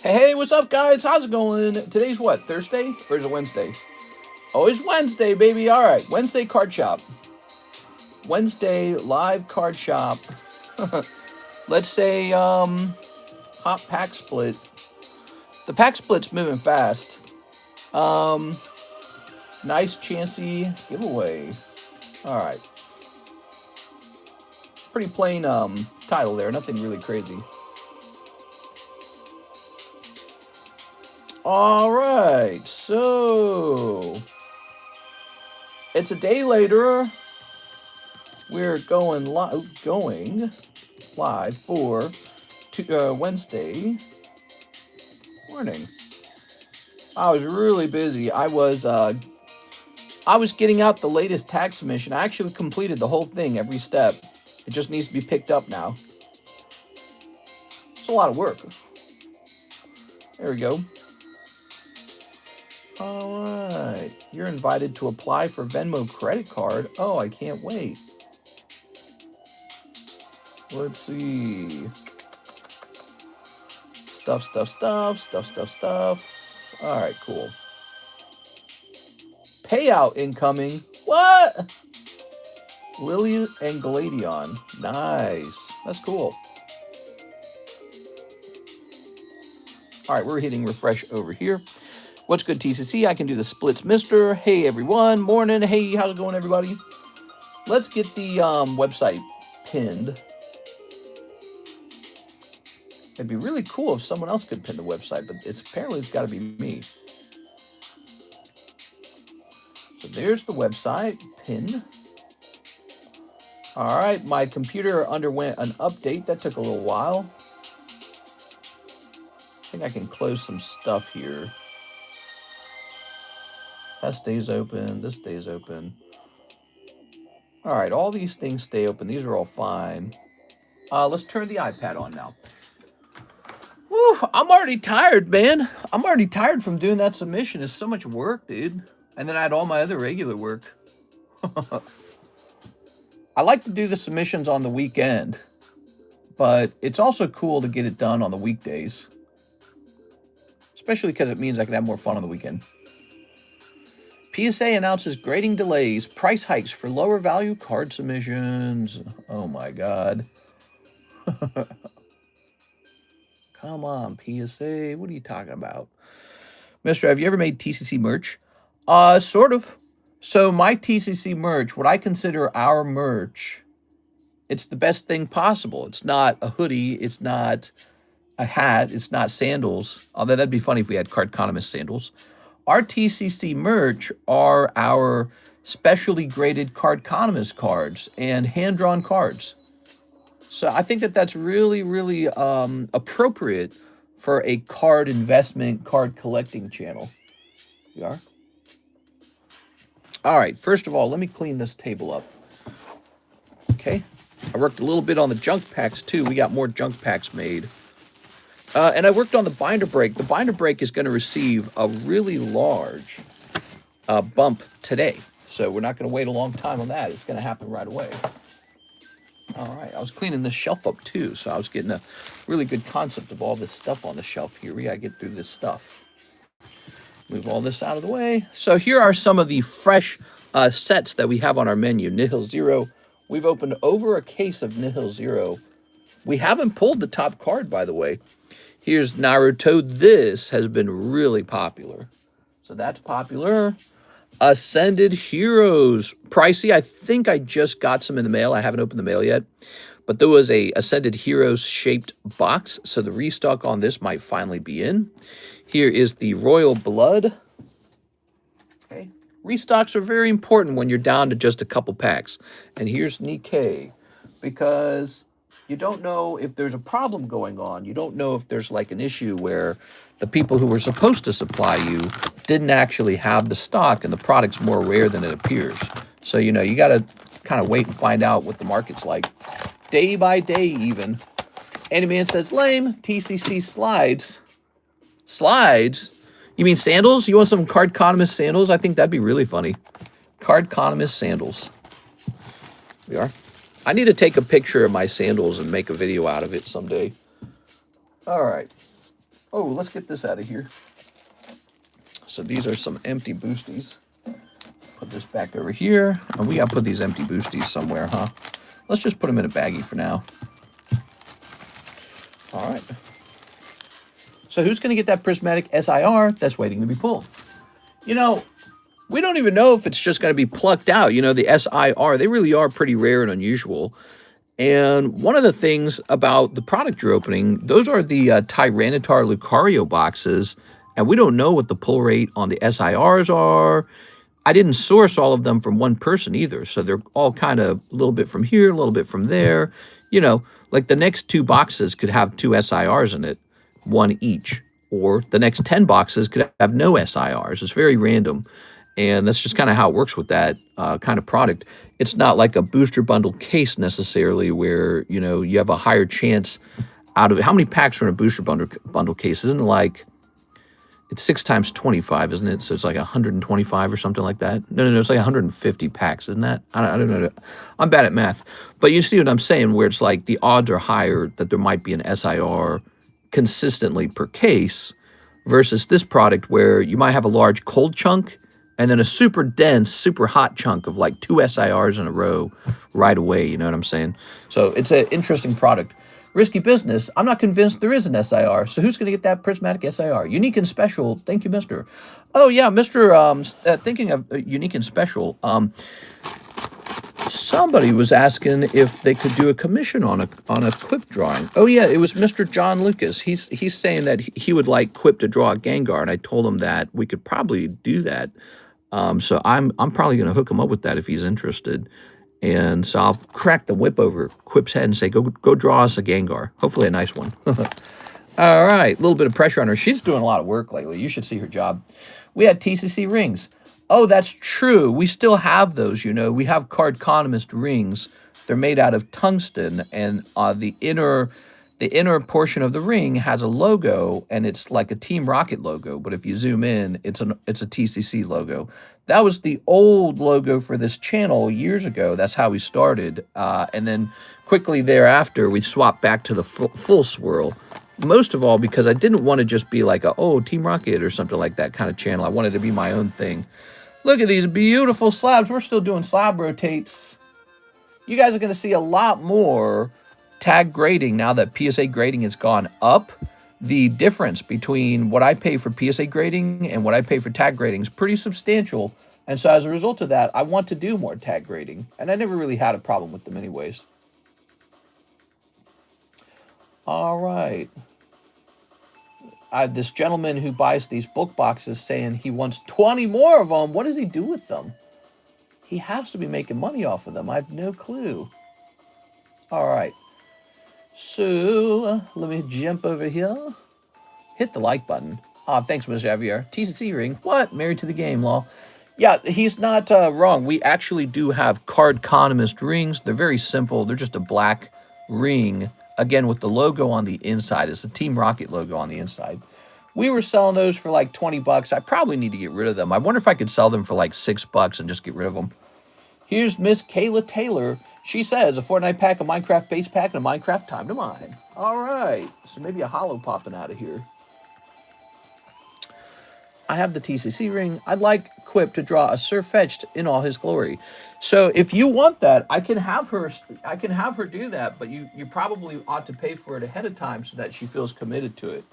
Hey, what's up, guys? How's it going? Today's what? Thursday? Or is it Wednesday? Oh, it's Wednesday, baby. All right. Wednesday card shop. Wednesday live card shop. Let's say hot pack split. The pack split's moving fast. Nice Chansey giveaway. All right. Pretty plain title there. Nothing really crazy. All right. So it's a day later. We're going live for Wednesday morning. I was really busy. I was getting out the latest tag submission. I actually completed the whole thing, every step. It just needs to be picked up now. It's a lot of work. There we go. All right. You're invited to apply for Venmo credit card. Oh, I can't wait. Let's see. Stuff. All right, cool. Payout incoming. What? Lily and Galadion. Nice. That's cool. All right, we're hitting refresh over here. What's good, TCC? I can do the splits, mister. Hey, everyone. Morning. Hey, how's it going, everybody? Let's get the website pinned. It'd be really cool if someone else could pin the website, but apparently it's got to be me. So there's the website pinned. All right, my computer underwent an update. That took a little while. I think I can close some stuff here. That stays open. This stays open. All right, all these things stay open. These are all fine. Let's turn the iPad on now. Woo, I'm already tired, man. I'm already tired from doing that submission. It's so much work, dude. And then I had all my other regular work. I like to do the submissions on the weekend, but it's also cool to get it done on the weekdays. Especially because it means I can have more fun on the weekend. PSA announces grading delays, price hikes for lower value card submissions. Oh my God. Come on, PSA. What are you talking about? Mister, have you ever made TCC merch? Sort of. So my TCC merch, what I consider our merch, it's the best thing possible. It's not a hoodie. It's not a hat. It's not sandals. Although that'd be funny if we had Cardconomist sandals. Our TCC merch are our specially graded Cardconomist cards and hand-drawn cards. So I think that that's really, really appropriate for a card investment, card collecting channel. We are. All right, first of all, let me clean this table up. Okay. I worked a little bit on the junk packs, too. We got more junk packs made. And I worked on the binder break. The binder break is going to receive a really large bump today. So we're not going to wait a long time on that. It's going to happen right away. All right, I was cleaning this shelf up, too. So I was getting a really good concept of all this stuff on the shelf here. We got to get through this stuff. Move all this out of the way. So here are some of the fresh sets that we have on our menu. Nihil Zero. We've opened over a case of Nihil Zero. We haven't pulled the top card, by the way. Here's Naruto. This has been really popular. So that's popular. Ascended Heroes. Pricey. I think I just got some in the mail. I haven't opened the mail yet. But there was a Ascended Heroes shaped box. So the restock on this might finally be in. Here is the Royal Blood. Okay. Restocks are very important when you're down to just a couple packs. And here's Nikkei. Because you don't know if there's a problem going on. You don't know if there's like an issue where the people who were supposed to supply you didn't actually have the stock and the product's more rare than it appears. So, you know, you got to kind of wait and find out what the market's like. Day by day, even. Anyman says, lame. TCC slides. Slides? You mean sandals? You want some Cardconomist sandals? I think that'd be really funny. Cardconomist sandals. We are. I need to take a picture of my sandals and make a video out of it someday. All right. Oh, let's get this out of here. So these are some empty boosties. Put this back over here. And we got to put these empty boosties somewhere, huh? Let's just put them in a baggie for now. All right. So who's going to get that prismatic SIR that's waiting to be pulled? You know, we don't even know if it's just going to be plucked out. You know, the SIR, they really are pretty rare and unusual. And one of the things about the product you're opening, those are the Tyranitar Lucario boxes, and we don't know what the pull rate on the SIRs are. I didn't source all of them from one person either, so they're all kind of a little bit from here, a little bit from there. You know, like the next 2 boxes could have 2 SIRs in it, 1 each, or the next 10 boxes could have no SIRs. It's very random. And that's just kind of how it works with that kind of product. It's not like a booster bundle case necessarily where, you know, you have a higher chance out of it. How many packs are in a booster bundle case? Isn't it like, it's 6 times 25, isn't it? So it's like 125 or something like that. No, it's like 150 packs, isn't that? I don't know. I'm bad at math. But you see what I'm saying, where it's like the odds are higher that there might be an SIR consistently per case versus this product where you might have a large cold chunk and then a super dense, super hot chunk of like 2 SIRs in a row right away, you know what I'm saying? So it's an interesting product. Risky business. I'm not convinced there is an SIR. So who's going to get that prismatic SIR? Unique and special. Thank you, Mr. Oh, yeah, Mr. Thinking of unique and special. Somebody was asking if they could do a commission on a Quip drawing. Oh, yeah, it was Mr. John Lucas. He's saying that he would like Quip to draw a Gengar, and I told him that we could probably do that. So I'm probably going to hook him up with that if he's interested. And so I'll crack the whip over Quip's head and say, go draw us a Gengar. Hopefully a nice one. All right, a little bit of pressure on her. She's doing a lot of work lately. You should see her job. We had TCC rings. Oh, that's true. We still have those, you know. We have Cardconomist rings. They're made out of tungsten, and the inner portion of the ring has a logo, and it's like a Team Rocket logo. But if you zoom in, it's a TCC logo. That was the old logo for this channel years ago. That's how we started. And then quickly thereafter, we swapped back to the full swirl. Most of all because I didn't want to just be like Team Rocket or something like that kind of channel. I wanted to be my own thing. Look at these beautiful slabs. We're still doing slab rotates. You guys are going to see a lot more tag grading now that PSA grading has gone up. The difference between what I pay for PSA grading and what I pay for tag grading is pretty substantial. And so as a result of that, I want to do more tag grading. And I never really had a problem with them anyways. All right. I have this gentleman who buys these book boxes saying he wants 20 more of them. What does he do with them? He has to be making money off of them. I have no clue. All right. So let me jump over here. Hit the like button. Thanks, Mr. Javier. TCC ring. What? Married to the game, law. Yeah, he's not wrong. We actually do have Cardconomist rings. They're very simple. They're just a black ring. Again, with the logo on the inside. It's the Team Rocket logo on the inside. We were selling those for like 20 bucks. I probably need to get rid of them. I wonder if I could sell them for like 6 bucks and just get rid of them. Here's Miss Kayla Taylor. She says a Fortnite pack, a Minecraft base pack, and a Minecraft time to mine. All right. So maybe a holo popping out of here. I have the TCC ring. I'd like Quip to draw a Sirfetch'd in all his glory. So if you want that, I can have her do that, but you probably ought to pay for it ahead of time so that she feels committed to it.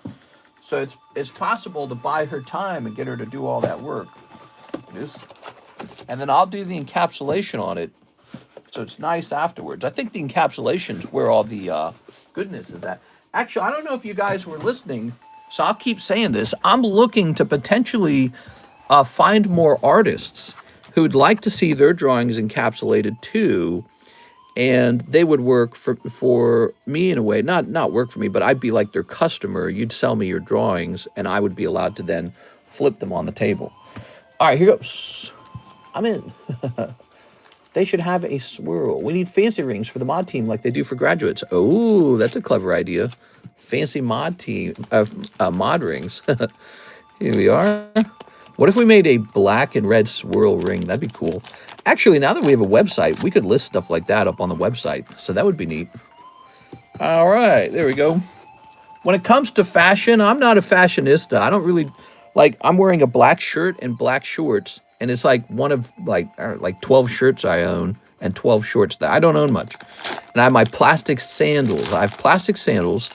So it's possible to buy her time and get her to do all that work. And then I'll do the encapsulation on it so it's nice afterwards. I think the encapsulation's where all the goodness is at. Actually, I don't know if you guys were listening, so I'll keep saying this. I'm looking to potentially find more artists who'd like to see their drawings encapsulated too, and they would work for me in a way. Not work for me, but I'd be like their customer. You'd sell me your drawings, and I would be allowed to then flip them on the table. All right, here goes. I'm in. They should have a swirl. We need fancy rings for the mod team like they do for graduates. Oh, that's a clever idea. Fancy mod team, mod rings. Here we are. What if we made a black and red swirl ring? That'd be cool. Actually, now that we have a website, we could list stuff like that up on the website. So that would be neat. All right, there we go. When it comes to fashion, I'm not a fashionista. I don't really like. I'm wearing a black shirt and black shorts, and it's like one of like 12 shirts I own and 12 shorts that I don't own much. And I have my plastic sandals. I have plastic sandals,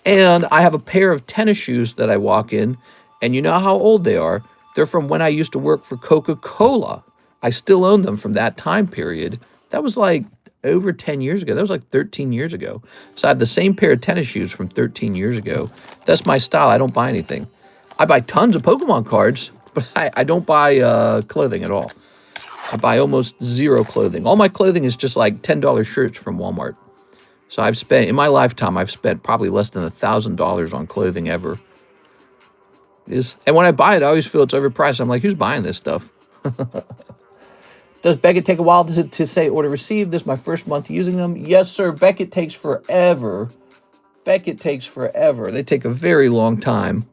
and I have a pair of tennis shoes that I walk in. And you know how old they are? They're from when I used to work for Coca-Cola. I still own them from that time period. That was like over 10 years ago. That was like 13 years ago. So I have the same pair of tennis shoes from 13 years ago. That's my style. I don't buy anything. I buy tons of Pokemon cards, but I don't buy clothing at all. I buy almost zero clothing. All my clothing is just like $10 shirts from Walmart. So I've spent, in my lifetime, I've spent probably less than $1,000 on clothing ever. And when I buy it, I always feel it's overpriced. I'm like, who's buying this stuff? Does Beckett take a while to say order received? This is my first month using them. Yes, sir. Beckett takes forever. Beckett takes forever. They take a very long time.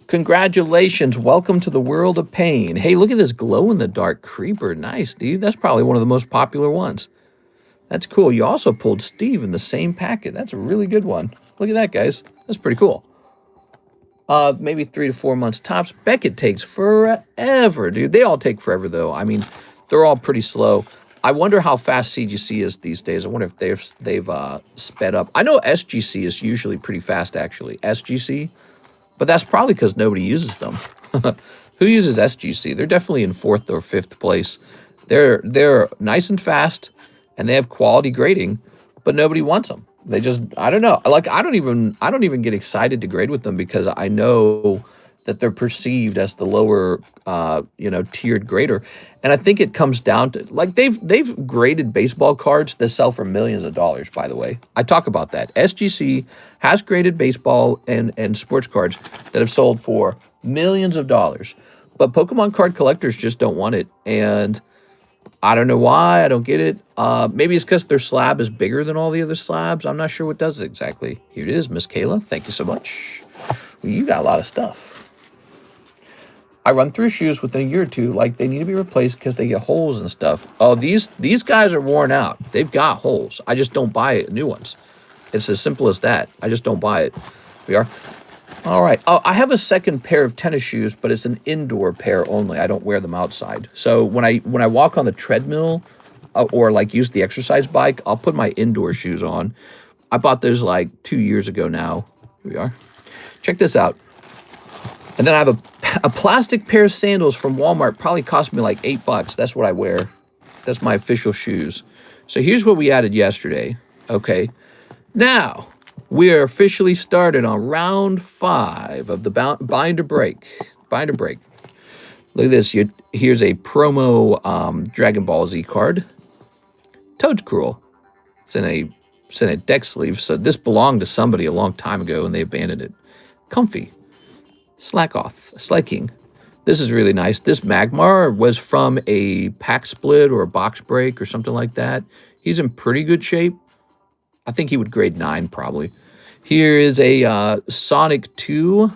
Congratulations. Welcome to the world of pain. Hey, look at this glow-in-the-dark creeper. Nice, dude. That's probably one of the most popular ones. That's cool. You also pulled Steve in the same packet. That's a really good one. Look at that, guys. That's pretty cool. Maybe 3 to 4 months tops. Beckett takes forever, dude. They all take forever, though. I mean, they're all pretty slow. I wonder how fast CGC is these days. I wonder if they've sped up. I know SGC is usually pretty fast, actually. SGC, but that's probably because nobody uses them. Who uses SGC? They're definitely in 4th or 5th place. They're nice and fast, and they have quality grading, but nobody wants them. They just, I don't know. Like, I don't even get excited to grade with them because I know that they're perceived as the lower, tiered grader. And I think it comes down to, like, they've graded baseball cards that sell for millions of dollars, by the way. I talk about that. SGC has graded baseball and sports cards that have sold for millions of dollars. But Pokemon card collectors just don't want it. And I don't know why. I don't get it. Maybe it's because their slab is bigger than all the other slabs. I'm not sure what does it exactly. Here it is, Miss Kayla. Thank you so much. Well, you got a lot of stuff. I run through shoes within a year or two, like they need to be replaced because they get holes and stuff. Oh, these guys are worn out. They've got holes. I just don't buy new ones. It's as simple as that. I just don't buy it. We are. All right. Oh, I have a second pair of tennis shoes, but it's an indoor pair only. I don't wear them outside. So when I walk on the treadmill or like use the exercise bike, I'll put my indoor shoes on. I bought those like 2 years ago now. Here we are. Check this out. And then I have a plastic pair of sandals from Walmart. Probably cost me like $8. That's what I wear. That's my official shoes. So here's what we added yesterday. Okay. Now, we are officially started on round 5 of the binder break. Binder break. Look at this. Here's a promo Dragon Ball Z card. Toad's Cruel. It's in a deck sleeve. So this belonged to somebody a long time ago and they abandoned it. Comfy. Slacking. This is really nice. This Magmar was from a pack split or a box break or something like that. He's in pretty good shape. I think he would grade 9 probably. Here is a Sonic 2.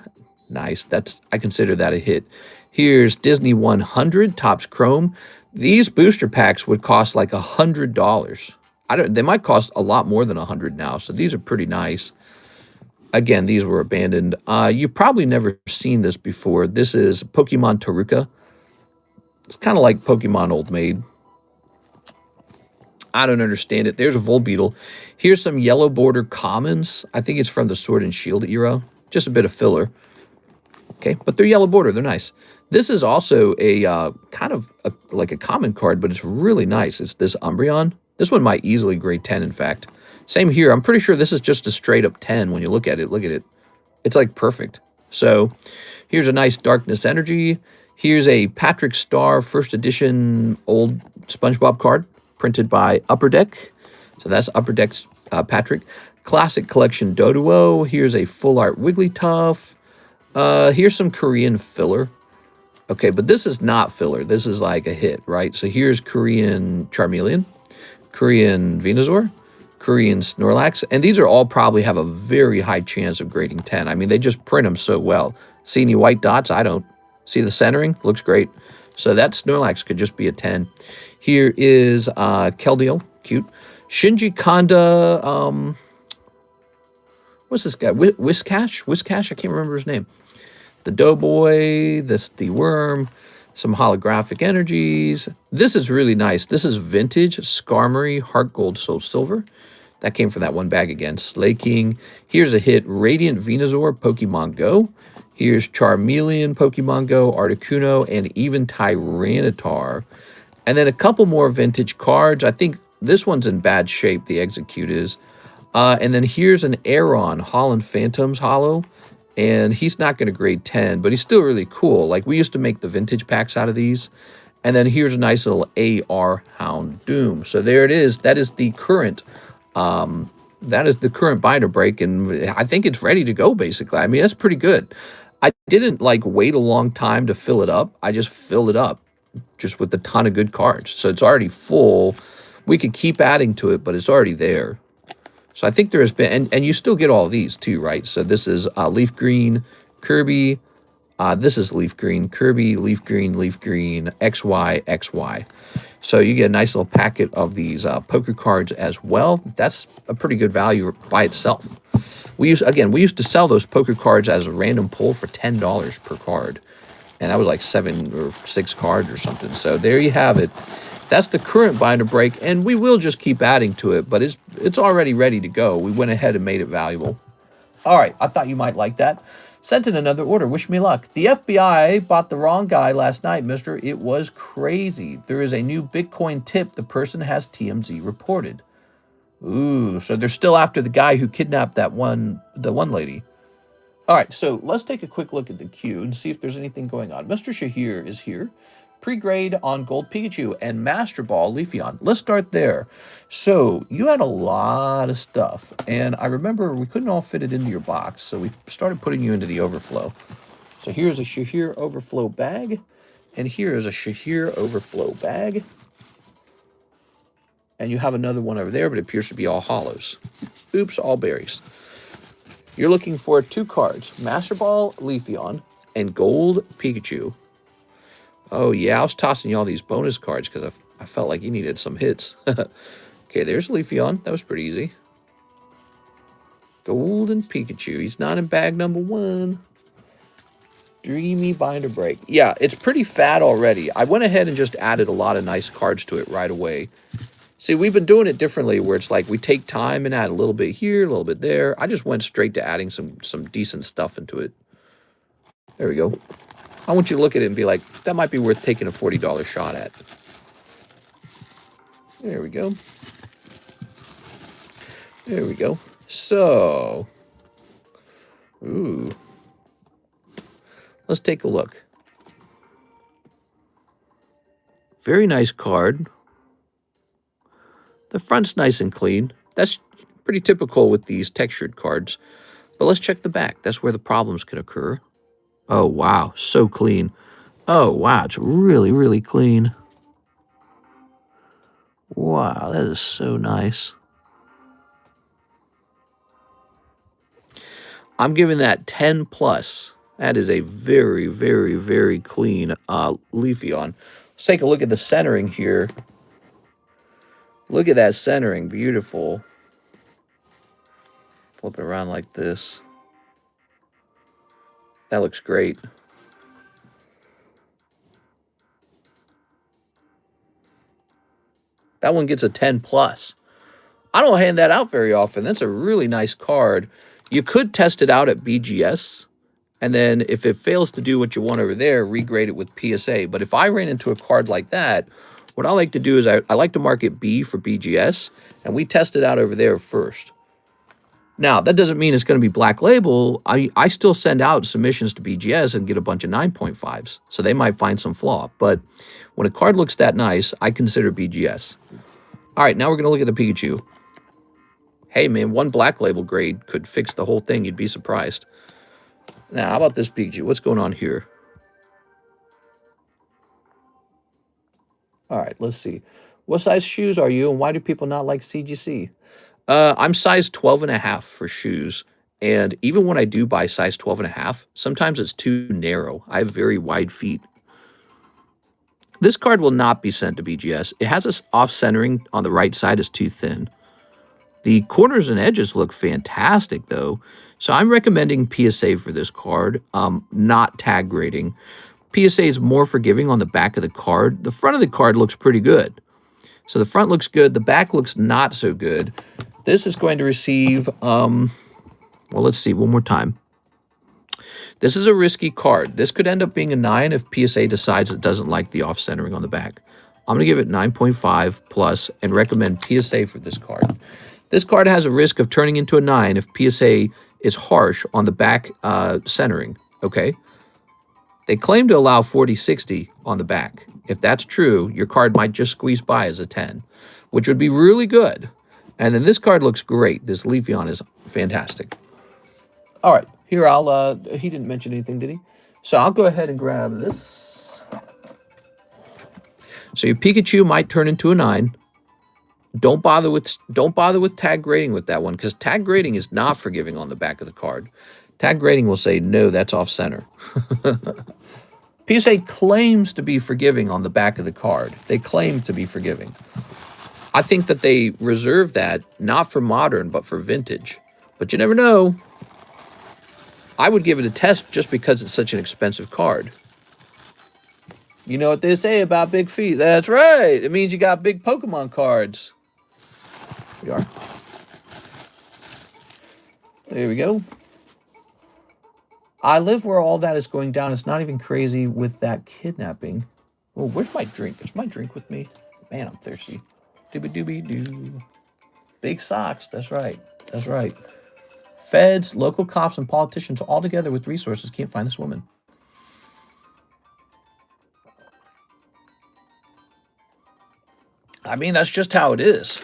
Nice. I consider that a hit. Here's Disney 100 Topps Chrome. These booster packs would cost like $100. They might cost a lot more than $100 now. So these are pretty nice. Again, these were abandoned. You've probably never seen this before. This is Pokemon Taruka. It's kind of like Pokemon Old Maid. I don't understand it. There's a Volbeetle. Here's some yellow border commons. I think it's from the Sword and Shield era. Just a bit of filler. Okay, but they're yellow border. They're nice. This is also a kind of like a common card, but it's really nice. It's this Umbreon. This one might easily grade 10, in fact. Same here. I'm pretty sure this is just a straight up 10 when you look at it. Look at it. It's like perfect. So here's a nice Darkness Energy. Here's a Patrick Star first edition old SpongeBob card printed by Upper Deck. So that's Upper Deck's Patrick. Classic Collection Doduo. Here's a full art Wigglytuff. Here's some Korean filler. Okay, but this is not filler. This is like a hit, right? So here's Korean Charmeleon, Korean Venusaur, Korean Snorlax, and these are all probably have a very high chance of grading 10. I mean, they just print them so well. See any white dots? I don't. See the centering? Looks great. So that Snorlax could just be a 10. Here is Keldeo, cute. Shinji Kanda, What's this guy? Whiskash? Whiskash? I can't remember his name. The Doughboy, the Worm, some holographic energies. This is really nice. This is vintage Skarmory Heart Gold Soul Silver. That came from that one bag again. Slaking. Here's a hit. Radiant Venusaur Pokemon Go. Here's Charmeleon Pokemon Go, Articuno, and even Tyranitar. And then a couple more vintage cards. I think this one's in bad shape, the Execute is. And then here's an Aeron Holland Phantoms Hollow. And he's not going to grade 10, but he's still really cool. Like, we used to make the vintage packs out of these. And then here's a nice little AR Houndoom. So there it is. That is the current binder break, and I think it's ready to go, basically. I mean, that's pretty good. I didn't, like, wait a long time to fill it up. I just filled it up just with a ton of good cards. So it's already full. We could keep adding to it, but it's already there. So I think there has been, and you still get all of these too, right? So this is Leaf Green, Kirby. This is Leaf Green, Kirby, Leaf Green, XY, XY. So you get a nice little packet of these poker cards as well. That's a pretty good value by itself. We used to sell those poker cards as a random pull for $10 per card. And that was like 7 or 6 cards or something. So there you have it. That's the current binder break, and we will just keep adding to it, but it's already ready to go. We went ahead and made it valuable. All right, I thought you might like that. Sent in another order. Wish me luck. The FBI bought the wrong guy last night, mister. It was crazy. There is a new Bitcoin tip. The person has TMZ reported. Ooh, so they're still after the guy who kidnapped the one lady. All right, so let's take a quick look at the queue and see if there's anything going on. Mr. Shahir is here. Pre-grade on Gold Pikachu and Master Ball Leafeon. Let's start there. So you had a lot of stuff, and I remember we couldn't all fit it into your box, so we started putting you into the overflow. So here's a Shahir overflow bag, and here is a Shahir overflow bag. And you have another one over there, but it appears to be all hollows. Oops, all berries. You're looking for 2 cards, Master Ball Leafeon and Gold Pikachu. Oh, yeah, I was tossing you all these bonus cards because I felt like you needed some hits. Okay, there's Leafeon. That was pretty easy. Golden Pikachu. He's not in bag number 1. Dreamy binder break. Yeah, it's pretty fat already. I went ahead and just added a lot of nice cards to it right away. See, we've been doing it differently where it's like we take time and add a little bit here, a little bit there. I just went straight to adding some decent stuff into it. There we go. I want you to look at it and be like, that might be worth taking a $40 shot at. There we go. There we go. So, ooh. Let's take a look. Very nice card. The front's nice and clean. That's pretty typical with these textured cards. But let's check the back. That's where the problems can occur. Oh, wow. So clean. Oh, wow. It's really, really clean. Wow, that is so nice. I'm giving that 10 plus. That is a very, very, very clean Leafeon. Let's take a look at the centering here. Look at that centering. Beautiful. Flip it around like this. That looks great. That one gets a 10 plus. I don't hand that out very often. That's a really nice card. You could test it out at BGS, and then if it fails to do what you want over there, regrade it with PSA. But if I ran into a card like that, what I like to do is I like to mark it B for BGS, and we test it out over there first. Now, that doesn't mean it's going to be black label. I still send out submissions to BGS and get a bunch of 9.5s, so they might find some flaw. But when a card looks that nice, I consider BGS. All right, now we're going to look at the Pikachu. Hey, man, one black label grade could fix the whole thing. You'd be surprised. Now, how about this Pikachu? What's going on here? All right, let's see. What size shoes are you, and why do people not like CGC? I'm size 12.5 for shoes, and even when I do buy size 12.5, sometimes it's too narrow. I have very wide feet. This card will not be sent to BGS. It has this off-centering on the right side is too thin. The corners and edges look fantastic, though. So I'm recommending PSA for this card, not tag grading. PSA is more forgiving on the back of the card. The front of the card looks pretty good. So the front looks good. The back looks not so good. This is going to receive, well, let's see one more time. This is a risky card. This could end up being a 9 if PSA decides it doesn't like the off-centering on the back. I'm going to give it 9.5 plus and recommend PSA for this card. This card has a risk of turning into a 9 if PSA is harsh on the back centering, okay? They claim to allow 40-60 on the back. If that's true, your card might just squeeze by as a 10, which would be really good. And then this card looks great. This Leafeon is fantastic. All right, here he didn't mention anything, did he? So I'll go ahead and grab this. So your Pikachu might turn into a 9. Don't bother with tag grading with that one, because tag grading is not forgiving on the back of the card. Tag grading will say, no, that's off center. PSA claims to be forgiving on the back of the card. They claim to be forgiving. I think that they reserve that not for modern, but for vintage. But you never know. I would give it a test just because it's such an expensive card. You know what they say about big feet? That's right. It means you got big Pokemon cards. We are. There we go. I live where all that is going down. It's not even crazy with that kidnapping. Oh, where's my drink? Is my drink with me? Man, I'm thirsty. Doobie-doobie-doo. Big socks. That's right. That's right. Feds, local cops, and politicians all together with resources can't find this woman. I mean, that's just how it is.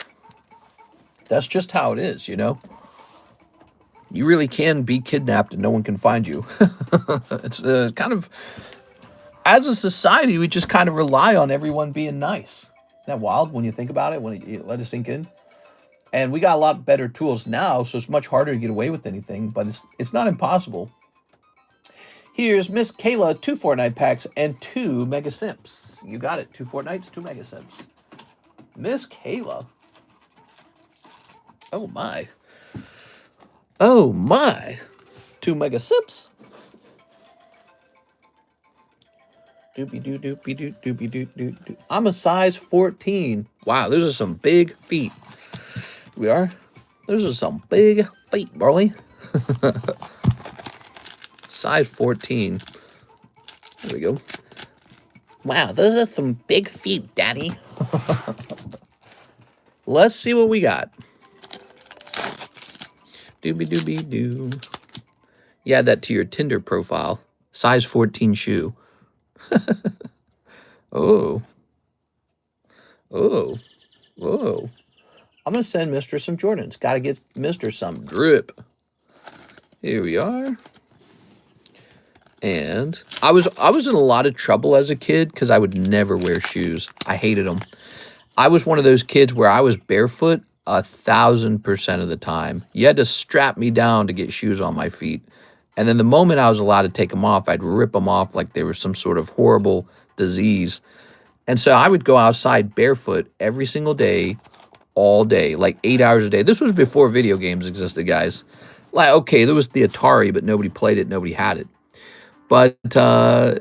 That's just how it is, you know? You really can be kidnapped and no one can find you. It's kind of, as a society, we just kind of rely on everyone being nice. Isn't that wild when you think about it, when you let it sink in? And we got a lot better tools now, so it's much harder to get away with anything, but it's not impossible. Here's Miss Kayla, 2 Fortnite packs and 2 Mega Simps. You got it, 2 Fortnites, 2 Mega Simps. Miss Kayla. Oh my. Oh my. 2 Mega Simps. Doopy-doo, doopy-doo, doopy-doo, doo. I'm a size 14. Wow, those are some big feet. We are. Those are some big feet, Barley. Size 14. There we go. Wow, those are some big feet, Daddy. Let's see what we got. Doobie-doobie-doo. You add that to your Tinder profile. Size 14 shoe. Oh. Oh. Whoa. I'm going to send Mr. some Jordans. Got to get Mr. some drip. Here we are. And I was in a lot of trouble as a kid because I would never wear shoes. I hated them. I was one of those kids where I was barefoot 1,000% of the time. You had to strap me down to get shoes on my feet. And then the moment I was allowed to take them off, I'd rip them off like they were some sort of horrible disease. And so I would go outside barefoot every single day, all day, like 8 hours a day. This was before video games existed, guys. Like, okay, there was the Atari, but nobody played it, nobody had it. But there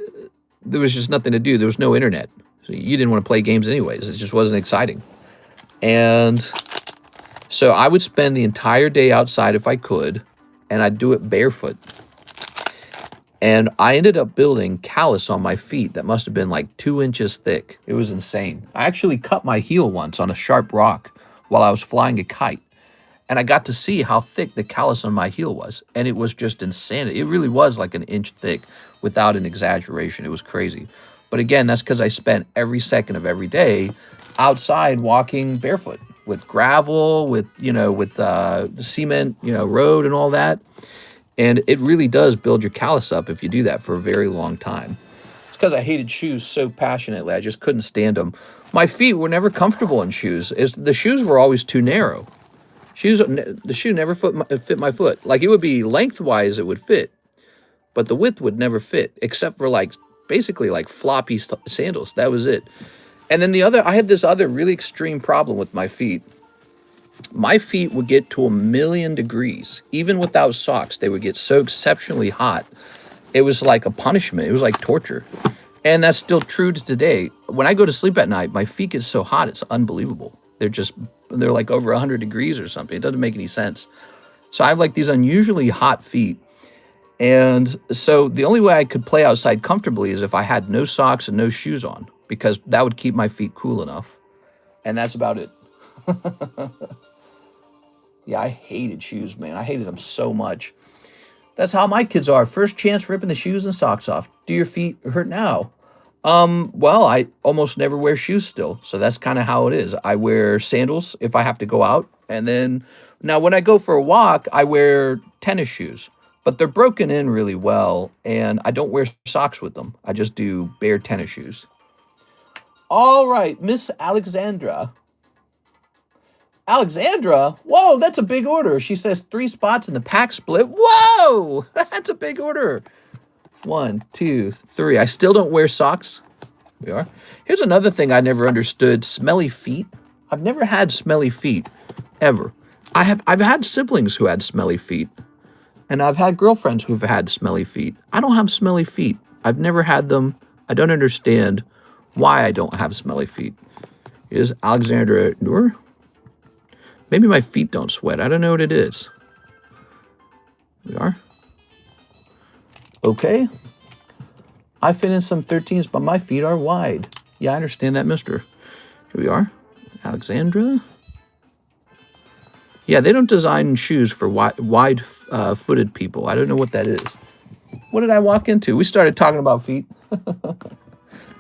was just nothing to do. There was no internet. So you didn't want to play games anyways. It just wasn't exciting. And so I would spend the entire day outside if I could, and I'd do it barefoot. And I ended up building callus on my feet that must have been like 2 inches thick. It was insane. I actually cut my heel once on a sharp rock while I was flying a kite. And I got to see how thick the callus on my heel was. And it was just insanity. It really was like an inch thick without an exaggeration. It was crazy. But again, that's because I spent every second of every day outside walking barefoot with gravel, with cement, road and all that. And it really does build your callus up if you do that for a very long time. It's because I hated shoes so passionately. I just couldn't stand them. My feet were never comfortable in shoes. The shoes were always too narrow. The shoe never fit my foot. Like, it would be lengthwise, it would fit. But the width would never fit, except for basically floppy sandals. That was it. And then I had this other really extreme problem with my feet. my feet would get to 1,000,000 degrees. Even without socks, they would get so exceptionally hot. It was like a punishment. It was like torture. And that's still true to today. When I go to sleep at night, my feet get so hot, it's unbelievable. They're like over 100 degrees or something. It doesn't make any sense. So I have like these unusually hot feet. And so the only way I could play outside comfortably is if I had no socks and no shoes on, because that would keep my feet cool enough. And that's about it. Yeah, I hated shoes, man. I hated them so much. That's how my kids are. First chance ripping the shoes and socks off. Do your feet hurt now? Well, I almost never wear shoes still, so that's kind of how it is. I wear sandals if I have to go out, and then now when I go for a walk, I wear tennis shoes, but they're broken in really well, and I don't wear socks with them. I just do bare tennis shoes. All right, Miss Alexandra. Alexandra? Whoa, that's a big order. She says 3 spots in the pack split. Whoa, that's a big order. 1, 2, 3. I still don't wear socks. We are. Here's another thing I never understood. Smelly feet. I've never had smelly feet, ever. I've had siblings who had smelly feet, and I've had girlfriends who've had smelly feet. I don't have smelly feet. I've never had them. I don't understand why I don't have smelly feet. Is Alexandra Noor? Maybe my feet don't sweat. I don't know what it is. We are. Okay. I fit in some 13s, but my feet are wide. Yeah, I understand that, mister. Here we are. Alexandra. Yeah, they don't design shoes for wide-footed people. I don't know what that is. What did I walk into? We started talking about feet.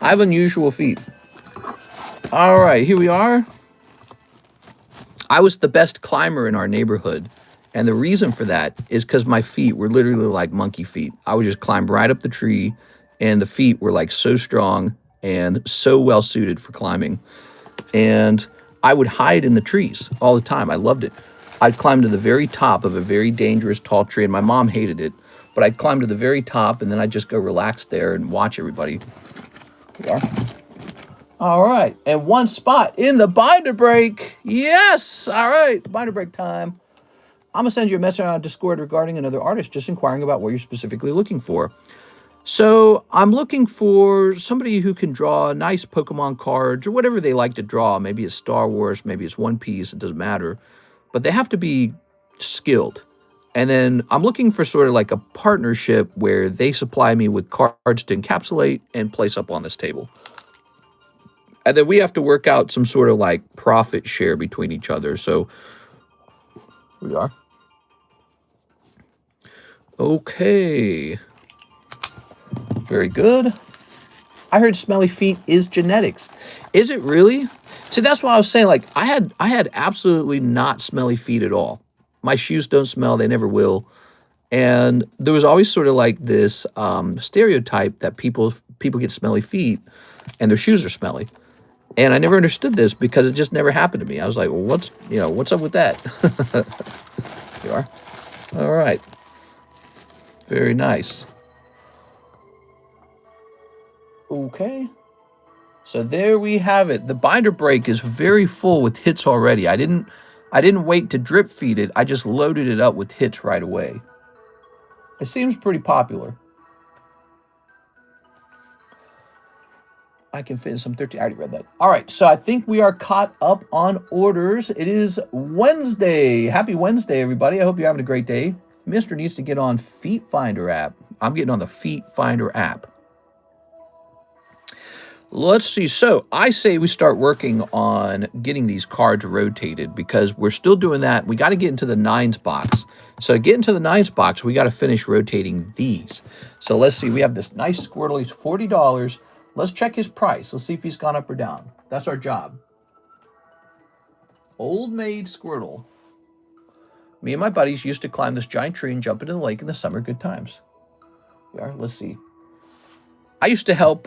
I have unusual feet. All right, here we are. I was the best climber in our neighborhood. And the reason for that is because my feet were literally like monkey feet. I would just climb right up the tree, and the feet were like so strong and so well suited for climbing. And I would hide in the trees all the time. I loved it. I'd climb to the very top of a very dangerous tall tree, and my mom hated it. But I'd climb to the very top, and then I'd just go relax there and watch everybody. Here we are. All right, and 1 spot in the binder break. Yes, all right, binder break time. I'm going to send you a message on Discord regarding another artist, just inquiring about what you're specifically looking for. So I'm looking for somebody who can draw nice Pokemon cards or whatever they like to draw. Maybe it's Star Wars, maybe it's One Piece, it doesn't matter. But they have to be skilled. And then I'm looking for sort of like a partnership where they supply me with cards to encapsulate and place up on this table. And then we have to work out some sort of like profit share between each other. So here we are. Okay. Very good. I heard smelly feet is genetics. Is it really? See, that's why I was saying, like, I had absolutely not smelly feet at all. My shoes don't smell, they never will. And there was always sort of like this stereotype that people get smelly feet and their shoes are smelly. And I never understood this because it just never happened to me. I was like, well, what's up with that? You are. All right. Very nice. Okay. So there we have it. The binder break is very full with hits already. I didn't wait to drip feed it. I just loaded it up with hits right away. It seems pretty popular. I can fit in some 13. I already read that. All right, so I think we are caught up on orders. It is Wednesday. Happy Wednesday, everybody. I hope you're having a great day. Mister needs to get on Feet Finder app. I'm getting on the Feet Finder app. Let's see. So I say we start working on getting these cards rotated because we're still doing that. We got to get into the 9s box. So to get into the 9s box, we got to finish rotating these. So let's see. We have this nice Squirtle. He's $40. Let's check his price. Let's see if he's gone up or down. That's our job. Old maid Squirtle. Me and my buddies used to climb this giant tree and jump into the lake in the summer. Good times. Yeah, let's see. I used to help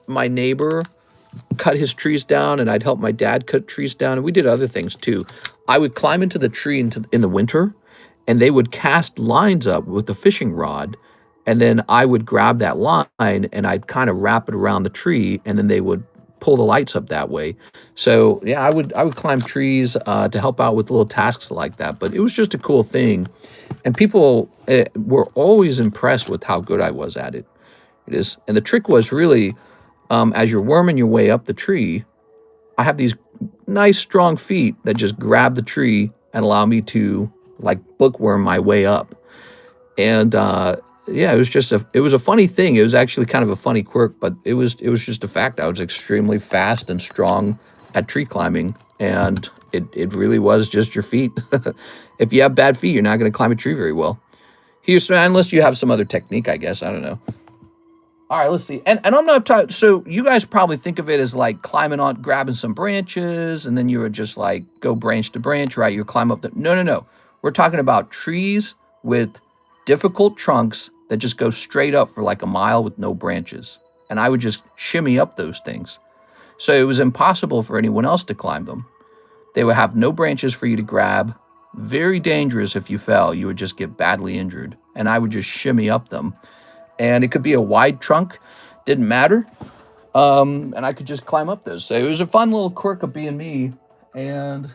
my neighbor cut his trees down, and I'd help my dad cut trees down, and we did other things too. I would climb into the tree in the winter, and they would cast lines up with the fishing rod, and then I would grab that line, and I'd kind of wrap it around the tree, and then they would pull the lights up that way. So yeah, I would climb trees to help out with little tasks like that. But it was just a cool thing, and people were always impressed with how good I was at it. It is, and the trick was really, as you're worming your way up the tree, I have these nice strong feet that just grab the tree and allow me to like bookworm my way up. And yeah, it was a funny thing. It was actually kind of a funny quirk, but it was just a fact. I was extremely fast and strong at tree climbing, and it really was just your feet. If you have bad feet, you're not going to climb a tree very well. Here's unless you have some other technique, I guess. I don't know. All right, let's see. And I'm not talking. So you guys probably think of it as like climbing on, grabbing some branches, and then you would just like go branch to branch, right? You climb up the. No, no, no. We're talking about trees with difficult trunks that just go straight up for like a mile with no branches. And I would just shimmy up those things. So it was impossible for anyone else to climb them. They would have no branches for you to grab. Very dangerous if you fell. You would just get badly injured. And I would just shimmy up them. And it could be a wide trunk, didn't matter. And I could just climb up those. So it was a fun little quirk of being me. And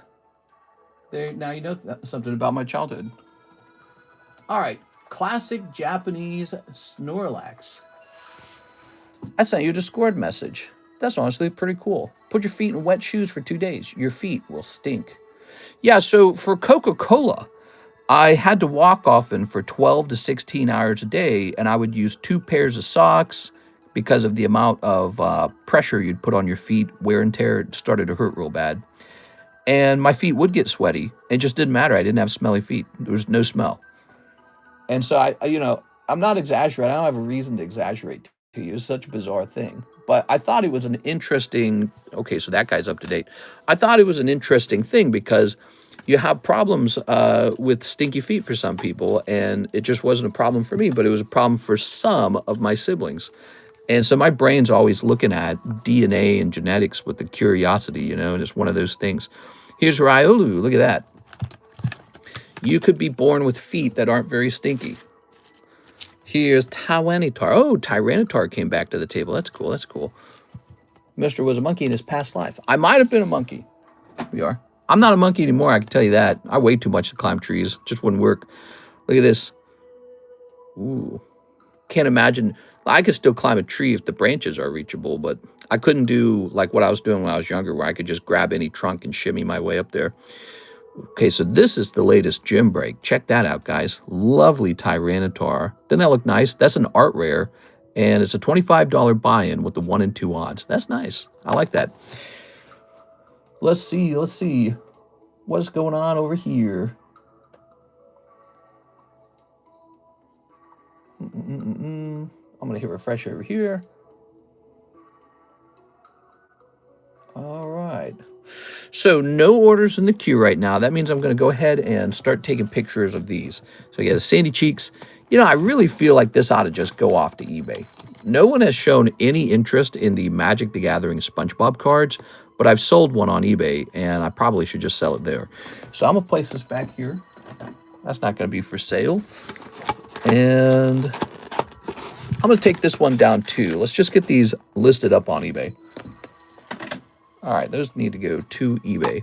there, now you know something about my childhood. All right, classic Japanese Snorlax. I sent you a Discord message. That's honestly pretty cool. Put your feet in wet shoes for 2 days. Your feet will stink. Yeah, so for Coca-Cola, I had to walk often for 12 to 16 hours a day, and I would use 2 pairs of socks because of the amount of pressure you'd put on your feet. Wear and tear started to hurt real bad. And my feet would get sweaty. It just didn't matter. I didn't have smelly feet. There was no smell. And so I'm not exaggerating. I don't have a reason to exaggerate to you. It's such a bizarre thing. But I thought it was an interesting, okay, so that guy's up to date. I thought it was an interesting thing because you have problems with stinky feet for some people, and it just wasn't a problem for me, but it was a problem for some of my siblings. And so my brain's always looking at DNA and genetics with the curiosity, and it's one of those things. Here's Ryolu. Look at that. You could be born with feet that aren't very stinky. Here's Tyranitar. Oh, Tyranitar came back to the table. That's cool. That's cool. Mister was a monkey in his past life. I might have been a monkey. We are. I'm not a monkey anymore, I can tell you that. I weigh too much to climb trees. Just wouldn't work. Look at this. Ooh. Can't imagine. I could still climb a tree if the branches are reachable, but I couldn't do like what I was doing when I was younger, where I could just grab any trunk and shimmy my way up there. Okay, so this is the latest gym break. Check that out, guys. Lovely Tyranitar. Doesn't that look nice? That's an art rare, and it's a $25 buy-in with the 1 in 2 odds. That's nice. I like that. Let's see. What's going on over here? I'm going to hit refresh over here. All right. So no orders in the queue right now. That means I'm going to go ahead and start taking pictures of these. So you got the Sandy Cheeks. I really feel like this ought to just go off to eBay. No one has shown any interest in the Magic the Gathering SpongeBob cards, but I've sold one on eBay, and I probably should just sell it there. So I'm going to place this back here. That's not going to be for sale. And I'm going to take this one down too. Let's just get these listed up on eBay. All right, those need to go to eBay.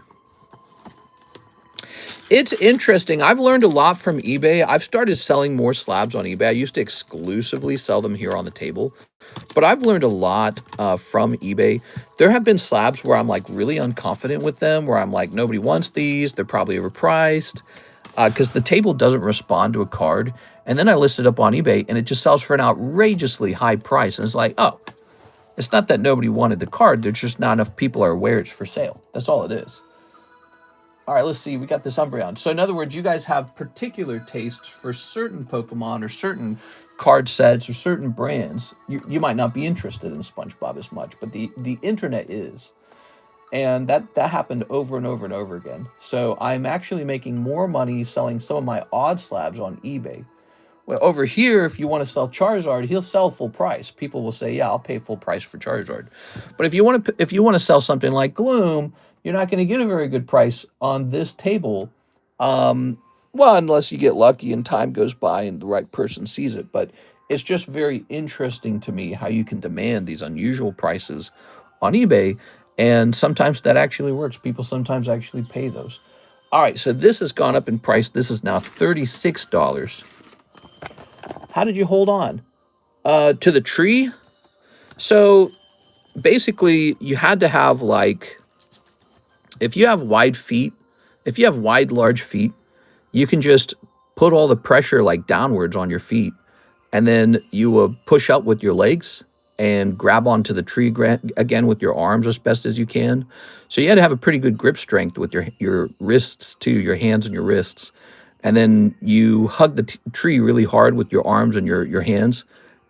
It's interesting. I've learned a lot from eBay. I've started selling more slabs on eBay. I used to exclusively sell them here on the table, but I've learned a lot from eBay. There have been slabs where I'm like really unconfident with them, where I'm like, nobody wants these. They're probably overpriced because the table doesn't respond to a card. And then I list it up on eBay and it just sells for an outrageously high price. And it's like, oh, it's not that nobody wanted the card. There's just not enough people are aware it's for sale. That's all it is. All right, let's see. We got this Umbreon. So in other words, you guys have particular tastes for certain Pokemon or certain card sets or certain brands. You might not be interested in SpongeBob as much, but the internet is. And that happened over and over and over again. So I'm actually making more money selling some of my odd slabs on eBay. Well, over here, if you want to sell Charizard, he'll sell full price. People will say, yeah, I'll pay full price for Charizard. But if you want to sell something like Gloom, you're not going to get a very good price on this table. Well, unless you get lucky and time goes by and the right person sees it. But it's just very interesting to me how you can demand these unusual prices on eBay, and sometimes that actually works. People sometimes actually pay those. All right, so this has gone up in price. This is now $36. How did you hold on? To the tree? So basically, you had to have like, if you have wide feet, if you have wide, large feet, you can just put all the pressure like downwards on your feet, and then you will push up with your legs and grab onto the tree again with your arms as best as you can. So you had to have a pretty good grip strength with your wrists too, your hands and your wrists. And then you hug the tree really hard with your arms and your hands,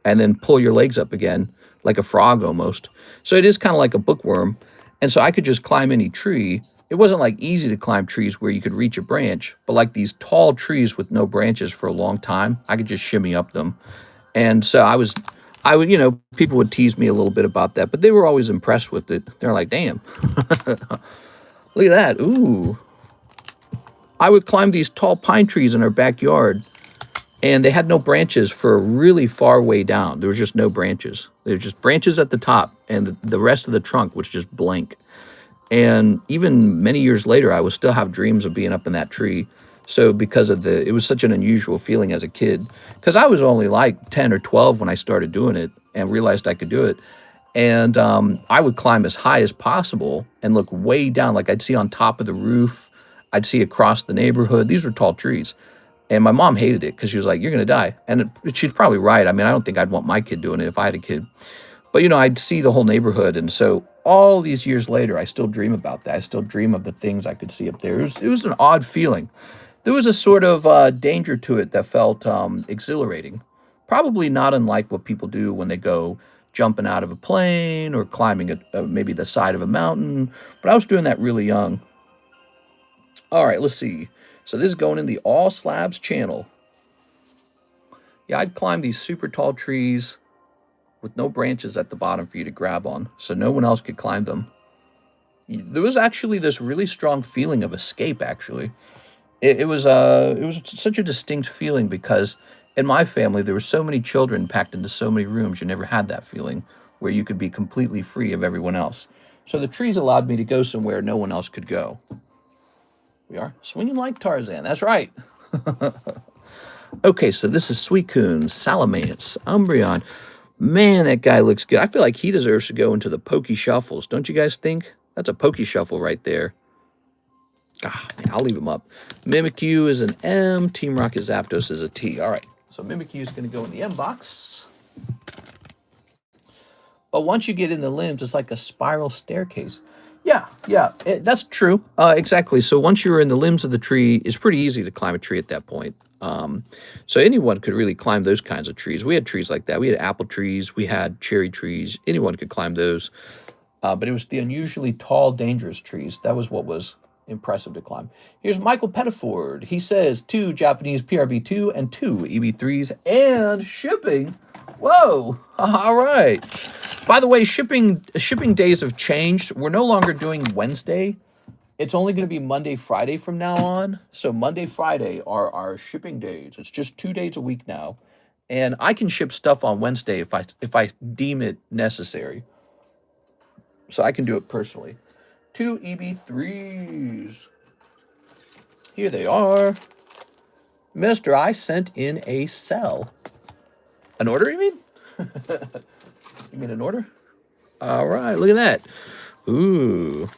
and then pull your legs up again like a frog almost. So it is kind of like a bookworm. And so I could just climb any tree. It wasn't like easy to climb trees where you could reach a branch, but like these tall trees with no branches for a long time, I could just shimmy up them. And so I would, people would tease me a little bit about that, but they were always impressed with it. They're like, damn, look at that. Ooh. I would climb these tall pine trees in our backyard, and they had no branches for a really far way down. There was just no branches. There were just branches at the top, and the rest of the trunk was just blank. And even many years later, I would still have dreams of being up in that tree. So because of it was such an unusual feeling as a kid, because I was only like 10 or 12 when I started doing it and realized I could do it. And I would climb as high as possible and look way down, like I'd see on top of the roof. I'd see across the neighborhood. These were tall trees. And my mom hated it because she was like, you're going to die. And she's probably right. I mean, I don't think I'd want my kid doing it if I had a kid. But, I'd see the whole neighborhood. And so all these years later, I still dream about that. I still dream of the things I could see up there. It was an odd feeling. There was a sort of danger to it that felt exhilarating. Probably not unlike what people do when they go jumping out of a plane or climbing maybe the side of a mountain. But I was doing that really young. All right, let's see. So this is going in the all slabs channel. Yeah, I'd climb these super tall trees with no branches at the bottom for you to grab on, so no one else could climb them. There was actually this really strong feeling of escape, actually. It was such a distinct feeling because in my family, there were so many children packed into so many rooms, you never had that feeling where you could be completely free of everyone else. So the trees allowed me to go somewhere no one else could go. We are swinging like Tarzan. That's right. Okay, so this is Suicune, Salamence, Umbreon. Man, that guy looks good. I feel like he deserves to go into the Pokey Shuffles. Don't you guys think? That's a Pokey Shuffle right there. I'll leave him up. Mimikyu is an M. Team Rocket Zapdos is a T. All right, so Mimikyu is going to go in the M box. But once you get in the limbs, it's like a spiral staircase. Yeah, that's true. Exactly. So once you're in the limbs of the tree, it's pretty easy to climb a tree at that point. So anyone could really climb those kinds of trees. We had trees like that. We had apple trees. We had cherry trees. Anyone could climb those. But it was the unusually tall, dangerous trees. That was what was impressive to climb. Here's Michael Pettiford. He says 2 Japanese PRB2 and 2 EB3s and shipping. Whoa. All right. By the way, shipping days have changed. We're no longer doing Wednesday. It's only going to be Monday, Friday from now on. So Monday, Friday are our shipping days. It's just 2 days a week now. And I can ship stuff on Wednesday if I deem it necessary. So I can do it personally. 2 EB3s. Here they are. Mister, I sent in a cell. An order, you mean? You mean an order? All right, look at that. Ooh.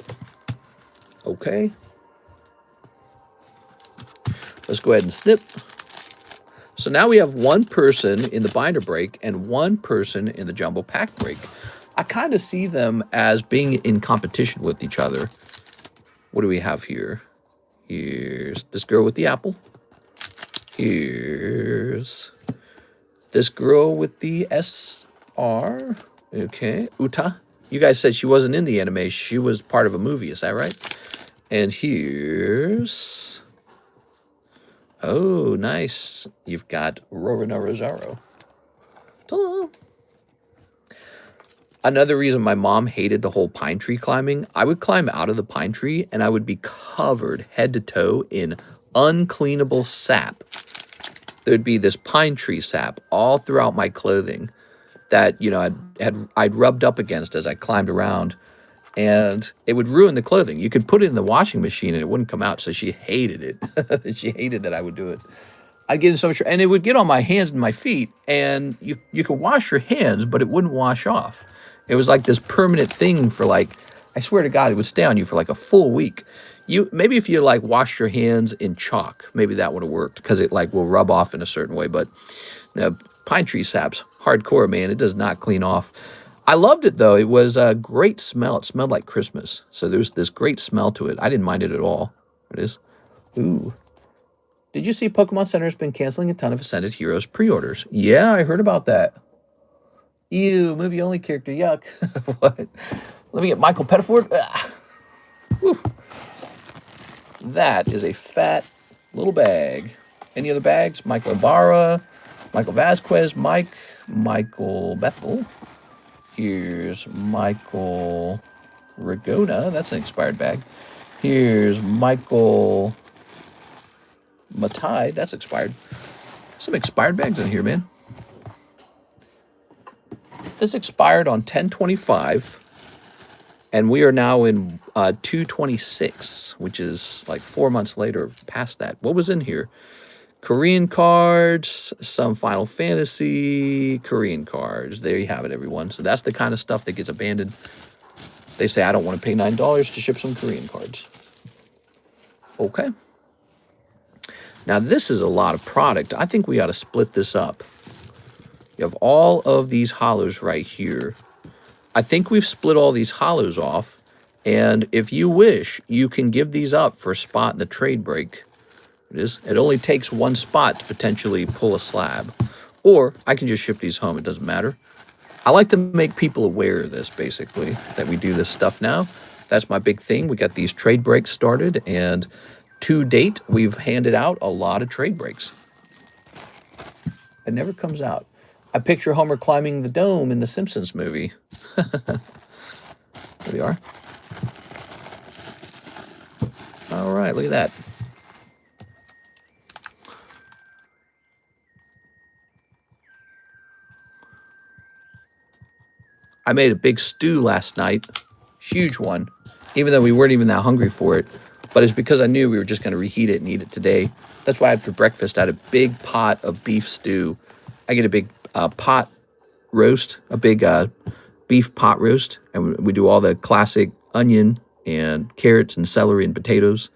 Okay. Let's go ahead and snip. So now we have one person in the binder break and one person in the jumbo pack break. I kind of see them as being in competition with each other. What do we have here? Here's this girl with the apple. Here's this girl with the SR. Okay, Uta. You guys said she wasn't in the anime. She was part of a movie. Is that right? And here's... Oh, nice. You've got Rorina Rosario. Ta-da. Another reason my mom hated the whole pine tree climbing, I would climb out of the pine tree and I would be covered head to toe in uncleanable sap. There'd be this pine tree sap all throughout my clothing that, I'd rubbed up against as I climbed around. and it would ruin the clothing. You could put it in the washing machine and it wouldn't come out, so she hated it. She hated that I would do it. I'd get in so much, and it would get on my hands and my feet, and you could wash your hands, but it wouldn't wash off. It was like this permanent thing for like, I swear to God, it would stay on you for like a full week. Maybe if you like washed your hands in chalk, maybe that would have worked because it like will rub off in a certain way. But pine tree sap's hardcore, man. It does not clean off. I loved it though. It was a great smell. It smelled like Christmas. So there's this great smell to it. I didn't mind it at all. It is. Ooh. Did you see Pokemon Center has been canceling a ton of Ascended Heroes pre-orders? Yeah, I heard about that. Ew, movie-only character, yuck. What? Let me get Michael Pettiford. That is a fat little bag. Any other bags? Michael Ibarra, Michael Vasquez, Michael Bethel. Here's Michael Rigona. That's an expired bag. Here's Michael Matai. That's expired. Some expired bags in here, man. This expired on 10/25, and we are now in 2/26, which is like 4 months later past that. What was in here? Korean cards, some Final Fantasy, Korean cards. There you have it, everyone. So that's the kind of stuff that gets abandoned. They say, I don't want to pay $9 to ship some Korean cards. Okay. Now, this is a lot of product. I think we ought to split this up. You have all of these hollows right here. I think we've split all these hollows off. And if you wish, you can give these up for a spot in the trade break. It only takes one spot to potentially pull a slab. Or I can just ship these home. It doesn't matter. I like to make people aware of this, basically, that we do this stuff now. That's my big thing. We got these trade breaks started, and to date, we've handed out a lot of trade breaks. It never comes out. I picture Homer climbing the dome in the Simpsons movie. There we are. All right, look at that. I made a big stew last night, huge one, even though we weren't even that hungry for it. But it's because I knew we were just going to reheat it and eat it today. That's why I had for breakfast, I had a big pot of beef stew. I get a big pot roast, a big beef pot roast, and we do all the classic onion and carrots and celery and potatoes,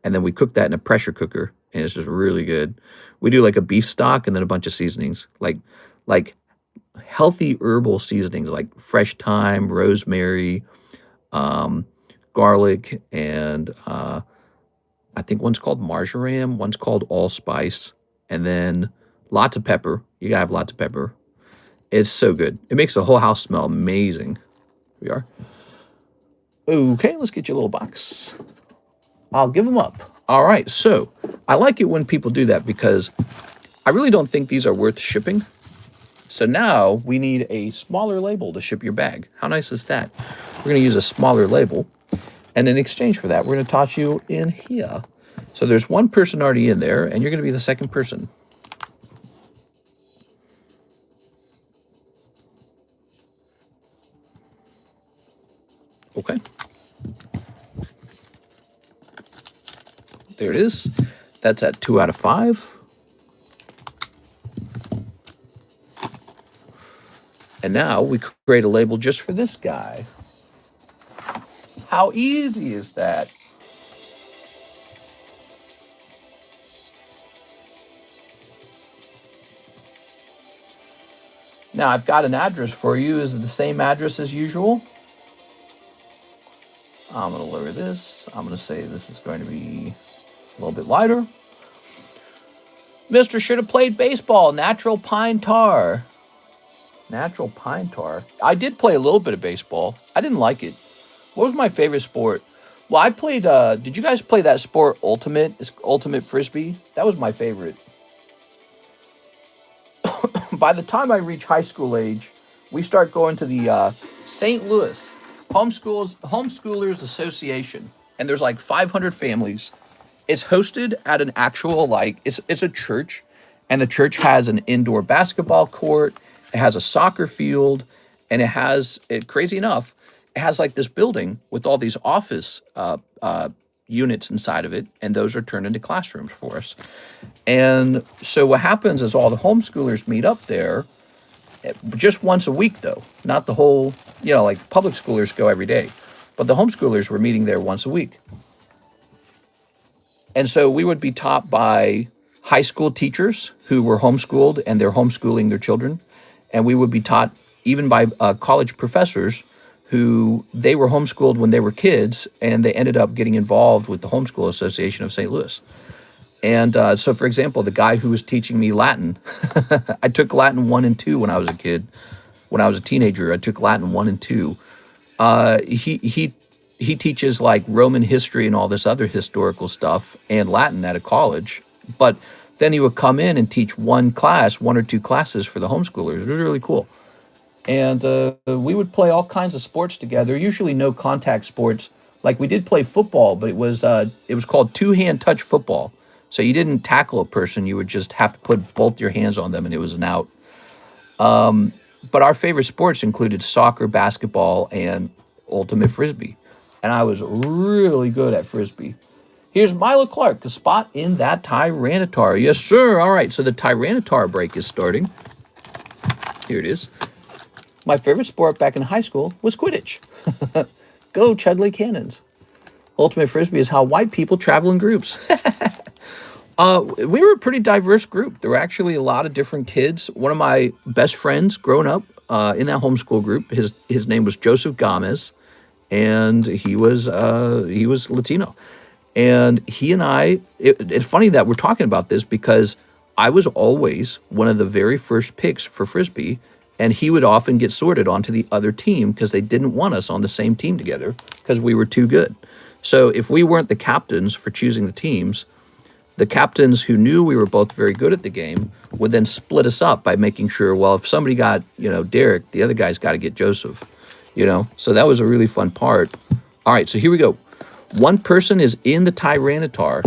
and then we cook that in a pressure cooker, and it's just really good. We do like a beef stock and then a bunch of seasonings, like healthy herbal seasonings like fresh thyme, rosemary, garlic, and I think one's called marjoram, one's called allspice, and then lots of pepper. You gotta have lots of pepper. It's so good. It makes the whole house smell amazing. Here we are. Okay, let's get you a little box. I'll give them up. All right, so I like it when people do that because I really don't think these are worth shipping. So now we need a smaller label to ship your bag. How nice is that? We're going to use a smaller label. And in exchange for that, we're going to toss you in here. So there's one person already in there, and you're going to be the second person. Okay. There it is. That's at 2 out of 5. And now we create a label just for this guy. How easy is that? Now I've got an address for you. Is it the same address as usual? I'm going to lower this. I'm going to say this is going to be a little bit lighter. Mr. should have played baseball. Natural pine tar. Natural pine tar. I did play a little bit of baseball. I didn't like it. What was my favorite sport? Well, I played, did you guys play that sport, Ultimate? It's Ultimate Frisbee. That was my favorite. By the time I reach high school age, we start going to the St. Louis Homeschoolers Association. And there's like 500 families. It's hosted at an actual, like, it's a church. And the church has an indoor basketball court. It has a soccer field. And it has, crazy enough, has like this building with all these office units inside of it, and those are turned into classrooms for us. And so what happens is all the homeschoolers meet up there just once a week, though, not the whole, like public schoolers go every day, but the homeschoolers were meeting there once a week. And so we would be taught by high school teachers who were homeschooled and they're homeschooling their children. And we would be taught even by college professors who they were homeschooled when they were kids and they ended up getting involved with the Homeschool Association of St. Louis. And so, for example, the guy who was teaching me Latin, I took Latin 1 and 2 when I was a kid. When I was a teenager, I took Latin 1 and 2. He teaches like Roman history and all this other historical stuff and Latin at a college. But then he would come in and teach one or two classes for the homeschoolers. It was really cool. And we would play all kinds of sports together, usually no contact sports. Like we did play football, but it was called two-hand touch football. So you didn't tackle a person, you would just have to put both your hands on them and it was an out. But our favorite sports included soccer, basketball, and ultimate frisbee. And I was really good at frisbee. Here's Milo Clark, a spot in that Tyranitar. Yes, sir. All right, so the Tyranitar break is starting. Here it is. My favorite sport back in high school was Quidditch. Go Chudley Cannons. Ultimate frisbee is how white people travel in groups. We were a pretty diverse group. There were actually a lot of different kids. One of my best friends growing up in that homeschool group, his name was Joseph Gomez, and he was Latino. And he and I, it's funny that we're talking about this because I was always one of the very first picks for frisbee, and he would often get sorted onto the other team because they didn't want us on the same team together because we were too good. So if we weren't the captains for choosing the teams, the captains who knew we were both very good at the game would then split us up by making sure, well, if somebody got, Derek, the other guy's got to get Joseph, So that was a really fun part. All right, so here we go. One person is in the Tyranitar,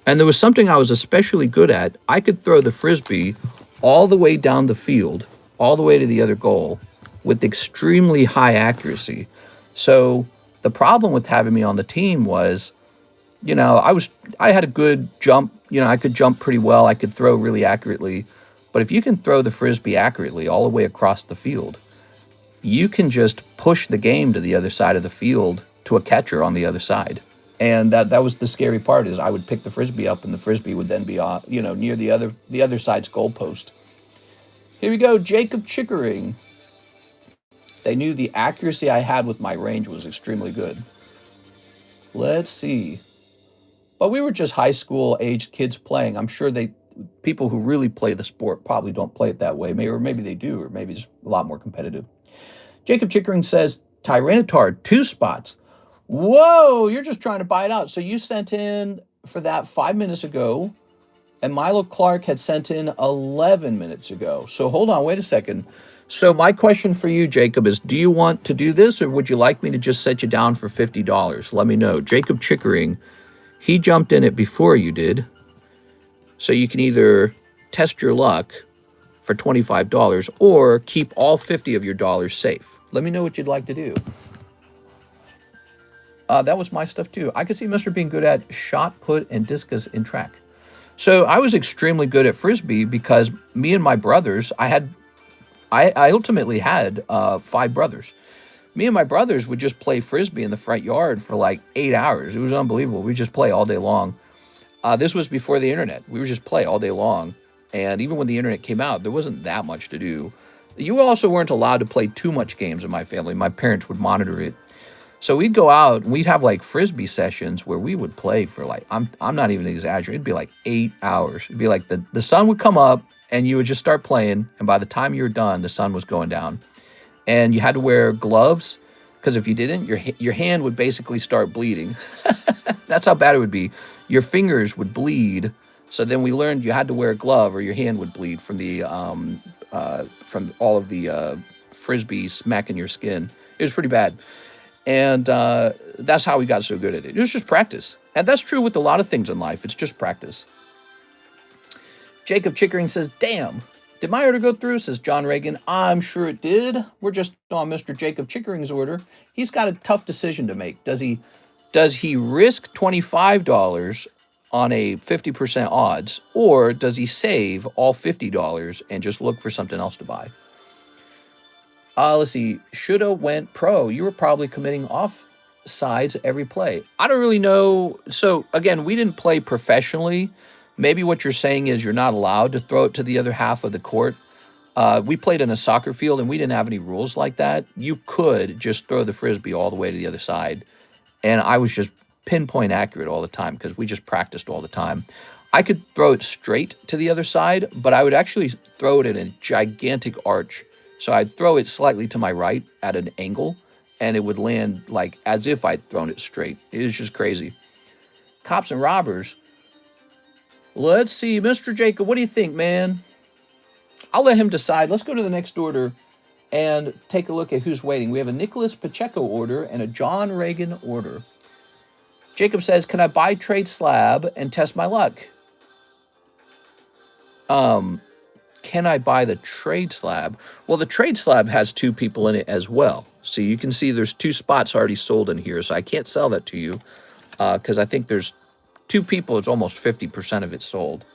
and there was something I was especially good at. I could throw the frisbee all the way down the field, all the way to the other goal, with extremely high accuracy. So the problem with having me on the team was, I had a good jump. I could jump pretty well. I could throw really accurately. But if you can throw the frisbee accurately all the way across the field, you can just push the game to the other side of the field to a catcher on the other side. And that was the scary part, is I would pick the frisbee up and the frisbee would then be near the other side's goalpost. Here we go, Jacob Chickering. They knew the accuracy I had with my range was extremely good. Let's see. But we were just high school aged kids playing. I'm sure people who really play the sport probably don't play it that way. Maybe they do, or maybe it's a lot more competitive. Jacob Chickering says, Tyranitar, 2 spots. Whoa, you're just trying to buy it out. So you sent in for that 5 minutes ago, and Milo Clark had sent in 11 minutes ago. So hold on, wait a second. So my question for you, Jacob, is do you want to do this, or would you like me to just set you down for $50? Let me know. Jacob Chickering, he jumped in it before you did. So you can either test your luck for $25 or keep all 50 of your dollars safe. Let me know what you'd like to do. That was my stuff too. I could see Mr. being good at shot put and discus in track. So I was extremely good at frisbee because me and my brothers, I ultimately had 5 brothers. Me and my brothers would just play frisbee in the front yard for like 8 hours. It was unbelievable. We'd just play all day long. This was before the internet. We would just play all day long. And even when the internet came out, there wasn't that much to do. You also weren't allowed to play too much games in my family. My parents would monitor it. So we'd go out and we'd have like frisbee sessions where we would play for like, I'm not even exaggerating, it'd be like 8 hours. It'd be like the sun would come up and you would just start playing. And by the time you were done, the sun was going down. And you had to wear gloves because if you didn't, your hand would basically start bleeding. That's how bad it would be. Your fingers would bleed. So then we learned you had to wear a glove or your hand would bleed from from all of the frisbee smacking your skin. It was pretty bad. And that's how we got so good at it. It was just practice. And that's true with a lot of things in life. It's just practice. Jacob Chickering says, damn, Did my order go through? Says John Reagan. I'm sure it did. We're just on Mr. Jacob Chickering's order. He's got a tough decision to make. Does he risk $25 on a 50% odds, or does he save all $50 and just look for something else to buy? Let's see. Shoulda went pro. You were probably committing offsides every play. I don't really know. So again, we didn't play professionally. Maybe what you're saying is you're not allowed to throw it to the other half of the court. We played in a soccer field and we didn't have any rules like that. You could just throw the Frisbee all the way to the other side. And I was just pinpoint accurate all the time because we just practiced all the time. I could throw it straight to the other side, but I would actually throw it in a gigantic arch. So I'd throw it slightly to my right at an angle, and it would land like as if I'd thrown it straight. It was just crazy. Cops and robbers. Let's see, Mr. Jacob, what do you think, man? I'll let him decide. Let's go to the next order and take a look at who's waiting. We have a Nicholas Pacheco order and a John Reagan order. Jacob says, can I buy trade slab and test my luck? Can I buy the trade slab? Well, the trade slab has 2 people in it as well. So you can see there's 2 spots already sold in here. So I can't sell that to you because I think there's 2 people. It's almost 50% of it sold.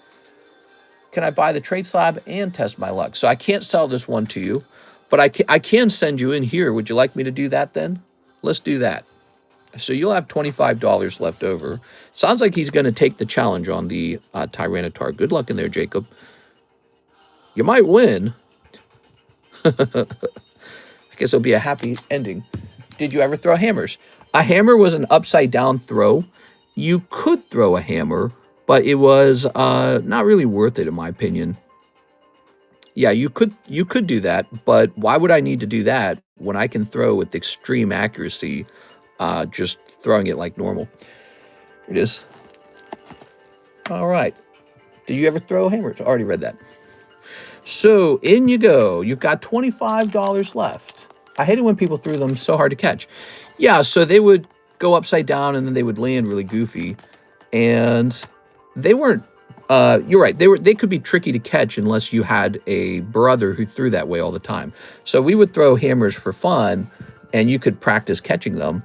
Can I buy the trade slab and test my luck? So I can't sell this one to you, but I can send you in here. Would you like me to do that then? Let's do that. So you'll have $25 left over. Sounds like he's going to take the challenge on the Tyranitar. Good luck in there, Jacob. You might win. I guess it'll be a happy ending. Did you ever throw hammers? A hammer was an upside down throw. You could throw a hammer, but it was not really worth it in my opinion. Yeah, you could do that, but why would I need to do that when I can throw with extreme accuracy, just throwing it like normal? Here it is. All right. Did you ever throw hammers? I already read that. So in you go. You've got $25 left. I hate it when people threw them so hard to catch. Yeah, so they would go upside down and then they would land really goofy. And they weren't, you're right, they could be tricky to catch unless you had a brother who threw that way all the time. So we would throw hammers for fun and you could practice catching them.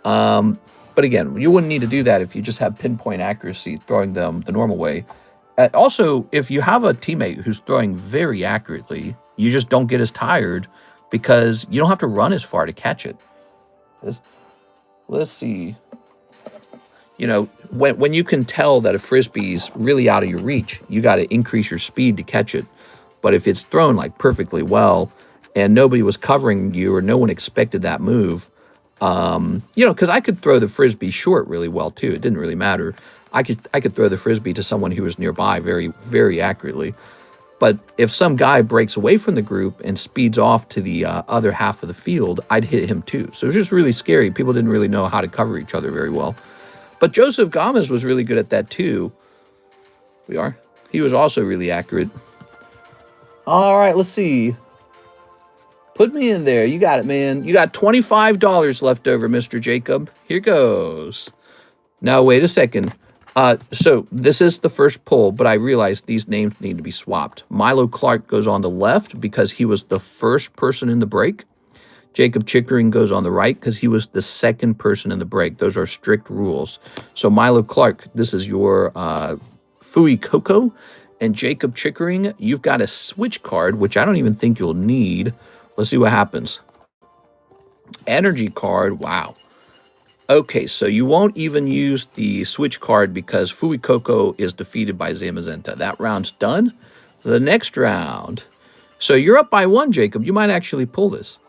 But again, you wouldn't need to do that if you just have pinpoint accuracy throwing them the normal way. Also, if you have a teammate who's throwing very accurately, you just don't get as tired because you don't have to run as far to catch it. Let's see. You know, when you can tell that a Frisbee's really out of your reach, you got to increase your speed to catch it. But if it's thrown like perfectly well and nobody was covering you or no one expected that move, you know, because I could throw the Frisbee short really well too. It didn't really matter. I could throw the Frisbee to someone who was nearby very, very accurately. But if some guy breaks away from the group and speeds off to the other half of the field, I'd hit him too. So it was just really scary. People didn't really know how to cover each other very well. But Joseph Gomez was really good at that too. He was also really accurate. All right, let's see. Put me in there. You got it, man. You got $25 left over, Mr. Jacob. Here goes. Now, wait a second. So this is the first pull, but I realized these names need to be swapped. Milo Clark goes on the left because he was the first person in the break. Jacob Chickering goes on the right because he was the second person in the break. Those are strict rules. So Milo Clark, this is your Fui Coco. And Jacob Chickering, you've got a switch card, which I don't even think you'll need. Let's see what happens. Energy card, wow. Okay, so you won't even use the switch card because Fui Coco is defeated by Zamazenta. That round's done. The next round. So you're up by 1, Jacob. You might actually pull this.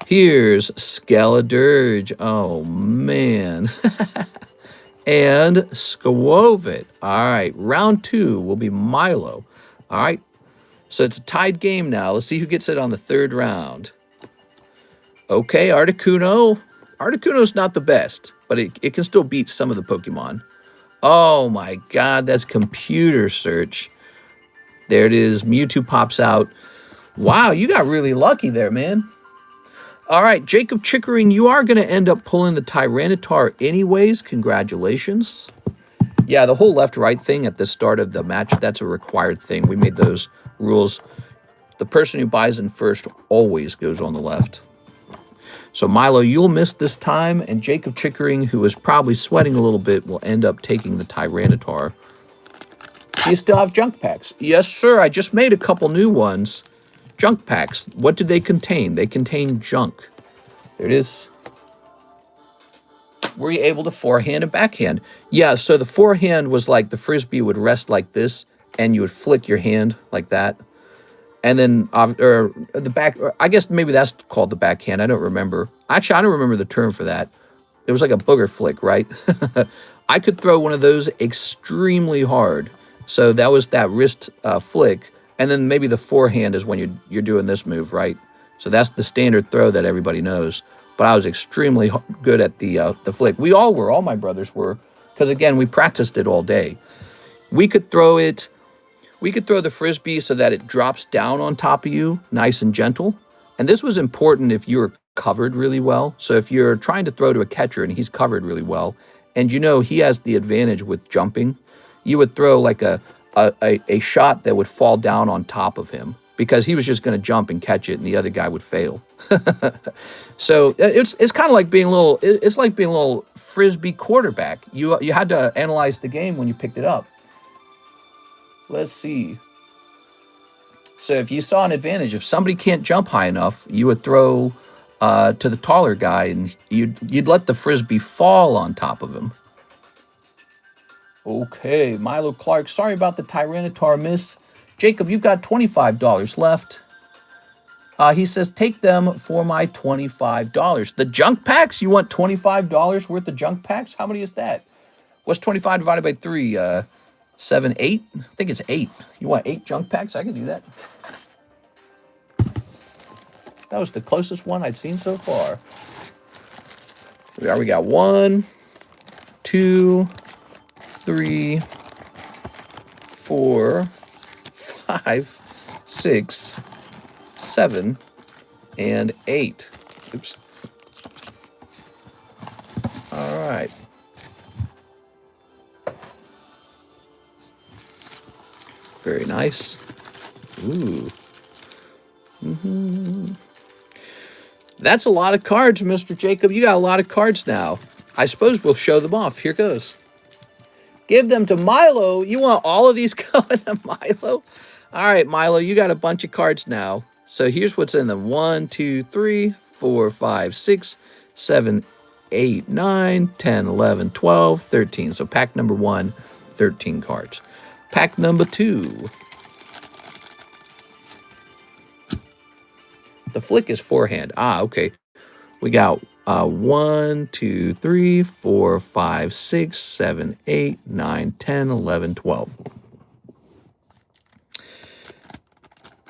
Here's Skeledirge. Oh, man. And Skwovet. All right, round 2 will be Milo. All right, so it's a tied game now. Let's see who gets it on the 3rd round. Okay, Articuno. Articuno's not the best, but it can still beat some of the Pokemon. Oh my God, that's computer search. There it is. Mewtwo pops out. Wow, you got really lucky there, man. All right, Jacob Chickering, you are going to end up pulling the Tyranitar anyways. Congratulations. Yeah, the whole left-right thing at the start of the match, that's a required thing. We made those rules The person who buys in first always goes on the left. So Milo, you'll miss this time, and Jacob Chickering, who is probably sweating a little bit, will end up taking the Tyranitar. Do you still have junk packs? Yes, sir. I just made a couple new ones. Junk packs. What do they contain? They contain junk. There it is. Were you able to forehand and backhand? Yeah, so the forehand was like the Frisbee would rest like this, and you would flick your hand like that. And then, or the back, or I guess maybe that's called the backhand. I don't remember. Actually, I don't remember the term for that. It was like a booger flick, right? I could throw one of those extremely hard. So that was that wrist flick. And then maybe the forehand is when you're doing this move, right? So that's the standard throw that everybody knows. But I was extremely good at the flick. We all were. All my brothers were. Because, again, we practiced it all day. We could throw it. We could throw the Frisbee so that it drops down on top of you, nice and gentle. And this was important if you were covered really well. So if you're trying to throw to a catcher and he's covered really well, and you know he has the advantage with jumping, you would throw like a shot that would fall down on top of him because he was just going to jump and catch it and the other guy would fail. So it's kind of like being a little, it's like being a little Frisbee quarterback. You had to analyze the game when you picked it up. Let's see. So if you saw an advantage, if somebody can't jump high enough, you would throw to the taller guy, and you'd let the Frisbee fall on top of him. Okay, Milo Clark, sorry about the Tyranitar miss. Jacob, you've got $25 left. He says, take them for my $25. The junk packs? You want $25 worth of junk packs? How many is that? What's 25 divided by 3? 7, 8? I think it's 8. You want 8 junk packs? I can do that. That was the closest one I'd seen so far. We got 1, 2, 3, 4, 5, 6, 7, and 8. Oops. All right. Very nice. Ooh. That's a lot of cards, Mr. Jacob. You got a lot of cards now. I suppose we'll show them off. Here goes. Give them to Milo. You want all of these going to Milo? All right, Milo, you got a bunch of cards now. So here's what's in them. 1, 2, 3, 4, 5, 6, 7, 8, 9, 10, 11, 12, 13. So pack number 1, 13 cards. Pack number 2. The flick is forehand. Ah, okay. We got 1, 2, 3, 4, 5, 6, 7, 8, 9, 10, 11, 12.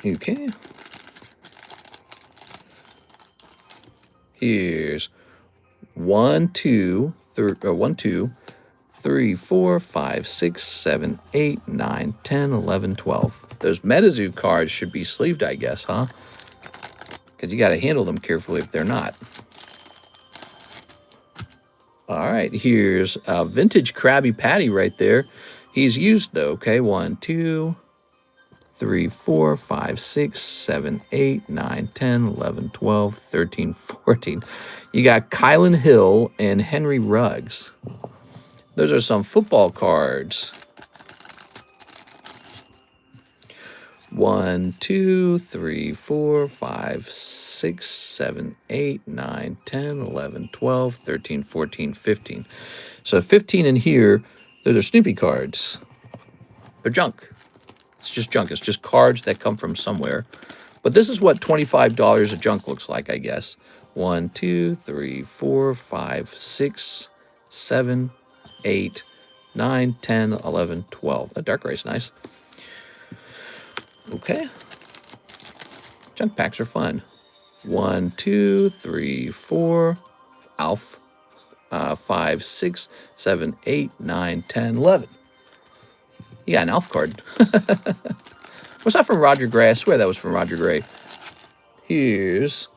Okay. Here's 1, 2, 3, 4, 5, 6, 7, 8, 9, 10, 11, 12. Those MetaZoo cards should be sleeved, I guess, huh? Because you got to handle them carefully if they're not. All right, here's a vintage Krabby Patty right there. He's used, though, okay? 1, 2, 3, 4, 5, 6, 7, 8, 9, 10, 11, 12, 13, 14. You got Kylan Hill and Henry Ruggs. Those are some football cards. 1, 2, 3, 4, 5, 6, 7, 8, 9, 10, 11, 12, 13, 14, 15. So 15 in here, those are Snoopy cards. They're junk. It's just junk. It's just cards that come from somewhere. But this is what $25 of junk looks like, I guess. 1, 2, 3, 4, 5, 6, 7, 8, 9, 10, 11, 12. That dark gray's nice. Okay. Junk packs are fun. 1, 2, 3, 4, Alf. 5, 6, 7, 8, 9, 10, 11. You got an Alf card. Was that from Roger Gray? I swear that was from Roger Gray. Here's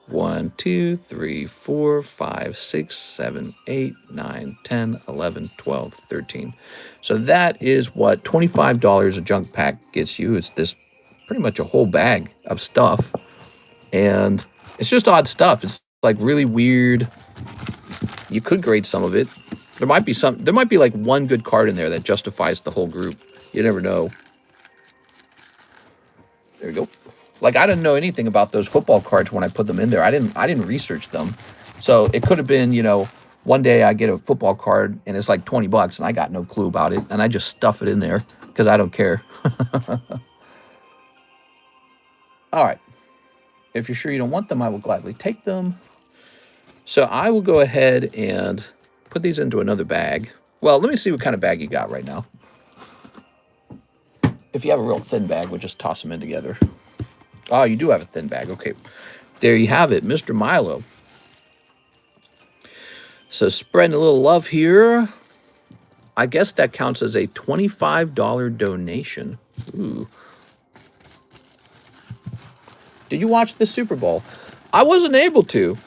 1, 2, 3, 4, 5, 6, 7, 8, 9, 10, 11, 12, 13. So that is what $25 a junk pack gets you. It's this pretty much a whole bag of stuff. And it's just odd stuff. It's like really weird. You could grade some of it. There might be like one good card in there that justifies the whole group. You never know. There we go. Like, I didn't know anything about those football cards when I put them in there. I didn't research them. So it could have been, you know, one day I get a football card and it's like 20 bucks and I got no clue about it. And I just stuff it in there because I don't care. All right. If you're sure you don't want them, I will gladly take them. So I will go ahead and put these into another bag. Well, let me see what kind of bag you got right now. If you have a real thin bag, we'll just toss them in together. Oh, you do have a thin bag. Okay. There you have it, Mr. Milo. So spreading a little love here. I guess that counts as a $25 donation. Ooh. Did you watch the Super Bowl? I wasn't able to.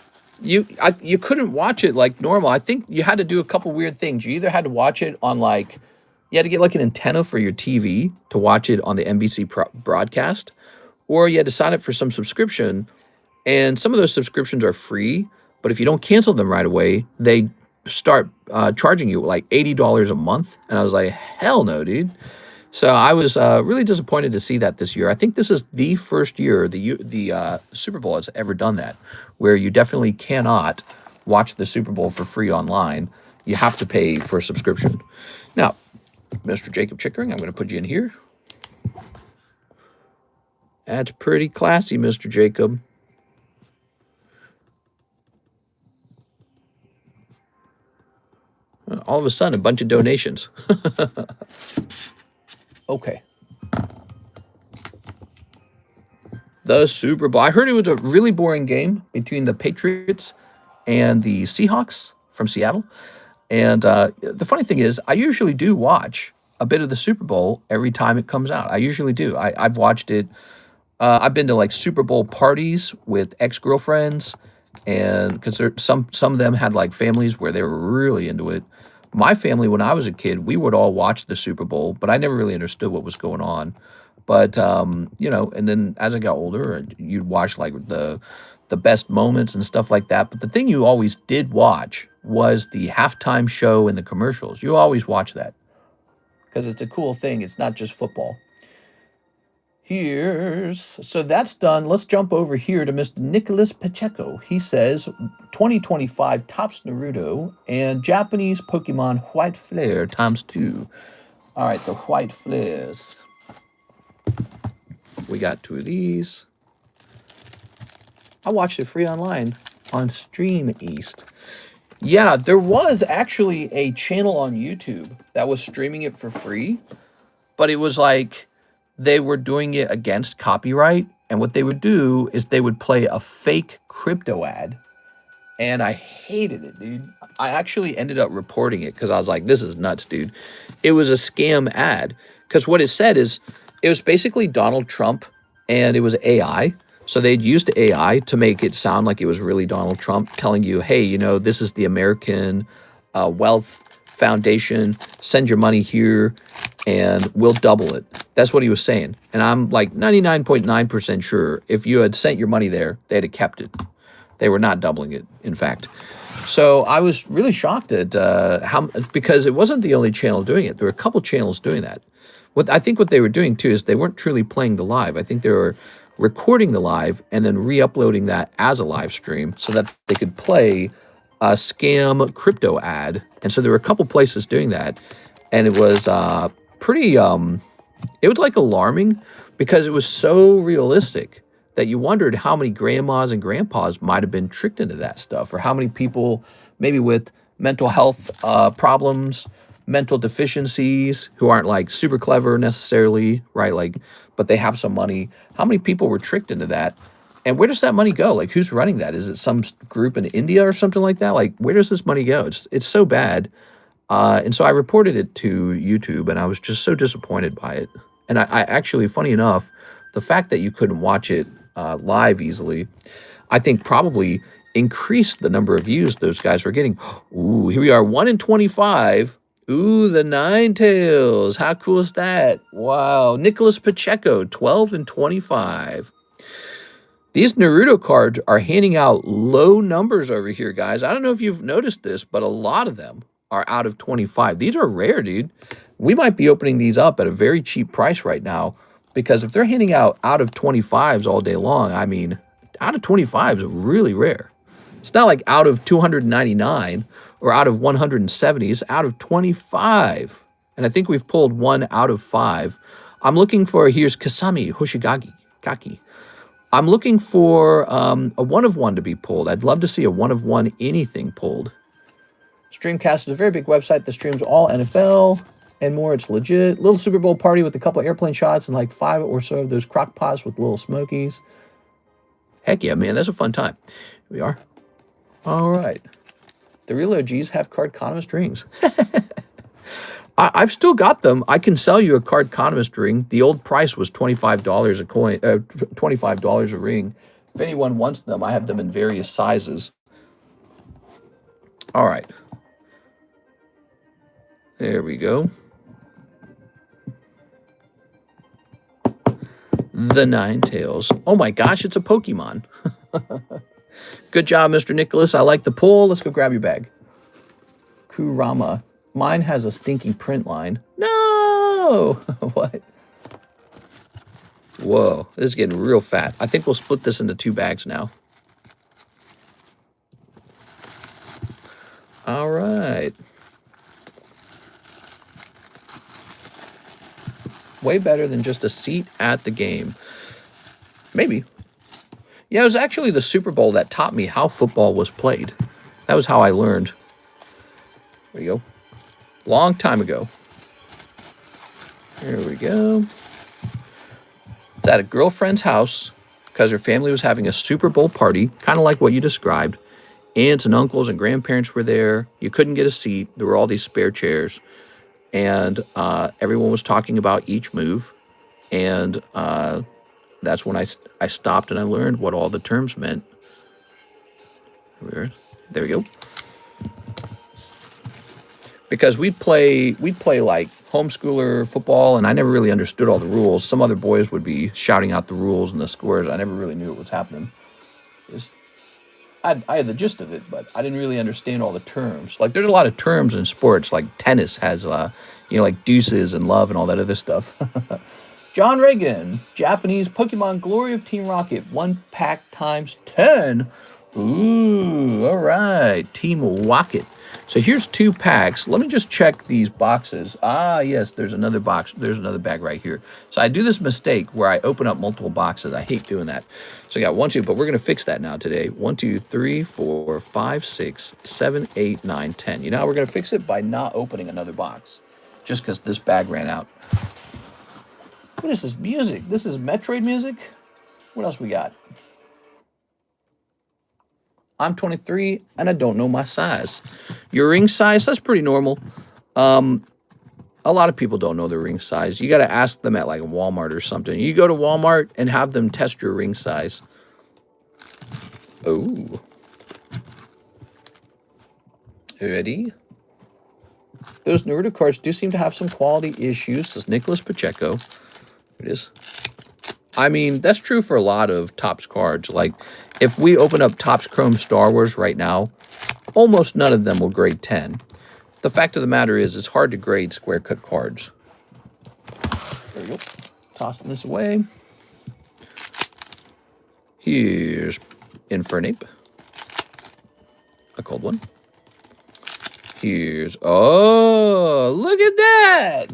You couldn't watch it like normal. I think you had to do a couple weird things. You either had to watch it on like, you had to get like an antenna for your TV to watch it on the NBC broadcast, or you had to sign up for some subscription. And some of those subscriptions are free, but if you don't cancel them right away, they start charging you like $80 a month. And I was like, hell no, dude. So I was really disappointed to see that this year. I think this is the first year the Super Bowl has ever done that, where you definitely cannot watch the Super Bowl for free online. You have to pay for a subscription. Now, Mr. Jacob Chickering, I'm going to put you in here. That's pretty classy, Mr. Jacob. All of a sudden, a bunch of donations. Okay. The Super Bowl. I heard it was a really boring game between the Patriots and the Seahawks from Seattle. And the funny thing is, I usually do watch a bit of the Super Bowl every time it comes out. I usually do. I've watched it. I've been to like Super Bowl parties with ex-girlfriends, and because some of them had like families where they were really into it. My family, when I was a kid, we would all watch the Super Bowl, but I never really understood what was going on. But you know, and then as I got older, you'd watch like the best moments and stuff like that. But the thing you always did watch was the halftime show and the commercials. You always watch that because it's a cool thing. It's not just football. So that's done. Let's jump over here to Mr. Nicholas Pacheco. He says 2025 Topps Naruto and Japanese Pokemon White Flare ×2. All right, the White Flares. We got 2 of these. I watched it free online on Stream East. Yeah, there was actually a channel on YouTube that was streaming it for free, but it was like they were doing it against copyright. And what they would do is they would play a fake crypto ad. And I hated it, dude. I actually ended up reporting it because I was like, this is nuts, dude. It was a scam ad. Because what it said is, it was basically Donald Trump and it was AI. So they'd used AI to make it sound like it was really Donald Trump telling you, hey, you know, this is the American Wealth Foundation. Send your money here and we'll double it. That's what he was saying. And I'm like 99.9% sure if you had sent your money there, they'd have kept it. They were not doubling it, in fact. So I was really shocked at because it wasn't the only channel doing it. There were a couple channels doing that. I think what they were doing, too, is they weren't truly playing the live. I think they were recording the live and then re-uploading that as a live stream so that they could play a scam crypto ad. And so there were a couple places doing that. And it was pretty, it was like alarming because it was so realistic that you wondered how many grandmas and grandpas might have been tricked into that stuff, or how many people maybe with mental health problems, mental deficiencies, who aren't like super clever necessarily, right? Like, but they have some money. How many people were tricked into that? And where does that money go? Like, who's running that? Is it some group in India or something like that? Like, where does this money go? It's so bad. And so I reported it to YouTube, and I was just so disappointed by it. And I actually, funny enough, the fact that you couldn't watch it live easily, I think probably increased the number of views those guys were getting. Ooh, here we are, 1 in 25. Ooh, the Nine Tails. How cool is that? Wow. Nicholas Pacheco, 12 and 25. These Naruto cards are handing out low numbers over here, guys. I don't know if you've noticed this, but a lot of them are out of 25. These are rare, dude. We might be opening these up at a very cheap price right now because if they're handing out of 25s all day long, I mean, out of 25s are really rare. It's not like out of 299 or out of 170. It's out of 25. And I think we've pulled one out of 5. I'm looking for, here's Kasami Hoshigaki. Kaki. I'm looking for a 1 of 1 to be pulled. I'd love to see a 1 of 1 anything pulled. Streamcast is a very big website that streams all NFL and more. It's legit. Little Super Bowl party with a couple airplane shots and like 5 or so of those crock pots with little smokies. Heck yeah, man. That's a fun time. Here we are. All right. The real OGs have Cardconomist rings. I've still got them. I can sell you a Cardconomist ring. The old price was $25 a coin, $25 a ring. If anyone wants them, I have them in various sizes. All right. There we go. The Nine Tails. Oh my gosh, it's a Pokemon. Good job, Mr. Nicholas. I like the pull. Let's go grab your bag. Kurama. Mine has a stinky print line. No! What? Whoa, this is getting real fat. I think we'll split this into 2 bags now. All right. Way better than just a seat at the game. Maybe. Yeah, it was actually the Super Bowl that taught me how football was played. That was how I learned. There you go. Long time ago. Here we go. It's at a girlfriend's house because her family was having a Super Bowl party, kind of like what you described. Aunts and uncles and grandparents were there. You couldn't get a seat. There were all these spare chairs. And everyone was talking about each move. And that's when I stopped and I learned what all the terms meant. There we go. Because we'd play like homeschooler football, and I never really understood all the rules. Some other boys would be shouting out the rules and the scores. I never really knew what was happening. I had the gist of it, but I didn't really understand all the terms. Like, there's a lot of terms in sports. Like tennis has, like deuces and love and all that other stuff. John Reagan, Japanese Pokemon Glory of Team Rocket, 1 pack times 10. Ooh, all right, Team Rocket. So here's 2 packs. Let me just check these boxes. Ah, yes, there's another box. There's another bag right here. So I do this mistake where I open up multiple boxes. I hate doing that. So I got 1, 2, but we're going to fix that now today. 1, 2, 3, 4, 5, 6, 7, 8, 9, 10. You know how we're going to fix it? By not opening another box. Just because this bag ran out. What is this music? This is Metroid music? What else we got? I'm 23 and I don't know my size. Your ring size, that's pretty normal. A lot of people don't know their ring size. You got to ask them at like Walmart or something. You go to Walmart and have them test your ring size. Oh. Ready? Those Naruto cards do seem to have some quality issues, says Nicholas Pacheco. It is. I mean, that's true for a lot of Topps cards. Like, if we open up Topps Chrome Star Wars right now, almost none of them will grade 10. The fact of the matter is, it's hard to grade square cut cards. There we go. Tossing this away. Here's Infernape. A cold one. Here's... Oh, look at that!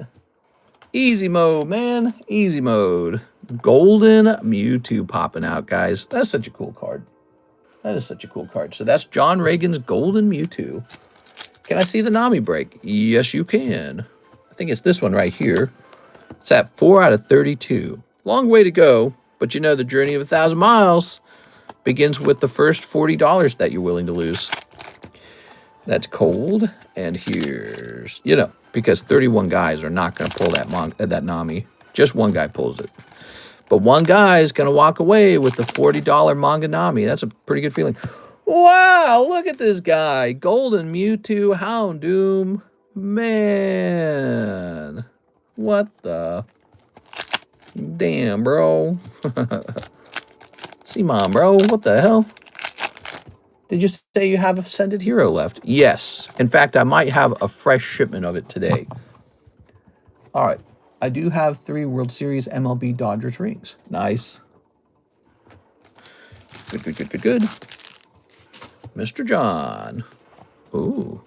Easy mode, man. Easy mode. Golden Mewtwo popping out, guys. That's such a cool card. That is such a cool card. So that's John Reagan's Golden Mewtwo. Can I see the Nami break? Yes, you can. I think it's this one right here. It's at 4 out of 32. Long way to go, but you know the journey of 1,000 miles begins with the first $40 that you're willing to lose. That's cold. And here's, you know, because 31 guys are not going to pull that Nami. Just one guy pulls it. But one guy is going to walk away with the $40 manga Nami. That's a pretty good feeling. Wow, look at this guy. Golden Mewtwo, Houndoom, Man. What the? Damn, bro. See, Mom, bro. What the hell? Did you say you have Ascended Hero left? Yes. In fact, I might have a fresh shipment of it today. All right. I do have 3 World Series MLB Dodgers rings. Nice. Good, good, good, good, good. Mr. John. Ooh.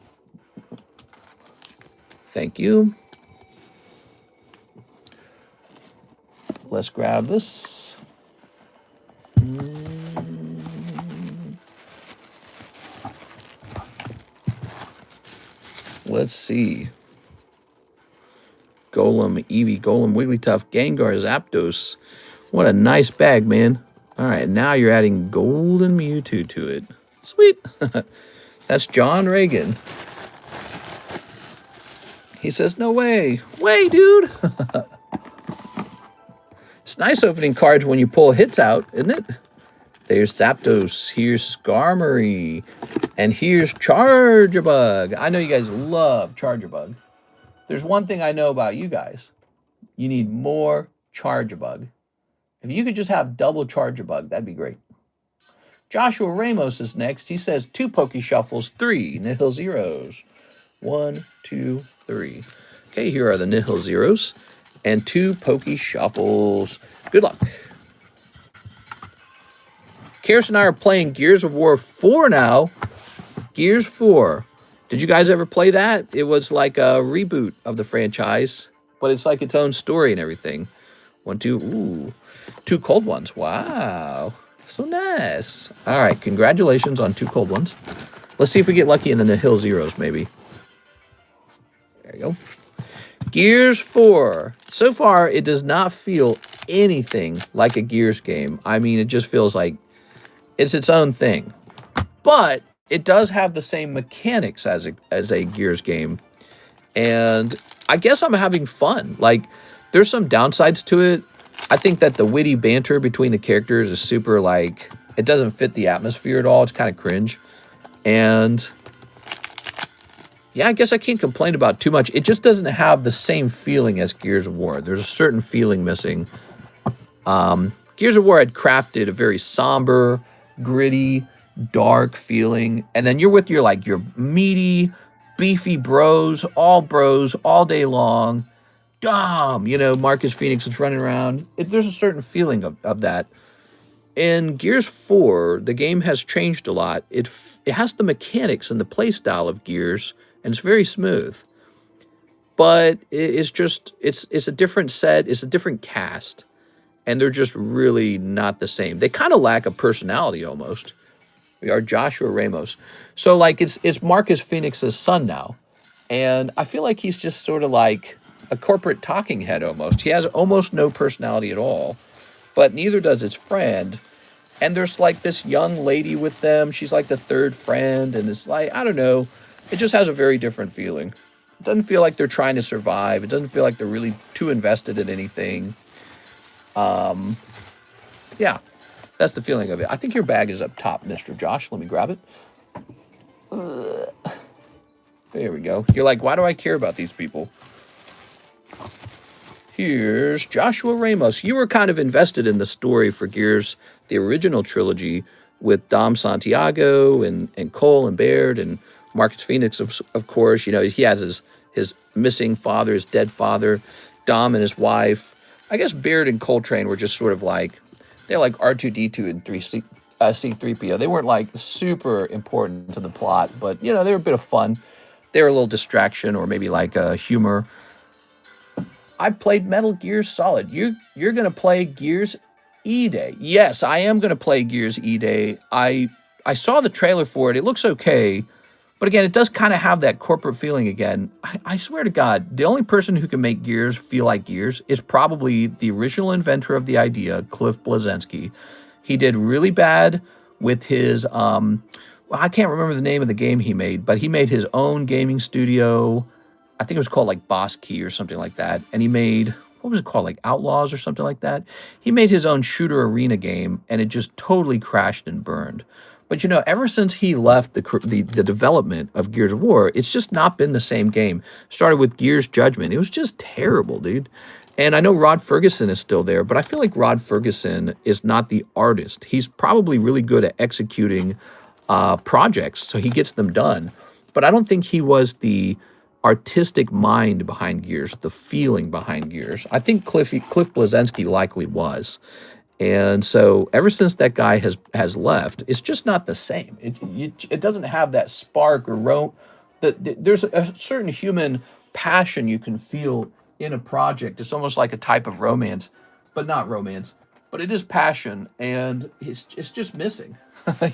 Thank you. Let's grab this. Let's see. Golem, Eevee, Golem, Wigglytuff, Gengar, Zapdos. What a nice bag, man. All right, now you're adding Golden Mewtwo to it. Sweet. That's John Reagan. He says, no way. Way, dude. It's nice opening cards when you pull hits out, isn't it? There's Zapdos, here's Skarmory, and here's Charjabug. I know you guys love Charjabug. There's one thing I know about you guys. You need more Charjabug. If you could just have double Charjabug, that'd be great. Joshua Ramos is next. He says 2 Poke Shuffles, 3 Nihil Zeros. 1, 2, 3. Okay, here are the Nihil Zeros and 2 Poke Shuffles. Good luck. Karis and I are playing Gears of War 4 now. Gears 4. Did you guys ever play that? It was like a reboot of the franchise, but it's like its own story and everything. 1, 2, ooh. 2 cold ones. Wow. So nice. All right, congratulations on 2 cold ones. Let's see if we get lucky in the Nihil Zeros, maybe. There you go. Gears 4. So far, it does not feel anything like a Gears game. I mean, it just feels like it's its own thing. But it does have the same mechanics as a Gears game. And I guess I'm having fun. Like, there's some downsides to it. I think that the witty banter between the characters is super, like, it doesn't fit the atmosphere at all. It's kind of cringe. And yeah, I guess I can't complain about too much. It just doesn't have the same feeling as Gears of War. There's a certain feeling missing. Gears of War had crafted a very somber, gritty, dark feeling. And then you're with your meaty, beefy bros all day long. Dom, you know, Marcus Phoenix is running around. There's a certain feeling of that. In Gears 4, the game has changed a lot. It has the mechanics and the play style of Gears, and it's very smooth. But it's a different set, it's a different cast, and they're just really not the same. They kind of lack a personality almost. We are Joshua Ramos. So like it's Marcus Phoenix's son now. And I feel like he's just sort of like a corporate talking head almost. He has almost no personality at all, but neither does his friend. And there's like this young lady with them. She's like the third friend, and it's like, I don't know. It just has a very different feeling. It doesn't feel like they're trying to survive. It doesn't feel like they're really too invested in anything. Yeah, that's the feeling of it. I think your bag is up top, Mr. Josh. Let me grab it. There we go. You're like, why do I care about these people? Here's Joshua Ramos. You were kind of invested in the story for Gears, the original trilogy, with Dom Santiago and Cole and Baird and Marcus Phoenix, of course. You know, he has his missing father, his dead father, Dom and his wife. I guess Baird and Coltrane were just sort of like, they're like R2-D2 and C-3PO. They weren't like super important to the plot, but, you know, they were a bit of fun. They were a little distraction or maybe like humor. I played Metal Gear Solid. You're going to play Gears E-Day. Yes, I am going to play Gears E-Day. I saw the trailer for it. It looks okay. But again, it does kind of have that corporate feeling again. I swear to God, the only person who can make Gears feel like Gears is probably the original inventor of the idea, Cliff Bleszinski. He did really bad with his, well, I can't remember the name of the game he made, but he made his own gaming studio. I think it was called like Boss Key or something like that. And he made, what was it called? Like Outlaws or something like that. He made his own shooter arena game, and it just totally crashed and burned. But you know, ever since he left the development of Gears of War, it's just not been the same game. Started with Gears Judgment. It was just terrible, dude. And I know Rod Ferguson is still there, but I feel like Rod Ferguson is not the artist. He's probably really good at executing projects, so he gets them done. But I don't think he was the artistic mind behind Gears, the feeling behind Gears. I think Cliff Bleszinski likely was. And so ever since that guy has left, it's just not the same. It doesn't have that spark or there's a certain human passion you can feel in a project. It's almost like a type of romance, but not romance. But it is passion, and it's just missing.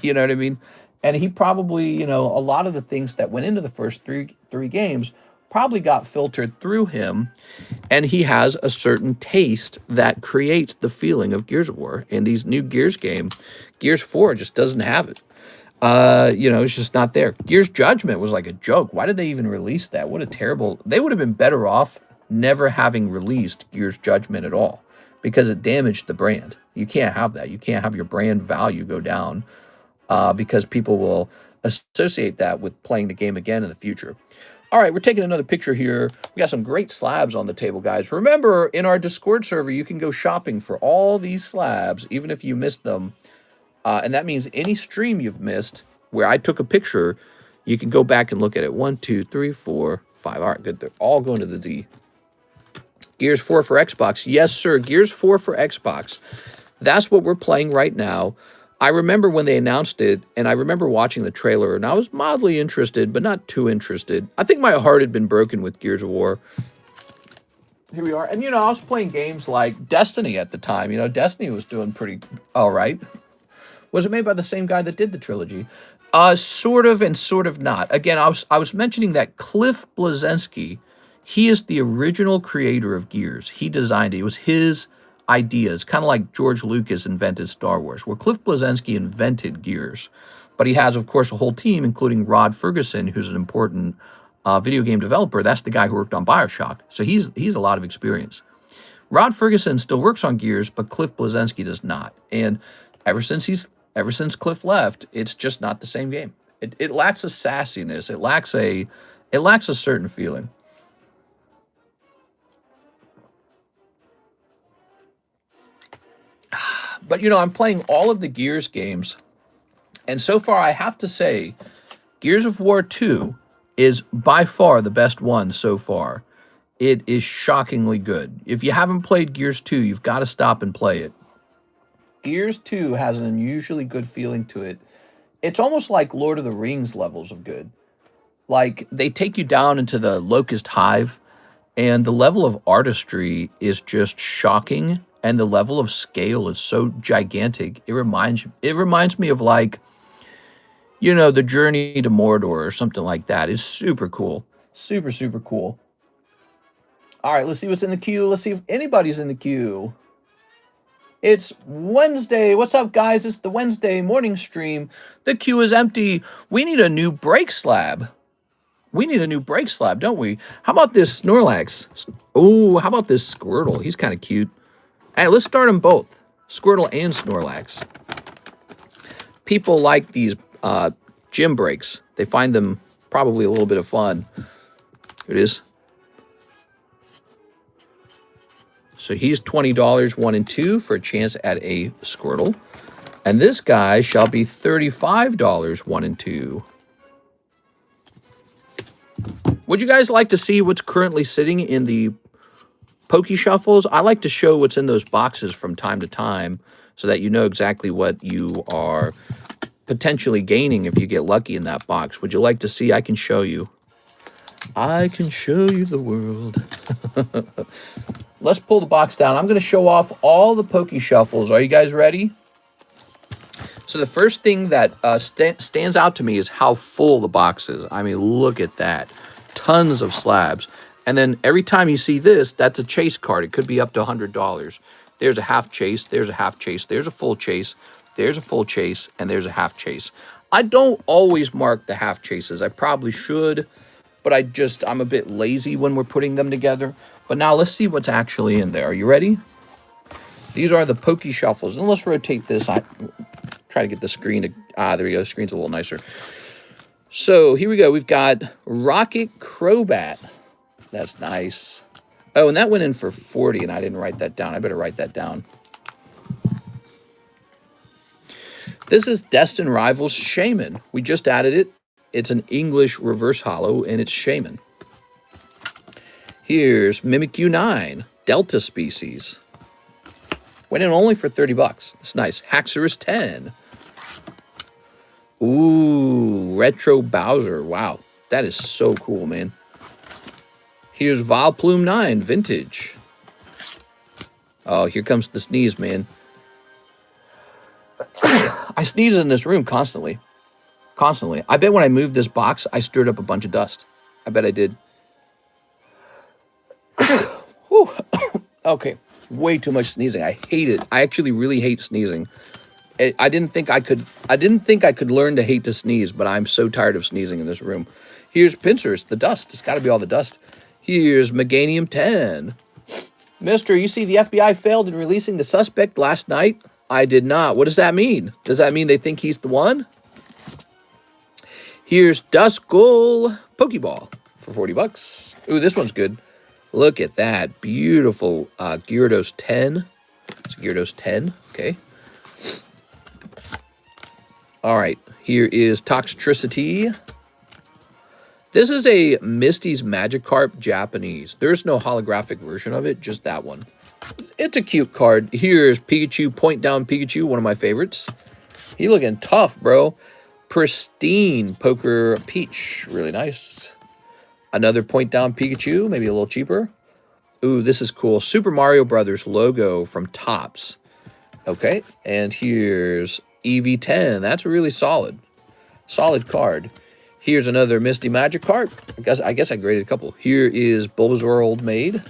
You know what I mean? And he probably, you know, a lot of the things that went into the first three games probably got filtered through him, and he has a certain taste that creates the feeling of Gears of War. And these new Gears game, Gears 4 just doesn't have it. You know, it's just not there. Gears Judgment was like a joke. Why did they even release that? What a terrible... They would have been better off never having released Gears Judgment at all, because it damaged the brand. You can't have that. You can't have your brand value go down because people will associate that with playing the game again in the future. All right, we're taking another picture here. We got some great slabs on the table, guys. Remember, in our Discord server, you can go shopping for all these slabs, even if you missed them. And that means any stream you've missed where I took a picture, you can go back and look at it. 1, 2, 3, 4, 5. All right, good. They're all going to the Z. Gears 4 for Xbox. Yes, sir. Gears 4 for Xbox. That's what we're playing right now. I remember when they announced it, and I remember watching the trailer, and I was mildly interested, but not too interested. I think my heart had been broken with Gears of War. Here we are. And, you know, I was playing games like Destiny at the time. You know, Destiny was doing pretty all right. Was it made by the same guy that did the trilogy? Sort of and sort of not. Again, I was mentioning that Cliff Bleszinski, he is the original creator of Gears. He designed it. It was his ideas, kind of like George Lucas invented Star Wars, where Cliff Bleszinski invented Gears. But he has, of course, a whole team, including Rod Ferguson, who's an important video game developer. That's the guy who worked on BioShock. So he's a lot of experience. Rod Ferguson still works on Gears, but Cliff Bleszinski does not. And ever since Cliff left, it's just not the same game. It lacks a sassiness. It lacks a certain feeling. But, you know, I'm playing all of the Gears games, and so far I have to say Gears of War 2 is by far the best one so far. It is shockingly good. If you haven't played Gears 2, you've got to stop and play it. Gears 2 has an unusually good feeling to it. It's almost like Lord of the Rings levels of good. Like, they take you down into the Locust Hive, and the level of artistry is just shocking. And the level of scale is so gigantic. It reminds me of, like, you know, the Journey to Mordor or something like that. It's super cool. Super, super cool. All right, let's see what's in the queue. Let's see if anybody's in the queue. It's Wednesday. What's up, guys? It's the Wednesday morning stream. The queue is empty. We need a new brake slab. We need a new brake slab, don't we? How about this Snorlax? Oh, how about this Squirtle? He's kind of cute. Hey, let's start them both, Squirtle and Snorlax. People like these gym breaks. They find them probably a little bit of fun. Here it is. So he's $20, 1 and 2, for a chance at a Squirtle. And this guy shall be $35, 1 and 2. Would you guys like to see what's currently sitting in the Pokey Shuffles? I like to show what's in those boxes from time to time so that you know exactly what you are potentially gaining if you get lucky in that box. Would you like to see? I can show you. I can show you the world. Let's pull the box down. I'm going to show off all the Pokey Shuffles. Are you guys ready? So the first thing that stands out to me is how full the box is. I mean, look at that. Tons of slabs. And then every time you see this, that's a chase card. It could be up to $100. There's a half chase. There's a half chase. There's a full chase. There's a full chase. And there's a half chase. I don't always mark the half chases. I probably should. But I'm a bit lazy when we're putting them together. But now let's see what's actually in there. Are you ready? These are the Pokey Shuffles. And let's rotate this. try to get the screen to, there we go. The screen's a little nicer. So here we go. We've got Rocket Crobat. That's nice. Oh, and that went in for 40, and I didn't write that down. I better write that down. This is Destined Rivals Shaman. We just added it. It's an English reverse holo, and it's Shaman. Here's Mimikyu 9, Delta species. Went in only for 30 bucks. That's nice. Haxorus 10. Ooh, Retro Bowser. Wow, that is so cool, man. Here's Vileplume 9, Vintage. Oh, here comes the sneeze, man. I sneeze in this room constantly. Constantly. I bet when I moved this box, I stirred up a bunch of dust. I bet I did. Okay, way too much sneezing. I hate it. I actually really hate sneezing. I didn't think I could learn to hate to sneeze, but I'm so tired of sneezing in this room. Here's Pincers, the dust. It's got to be all the dust. Here's Meganium 10. Mister, you see the FBI failed in releasing the suspect last night? I did not. What does that mean? Does that mean they think he's the one? Here's Duskull Pokeball for 40 bucks. Ooh, this one's good. Look at that. Beautiful Gyarados 10. It's Gyarados 10. Okay. All right. Here is Toxtricity. This is a Misty's Magikarp Japanese. There's no holographic version of it, just that one. It's a cute card. Here's Pikachu, Point Down Pikachu, one of my favorites. He looking tough, bro. Pristine Poker Peach, really nice. Another Point Down Pikachu, maybe a little cheaper. Ooh, this is cool. Super Mario Brothers logo from Topps. Okay, and here's EV10. That's really solid. Solid card. Here's another Misty Magikarp. I guess I graded a couple. Here is Bulbasaur Old Maid.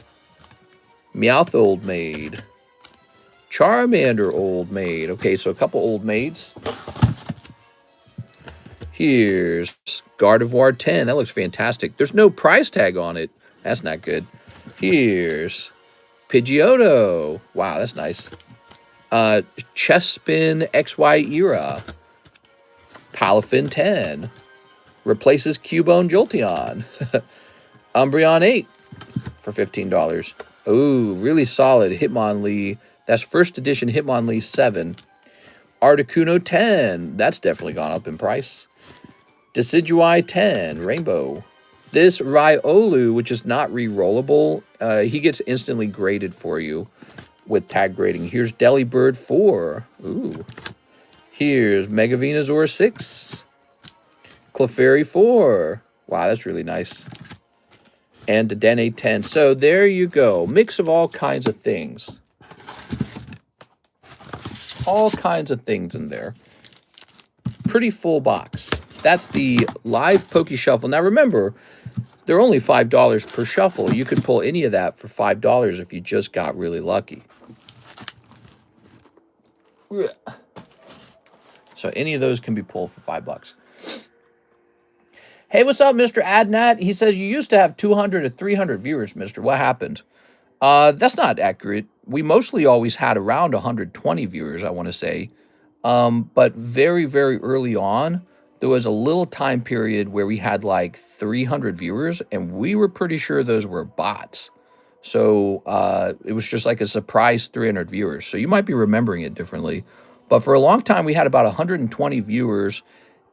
Meowth Old Maid. Charmander Old Maid. Okay, so a couple Old Maids. Here's Gardevoir 10. That looks fantastic. There's no price tag on it. That's not good. Here's Pidgeotto. Wow, that's nice. Chespin XY Era. Palafin 10. Replaces Cubone Jolteon. Umbreon 8 for $15. Ooh, really solid. Hitmonlee. That's first edition Hitmonlee 7. Articuno 10. That's definitely gone up in price. Decidueye 10. Rainbow. This Riolu, which is not re-rollable, he gets instantly graded for you with tag grading. Here's Delibird 4. Ooh. Here's Mega Venusaur 6. Clefairy 4. Wow, that's really nice. And Dedenne 10. So there you go. Mix of all kinds of things. All kinds of things in there. Pretty full box. That's the live Poke Shuffle. Now remember, they're only $5 per shuffle. You could pull any of that for $5 if you just got really lucky. So any of those can be pulled for $5. Hey, what's up, Mr. Adnat? He says, you used to have 200 to 300 viewers, mister. What happened? That's not accurate. We mostly always had around 120 viewers, I want to say. But very, very early on, there was a little time period where we had like 300 viewers, and we were pretty sure those were bots. So it was just like a surprise 300 viewers. So you might be remembering it differently. But for a long time, we had about 120 viewers.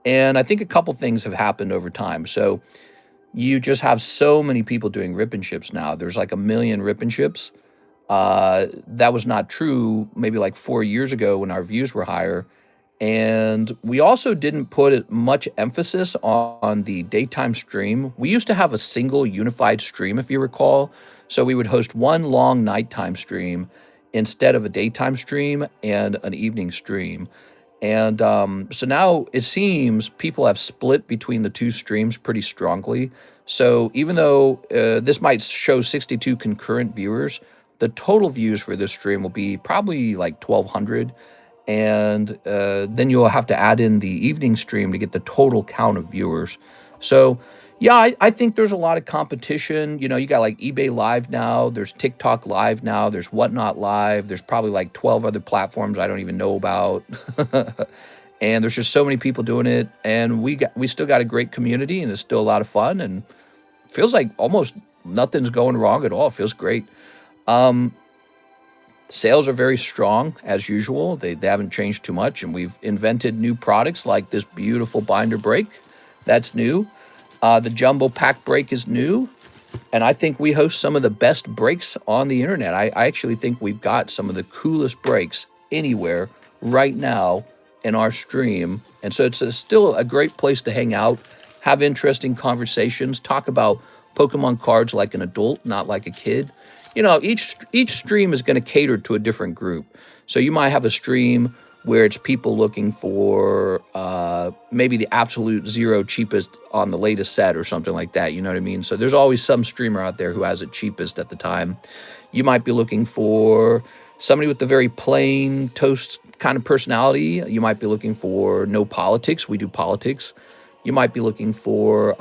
And I think a couple things have happened over time. So you just have so many people doing rip and ships now. There's like 1 million rip and ships. That was not true maybe like 4 years ago when our views were higher. And we also didn't put much emphasis on the daytime stream. We used to have a single unified stream, if you recall. So we would host one long nighttime stream instead of a daytime stream and an evening stream. And so now it seems people have split between the two streams pretty strongly. So even though this might show 62 concurrent viewers, the total views for this stream will be probably like 1,200. And then you'll have to add in the evening stream to get the total count of viewers. So yeah, I think there's a lot of competition. You know, you got like eBay Live now. There's TikTok Live now. There's Whatnot Live. There's probably like 12 other platforms I don't even know about. and there's just so many people doing it, and we still got a great community, and it's still a lot of fun, and feels like almost nothing's going wrong at all. It feels great. Sales are very strong as usual. They haven't changed too much, and we've invented new products like this beautiful binder break. That's new. The jumbo pack break is new, and I think we host some of the best breaks on the internet. I actually think we've got some of the coolest breaks anywhere right now in our stream, and so it's still a great place to hang out, have interesting conversations, talk about Pokemon cards like an adult, not like a kid. You know, each stream is going to cater to a different group. So you might have a stream where it's people looking for maybe the absolute zero cheapest on the latest set or something like that. You know what I mean? So there's always some streamer out there who has it cheapest at the time. You might be looking for somebody with the very plain toast kind of personality. You might be looking for no politics. We do politics. You might be looking for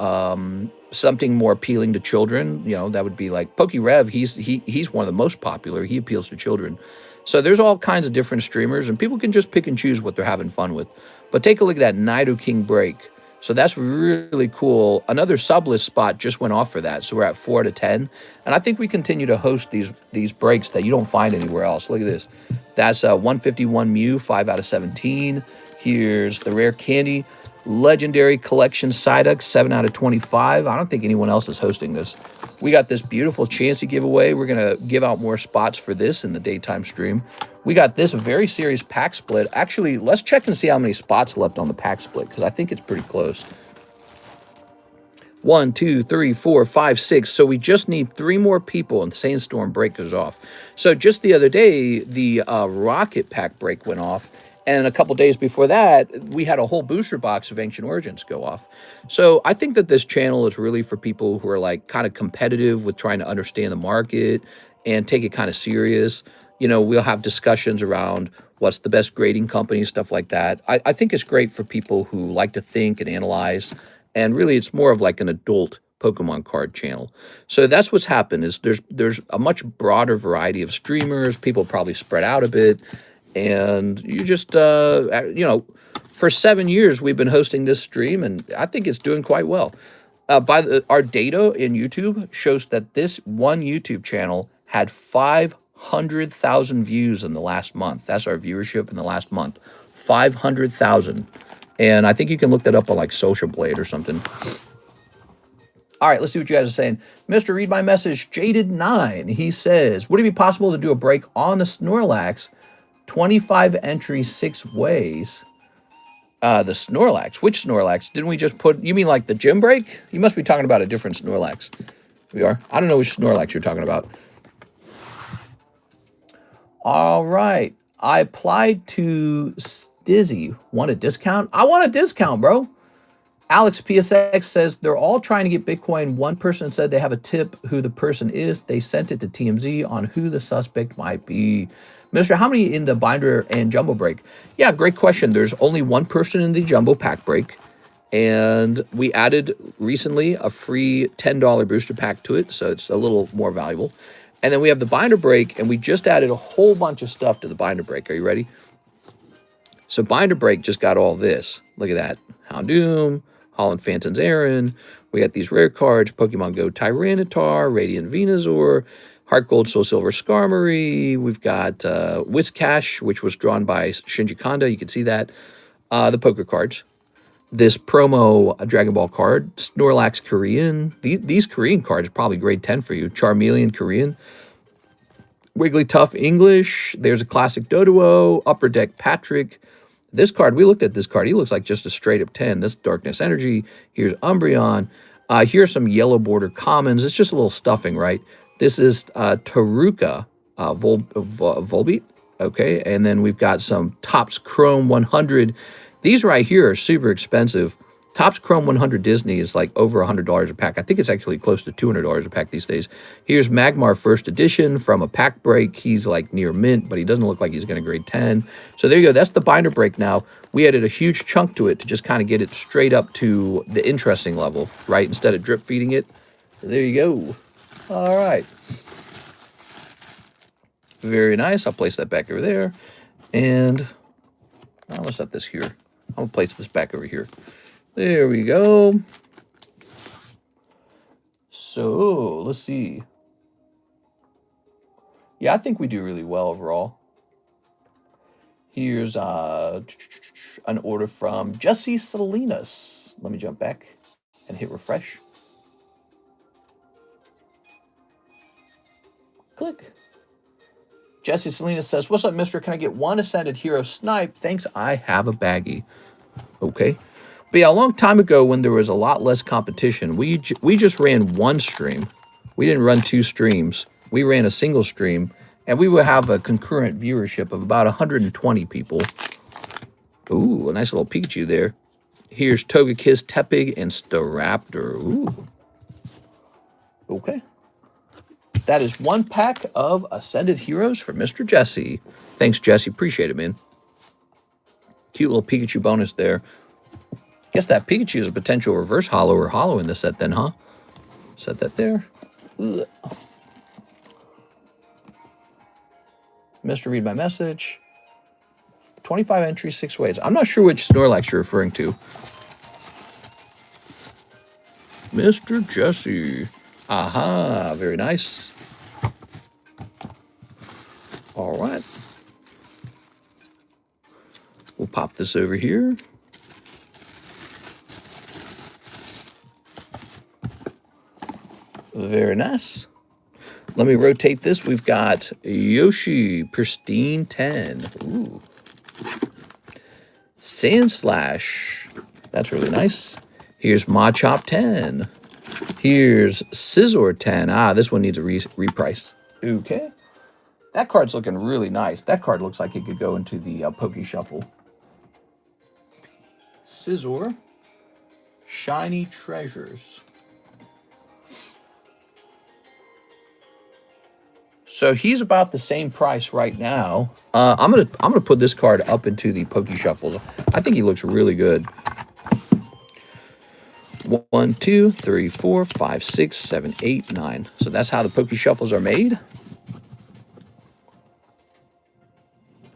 something more appealing to children. You know, that would be like PokeRev. He's one of the most popular. He appeals to children. So there's all kinds of different streamers, and people can just pick and choose what they're having fun with. But take a look at that Nidoking break. So that's really cool. Another sublist spot just went off for that. So we're at 4 to 10. And I think we continue to host these breaks that you don't find anywhere else. Look at this. That's 151 Mew, 5 out of 17. Here's the rare candy. Legendary Collection Psyduck, 7 out of 25. I don't think anyone else is hosting this. We got this beautiful Chansey giveaway. We're going to give out more spots for this in the daytime stream. We got this very serious pack split. Actually, let's check and see how many spots left on the pack split, because I think it's pretty close. 1, 2, 3, 4, 5, 6. So we just need 3 more people and Sandstorm break goes off. So just the other day, the Rocket pack break went off. And a couple days before that, we had a whole booster box of Ancient Origins go off. So I think that this channel is really for people who are like kind of competitive with trying to understand the market and take it kind of serious. You know, we'll have discussions around what's the best grading company, stuff like that. I think it's great for people who like to think and analyze. And really, it's more of like an adult Pokemon card channel. So that's what's happened is there's a much broader variety of streamers. People probably spread out a bit. And you just, you know, for 7 years, we've been hosting this stream, and I think it's doing quite well. Our data in YouTube shows that this one YouTube channel had 500,000 views in the last month. That's our viewership in the last month, 500,000. And I think you can look that up on like Social Blade or something. All right, let's see what you guys are saying. Mr. Read My Message, Jaded9, he says, would it be possible to do a break on the Snorlax? 25 entries, 6 ways. The Snorlax. Which Snorlax? Didn't we just put... You mean like the gym break? You must be talking about a different Snorlax. We are? I don't know which Snorlax you're talking about. All right. I applied to Stizzy. Want a discount? I want a discount, bro. Alex PSX says they're all trying to get Bitcoin. One person said they have a tip who the person is. They sent it to TMZ on who the suspect might be. Mister, how many in the binder and jumbo break? Yeah, great question. There's only one person in the jumbo pack break. And we added recently a free $10 booster pack to it. So it's a little more valuable. And then we have the binder break. And we just added a whole bunch of stuff to the binder break. Are you ready? So binder break just got all this. Look at that. Houndoom, Holland Phantom's Aaron. We got these rare cards. Pokemon Go Tyranitar, Radiant Venusaur, Heart Gold, Soul Silver Skarmory. We've got Whiscash, which was drawn by Shinji Kanda. You can see that. The poker cards. This promo Dragon Ball card. Snorlax Korean. These Korean cards are probably grade 10 for you. Charmeleon Korean. Wigglytuff English. There's a classic Doduo. Upper Deck Patrick. This card, we looked at this card. He looks like just a straight up 10. This Darkness Energy. Here's Umbreon. Here's some yellow border commons. It's just a little stuffing, right? This is Taruka Volbeat. Okay, and then we've got some Topps Chrome 100. These right here are super expensive. Topps Chrome 100 Disney is like over $100 a pack. I think it's actually close to $200 a pack these days. Here's Magmar First Edition from a pack break. He's like near mint, but he doesn't look like he's going to grade 10. So there you go. That's the binder break now. We added a huge chunk to it to just kind of get it straight up to the interesting level, right? Instead of drip feeding it. So there you go. All right. Very nice. I'll place that back over there. And I'll set this here. I'm going to place this back over here. There we go. So, let's see. Yeah, I think we do really well overall. Here's an order from Jesse Salinas. Let me jump back and hit refresh. Click. Jesse Salinas says, "What's up, mister? Can I get one Ascended Hero Snipe? Thanks, I have a baggie." Okay. But yeah, a long time ago when there was a lot less competition, we just ran one stream. We didn't run two streams. We ran a single stream, and we would have a concurrent viewership of about 120 people. Ooh, a nice little Pikachu there. Here's Togekiss, Tepig, and Staraptor. Ooh. Okay. That is one pack of Ascended Heroes for Mr. Jesse. Thanks, Jesse. Appreciate it, man. Cute little Pikachu bonus there. Guess that Pikachu is a potential reverse holo or holo in the set then, huh? Set that there. Ugh. Mr. Read My Message. 25 entries, 6 ways. I'm not sure which Snorlax you're referring to. Mr. Jesse. Aha, very nice. All right. We'll pop this over here. Very nice. Let me rotate this. We've got Yoshi, Pristine 10. Ooh. Sandslash. That's really nice. Here's Machop 10. Here's Scizor 10. Ah, this one needs a reprice. Okay. That card's looking really nice. That card looks like it could go into the Poke Shuffle. Scizor. Shiny Treasures. So he's about the same price right now. I'm gonna put this card up into the Poke Shuffles. I think he looks really good. 1, 2, 3, 4, 5, 6, 7, 8, 9. So that's how the Poke Shuffles are made.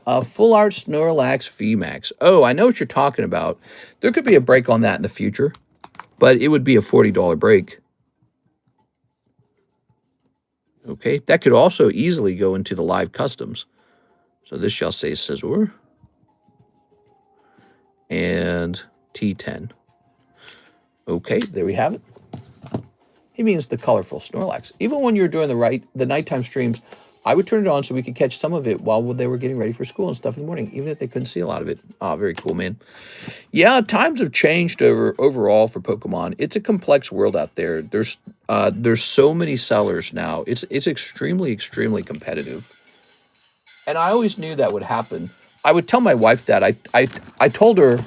Full Art Snorlax VMAX. Oh, I know what you're talking about. There could be a break on that in the future, but it would be a $40 break. Okay, that could also easily go into the live customs. So this shall say Scizor and T10. Okay, there we have it. He means the colorful Snorlax. Even when you're doing the nighttime streams, I would turn it on so we could catch some of it while they were getting ready for school and stuff in the morning, even if they couldn't see a lot of it. Ah, very cool, man. Yeah, times have changed overall for Pokemon. It's a complex world out there. There's so many sellers now. It's extremely, extremely competitive. And I always knew that would happen. I would tell my wife that. I told her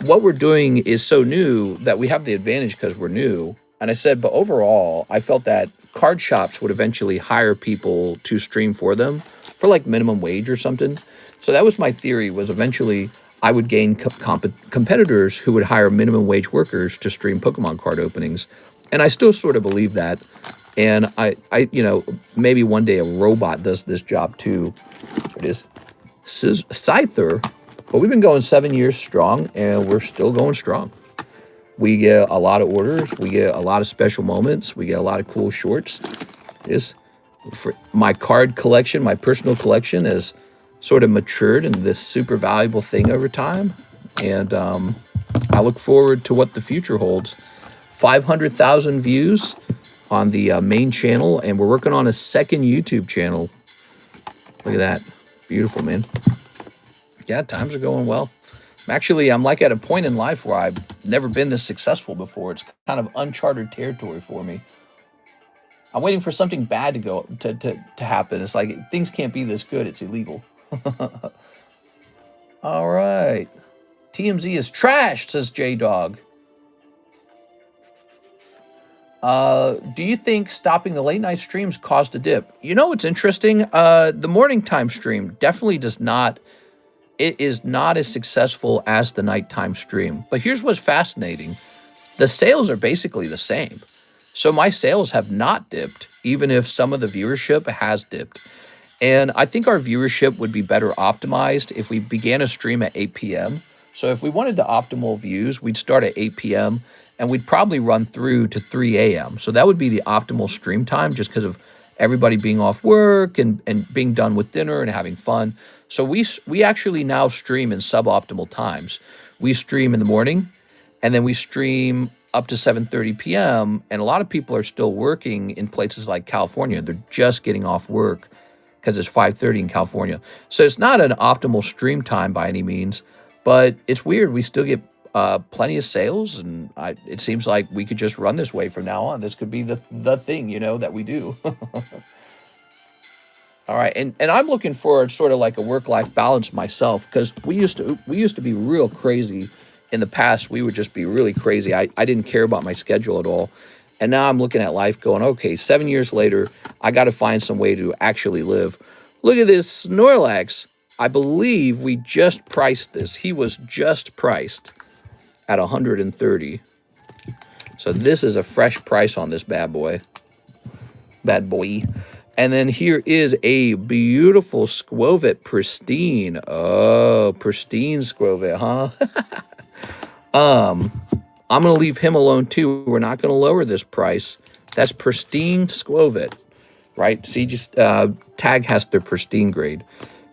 what we're doing is so new that we have the advantage because we're new. And I said, but overall, I felt that card shops would eventually hire people to stream for them for like minimum wage or something. So that was my theory, was eventually I would gain competitors who would hire minimum wage workers to stream Pokemon card openings. And I still sort of believe that. And I maybe one day a robot does this job too. It is Scyther. But we've been going 7 years strong and we're still going strong. We get a lot of orders. We get a lot of special moments. We get a lot of cool shorts. For my card collection, my personal collection has sort of matured into this super valuable thing over time. And I look forward to what the future holds. 500,000 views on the main channel. And we're working on a second YouTube channel. Look at that. Beautiful, man. Yeah, times are going well. I'm like at a point in life where I've never been this successful before. It's kind of uncharted territory for me. I'm waiting for something bad to happen. It's like things can't be this good. It's illegal. All right. TMZ is trash, says J-Dog. Do you think stopping the late night streams caused a dip? You know what's interesting? The morning time stream definitely does not. It is not as successful as the nighttime stream. But here's what's fascinating. The sales are basically the same. So my sales have not dipped, even if some of the viewership has dipped. And I think our viewership would be better optimized if we began a stream at 8 p.m. So if we wanted the optimal views, we'd start at 8 p.m. and we'd probably run through to 3 a.m. So that would be the optimal stream time just because of everybody being off work and being done with dinner and having fun. So we actually now stream in suboptimal times. We stream in the morning and then we stream up to 7:30 p.m. and a lot of people are still working in places like California. They're just getting off work because it's 5:30 in California. So it's not an optimal stream time by any means, but it's weird. We still get plenty of sales, and it seems like we could just run this way from now on. This could be the thing, that we do. All right, and I'm looking for sort of like a work-life balance myself because we used to be real crazy in the past. We would just be really crazy. I didn't care about my schedule at all. And now I'm looking at life going, okay, 7 years later, I got to find some way to actually live. Look at this Snorlax. I believe we just priced this. He was just priced at 130. So this is a fresh price on this bad boy. Bad boy. And then here is a beautiful Squovit Pristine. Oh, Pristine Squovit, huh? I'm going to leave him alone too. We're not going to lower this price. That's Pristine Squovit, right? See, just Tag has their Pristine grade.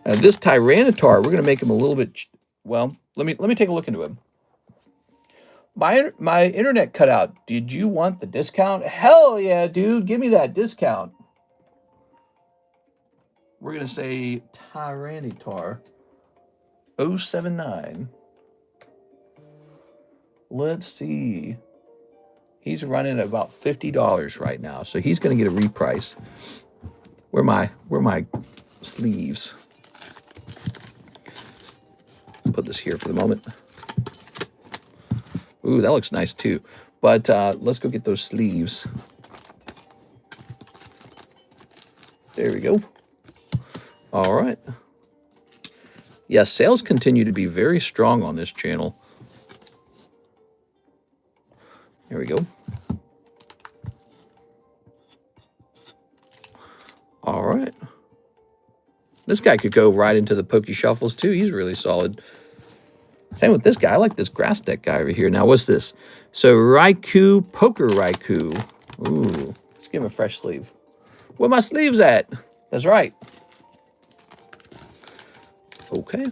This Tyranitar, we're going to make him a little bit, well, let me take a look into him. My internet cut out. Did you want the discount? Hell yeah, dude. Give me that discount. We're going to say Tyranitar 079. Let's see. He's running at about $50 right now, so he's going to get a reprice. Where are my sleeves? Put this here for the moment. Ooh, that looks nice too. But let's go get those sleeves. There we go. All right. Yeah, sales continue to be very strong on this channel. There we go. All right. This guy could go right into the Poke Shuffles too. He's really solid. Same with this guy. I like this grass deck guy over here. Now, what's this? So, Raikou, Poker Raikou. Ooh, let's give him a fresh sleeve. Where my sleeves at? That's right. Okay.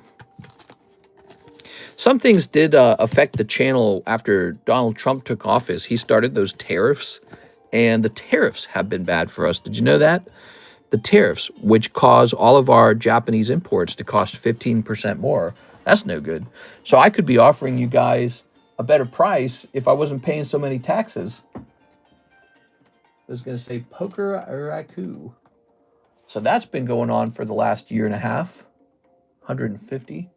Some things did affect the channel after Donald Trump took office. He started those tariffs, and the tariffs have been bad for us. Did you know that? The tariffs, which cause all of our Japanese imports to cost 15% more. That's no good. So I could be offering you guys a better price if I wasn't paying so many taxes. I was going to say Poker Raikou. So that's been going on for the last year and a half. 150.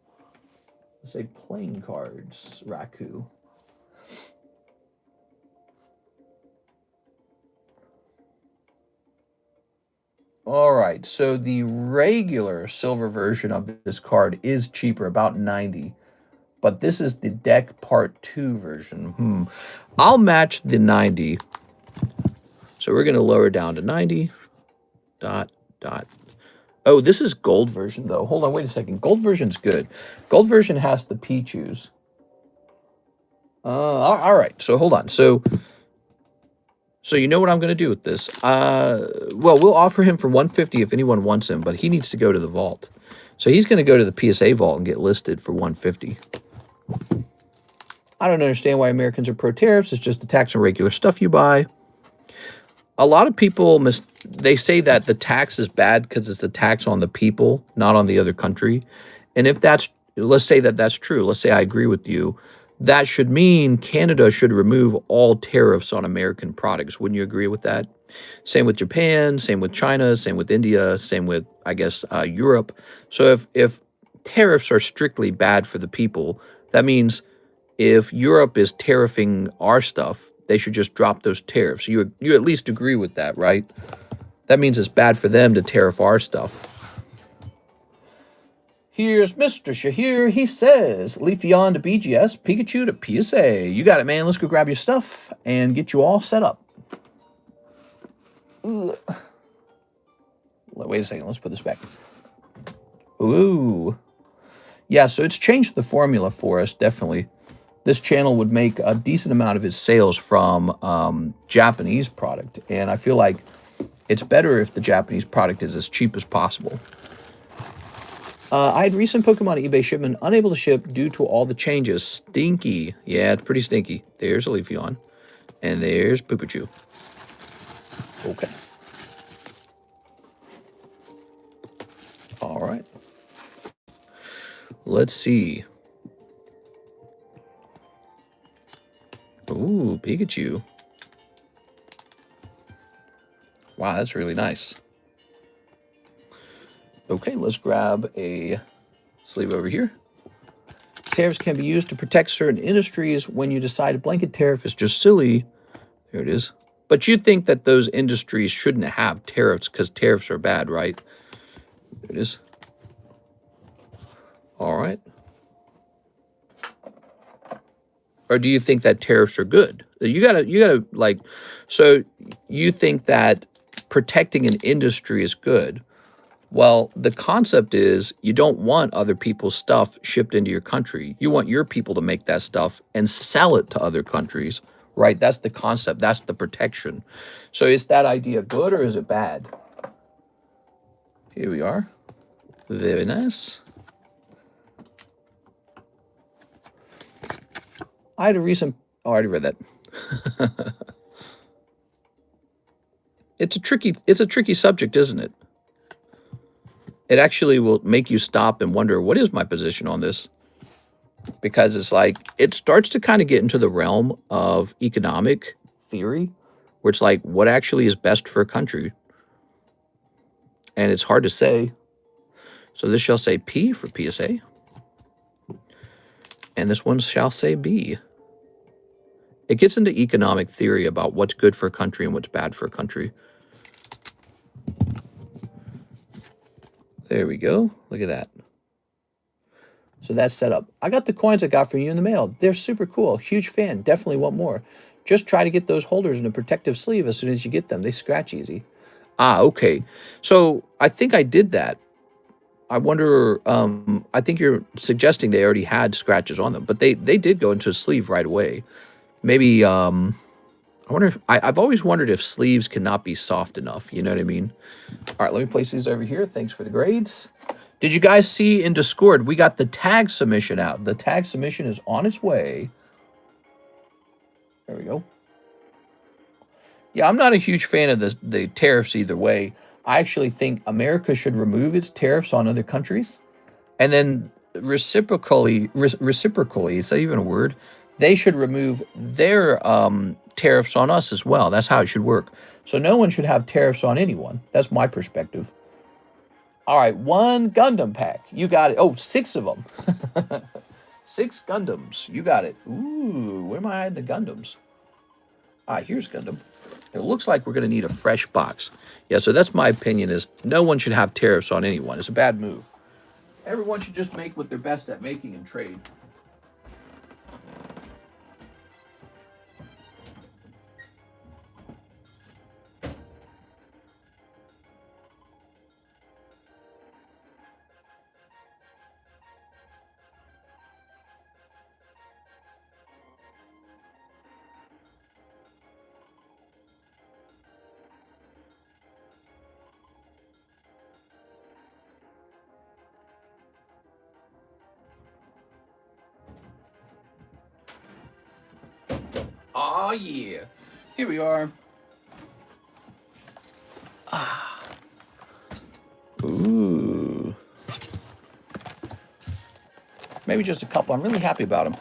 Let's say playing cards, Raikou. All right, so the regular silver version of this card is cheaper, about 90. But this is the deck part 2 version. I'll match the 90. So we're going to lower down to 90. Dot. Oh, this is gold version, though. Hold on, wait a second. Gold version's good. Gold version has the Pichus. All right, so hold on. So you know what I'm going to do with this? Well, we'll offer him for 150 if anyone wants him, but he needs to go to the vault. So he's going to go to the PSA vault and get listed for 150. I don't understand why Americans are pro-tariffs. It's just the tax on regular stuff you buy. A lot of people, they say that the tax is bad because it's the tax on the people, not on the other country. And if let's say that that's true. Let's say I agree with you. That should mean Canada should remove all tariffs on American products. Wouldn't you agree with that? Same with Japan, same with China, same with India, same with, I guess, Europe. So if tariffs are strictly bad for the people, that means if Europe is tariffing our stuff, they should just drop those tariffs. You at least agree with that, right? That means it's bad for them to tariff our stuff. Here's Mr. Shahir. He says, Leafeon to BGS, Pikachu to PSA. You got it, man. Let's go grab your stuff and get you all set up. Ugh. Wait a second. Let's put this back. Ooh. Yeah, so it's changed the formula for us, definitely. This channel would make a decent amount of its sales from Japanese product, and I feel like it's better if the Japanese product is as cheap as possible. I had recent Pokemon eBay shipment unable to ship due to all the changes. Stinky. Yeah, it's pretty stinky. There's a Leafeon, and there's Poopachu. Okay. All right. Let's see. Ooh, Pikachu. Wow, that's really nice. Okay, let's grab a sleeve over here. Tariffs can be used to protect certain industries. When you decide a blanket tariff is just silly, there it is. But you think that those industries shouldn't have tariffs because tariffs are bad, right? There it is. All right. Or do you think that tariffs are good? You gotta like, so you think that protecting an industry is good. Well, the concept is you don't want other people's stuff shipped into your country. You want your people to make that stuff and sell it to other countries, right? That's the concept. That's the protection. So is that idea good or is it bad? Here we are. Very nice. I had a recent... Oh, I already read that. It's a tricky subject, isn't it? It actually will make you stop and wonder, what is my position on this? Because it's like, it starts to kind of get into the realm of economic theory, where it's like, what actually is best for a country? And it's hard to say. So this shall say P for PSA. And this one shall say B. It gets into economic theory about what's good for a country and what's bad for a country. There we go. Look at that. So that's set up. I got the coins I got from you in the mail. They're super cool. Huge fan. Definitely want more. Just try to get those holders in a protective sleeve as soon as you get them. They scratch easy. Ah, okay. So I think I did that. I wonder, I think you're suggesting they already had scratches on them, but they did go into a sleeve right away. Maybe, I wonder if, I've always wondered if sleeves cannot be soft enough. You know what I mean? All right, let me place these over here. Thanks for the grades. Did you guys see in Discord, we got the tag submission out. The tag submission is on its way. There we go. Yeah, I'm not a huge fan of the tariffs either way. I actually think America should remove its tariffs on other countries. And then reciprocally, is that even a word? They should remove their tariffs on us as well. That's how it should work. So no one should have tariffs on anyone. That's my perspective. All right, 1 Gundam pack. You got it. Oh, 6 of them. 6 Gundams. You got it. Ooh, where am I hiding the Gundams? Ah, here's Gundam. It looks like we're going to need a fresh box. Yeah, so that's my opinion, is no one should have tariffs on anyone. It's a bad move. Everyone should just make what they're best at making and trade. Oh, yeah. Here we are. Ah. Ooh. Maybe just a couple. I'm really happy about them.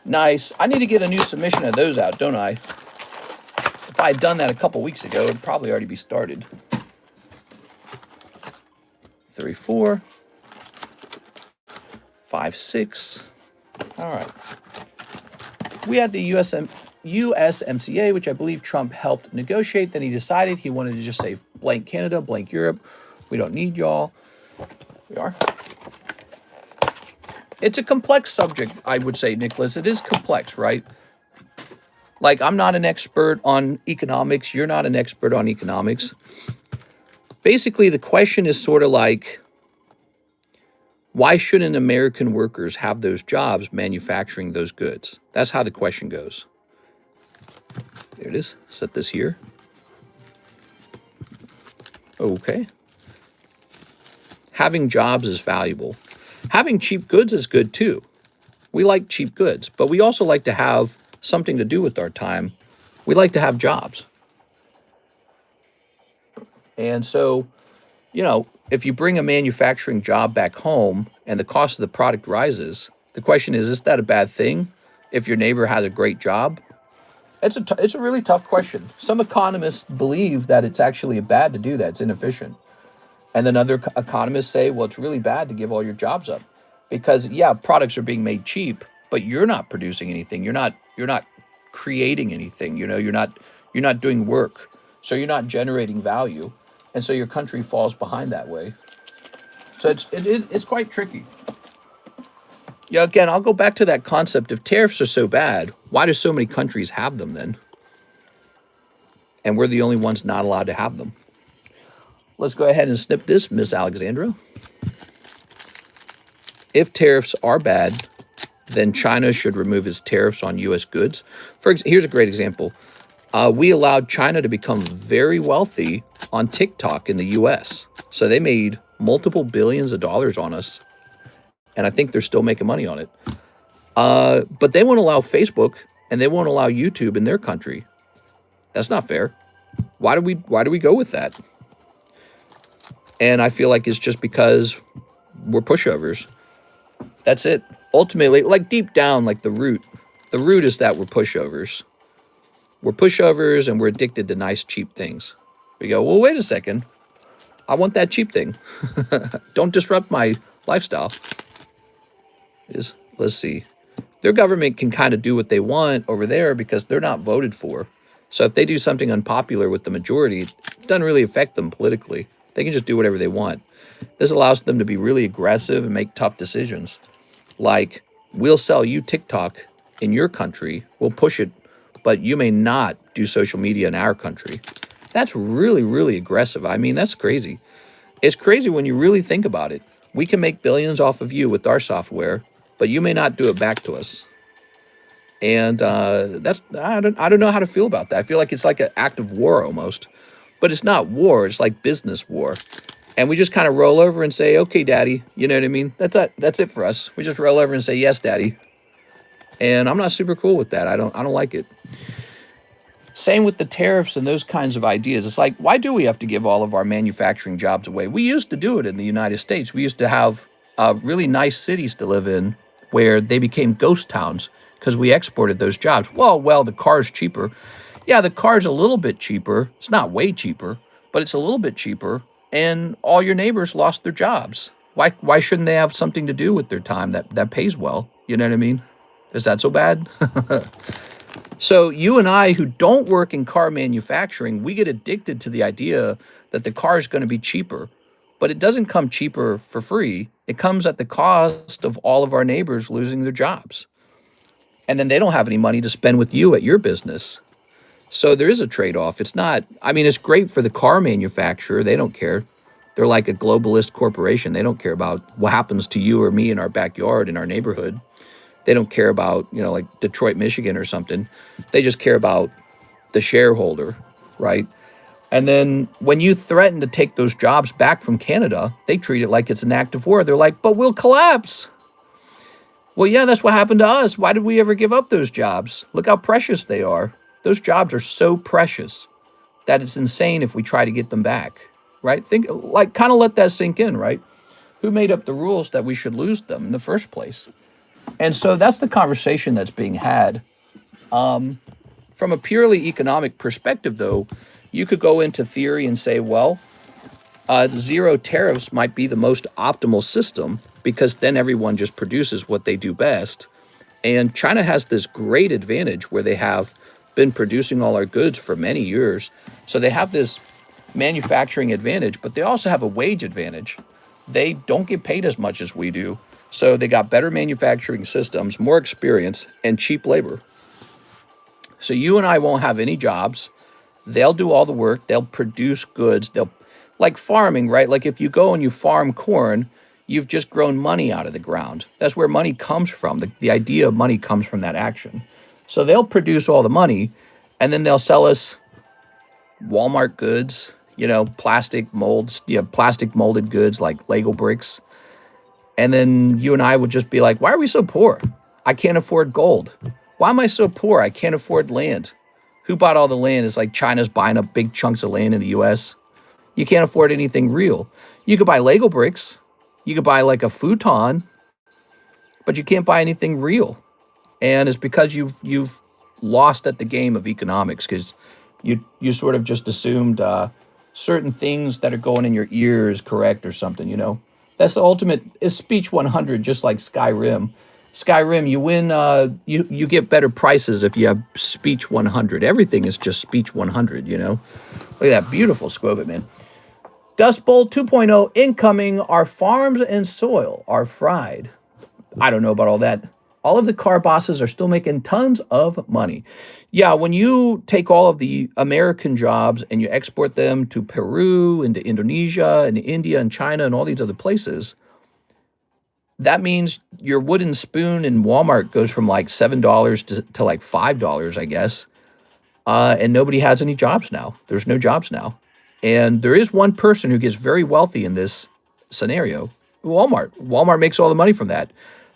Nice. I need to get a new submission of those out, don't I? If I had done that a couple weeks ago, it'd probably already be started. 3, 4. 5, 6. All right. We had the USMCA, which I believe Trump helped negotiate. Then he decided he wanted to just say blank Canada, blank Europe. We don't need y'all. We are. It's a complex subject, I would say, Nicholas. It is complex, right? Like, I'm not an expert on economics. You're not an expert on economics. Basically, the question is sort of like, Why shouldn't American workers have those jobs manufacturing those goods? That's how the question goes. There it is. Set this here. Okay. Having jobs is valuable. Having cheap goods is good too. We like cheap goods, but we also like to have something to do with our time. We like to have jobs. And so, you know, if you bring a manufacturing job back home and the cost of the product rises, the question is that a bad thing if your neighbor has a great job? It's a really tough question. Some economists believe that it's actually bad to do that. It's inefficient. And then other economists say, well, it's really bad to give all your jobs up because, yeah, products are being made cheap, but you're not producing anything. You're not creating anything. You know, you're not doing work. So you're not generating value. And so your country falls behind that way. So it's quite tricky. Yeah, again, I'll go back to that concept. If tariffs are so bad, why do so many countries have them then? And we're the only ones not allowed to have them. Let's go ahead and snip this, Miss Alexandra. If tariffs are bad, then China should remove its tariffs on U.S. goods. Here's a great example. We allowed China to become very wealthy on TikTok in the U.S. So they made multiple billions of dollars on us. And I think they're still making money on it. But they won't allow Facebook and they won't allow YouTube in their country. That's not fair. Why do we go with that? And I feel like it's just because we're pushovers. That's it. Ultimately, like deep down, like the root is that we're pushovers. We're pushovers and we're addicted to nice, cheap things. We go, well, wait a second. I want that cheap thing. Don't disrupt my lifestyle. Let's see. Their government can kind of do what they want over there because they're not voted for. So if they do something unpopular with the majority, it doesn't really affect them politically. They can just do whatever they want. This allows them to be really aggressive and make tough decisions. Like, we'll sell you TikTok in your country, we'll push it, but you may not do social media in our country. That's really, really aggressive. I mean, that's crazy. It's crazy when you really think about it. We can make billions off of you with our software, but you may not do it back to us. And I don't know how to feel about that. I feel like it's like an act of war almost. But it's not war, it's like business war. And we just kind of roll over and say, okay, daddy, you know what I mean? That's it for us. We just roll over and say, yes, daddy. And I'm not super cool with that. I don't like it. Same with the tariffs and those kinds of ideas. It's like, why do we have to give all of our manufacturing jobs away? We used to do it in the United States. We used to have really nice cities to live in where they became ghost towns because we exported those jobs. Well, the car's cheaper. Yeah, the car's a little bit cheaper. It's not way cheaper, but it's a little bit cheaper. And all your neighbors lost their jobs. Why shouldn't they have something to do with their time that pays well? You know what I mean? Is that so bad? So you and I who don't work in car manufacturing, we get addicted to the idea that the car is going to be cheaper. But it doesn't come cheaper for free. It comes at the cost of all of our neighbors losing their jobs. And then they don't have any money to spend with you at your business. So there is a trade-off. It's not, I mean, it's great for the car manufacturer. They don't care. They're like a globalist corporation. They don't care about what happens to you or me in our backyard, in our neighborhood. They don't care about, you know, like Detroit, Michigan or something. They just care about the shareholder, right? And then when you threaten to take those jobs back from Canada, they treat it like it's an act of war. They're like, but we'll collapse. Well, yeah, that's what happened to us. Why did we ever give up those jobs? Look how precious they are. Those jobs are so precious that it's insane if we try to get them back, right? Think, like, kind of let that sink in, right? Who made up the rules that we should lose them in the first place? And so that's the conversation that's being had. From a purely economic perspective, though, you could go into theory and say, well, zero tariffs might be the most optimal system because then everyone just produces what they do best. And China has this great advantage where they have been producing all our goods for many years. So they have this manufacturing advantage, but they also have a wage advantage. They don't get paid as much as we do. So they got better manufacturing systems, more experience, and cheap labor. So you and I won't have any jobs. They'll do all the work. They'll produce goods. They'll, like farming, right? Like if you go and you farm corn, you've just grown money out of the ground. That's where money comes from. The idea of money comes from that action. So they'll produce all the money, and then they'll sell us Walmart goods, plastic molds, plastic molded goods like Lego bricks. And then you and I would just be like, why are we so poor? I can't afford gold. Why am I so poor? I can't afford land. Who bought all the land? It's like China's buying up big chunks of land in the US. You can't afford anything real. You could buy Lego bricks. You could buy like a futon, but you can't buy anything real. And it's because you've lost at the game of economics, because you sort of just assumed certain things that are going in your ear is correct or something. That's the ultimate. Is speech 100, just like Skyrim. Skyrim, you win. You get better prices if you have speech 100. Everything is just speech 100. Look at that beautiful Squobit, man. Dust Bowl 2.0 incoming. Our farms and soil are fried. I don't know about all that. All of the car bosses are still making tons of money. Yeah, when you take all of the American jobs and you export them to Peru, into Indonesia, and India, and China, and all these other places, that means your wooden spoon in Walmart goes from like $7 to like $5, I guess. And nobody has any jobs now. There's no jobs now. And there is one person who gets very wealthy in this scenario, Walmart. Walmart makes all the money from that.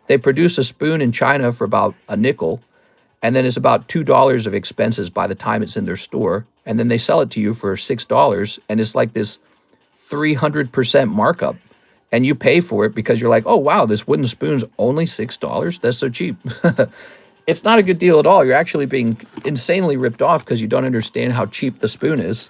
They produce a spoon in China for about a nickel, and then it's about $2 of expenses by the time it's in their store. And then they sell it to you for $6, and it's like this 300% markup. And you pay for it because you're like, oh, wow, this wooden spoon's only $6? That's so cheap. It's not a good deal at all. You're actually being insanely ripped off because you don't understand how cheap the spoon is.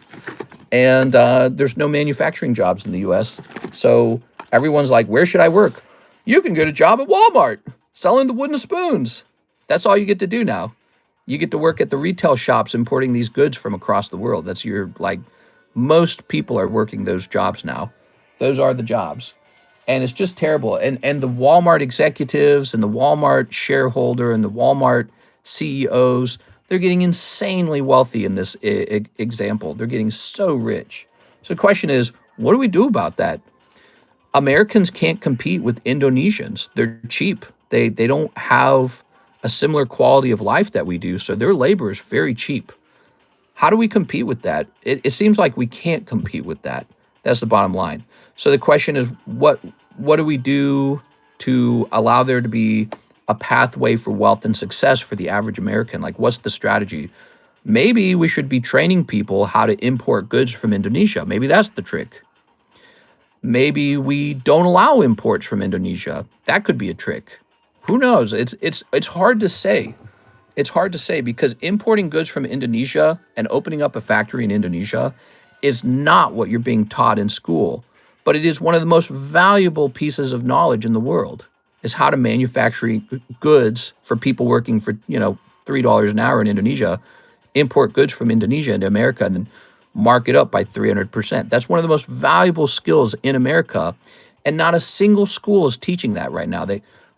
And there's no manufacturing jobs in the U.S. So everyone's like, where should I work? You can get a job at Walmart selling the wooden spoons. That's all you get to do now. You get to work at the retail shops importing these goods from across the world. That's most people are working those jobs now. Those are the jobs. And it's just terrible. And the Walmart executives and the Walmart shareholder and the Walmart CEOs, they're getting insanely wealthy in this example. They're getting so rich. So the question is, what do we do about that? Americans can't compete with Indonesians. They're cheap. They don't have a similar quality of life that we do, so their labor is very cheap. How do we compete with that? It seems like we can't compete with that. That's the bottom line. So the question is, what do we do to allow there to be a pathway for wealth and success for the average American? Like, what's the strategy? Maybe we should be training people how to import goods from Indonesia. Maybe that's the trick. Maybe we don't allow imports from Indonesia. That could be a trick. Who knows? It's hard to say. It's hard to say because importing goods from Indonesia and opening up a factory in Indonesia is not what you're being taught in school. But it is one of the most valuable pieces of knowledge in the world, is how to manufacture goods for people working for, $3 an hour in Indonesia, import goods from Indonesia into America, and then mark it up by 300%. That's one of the most valuable skills in America, and not a single school is teaching that right now.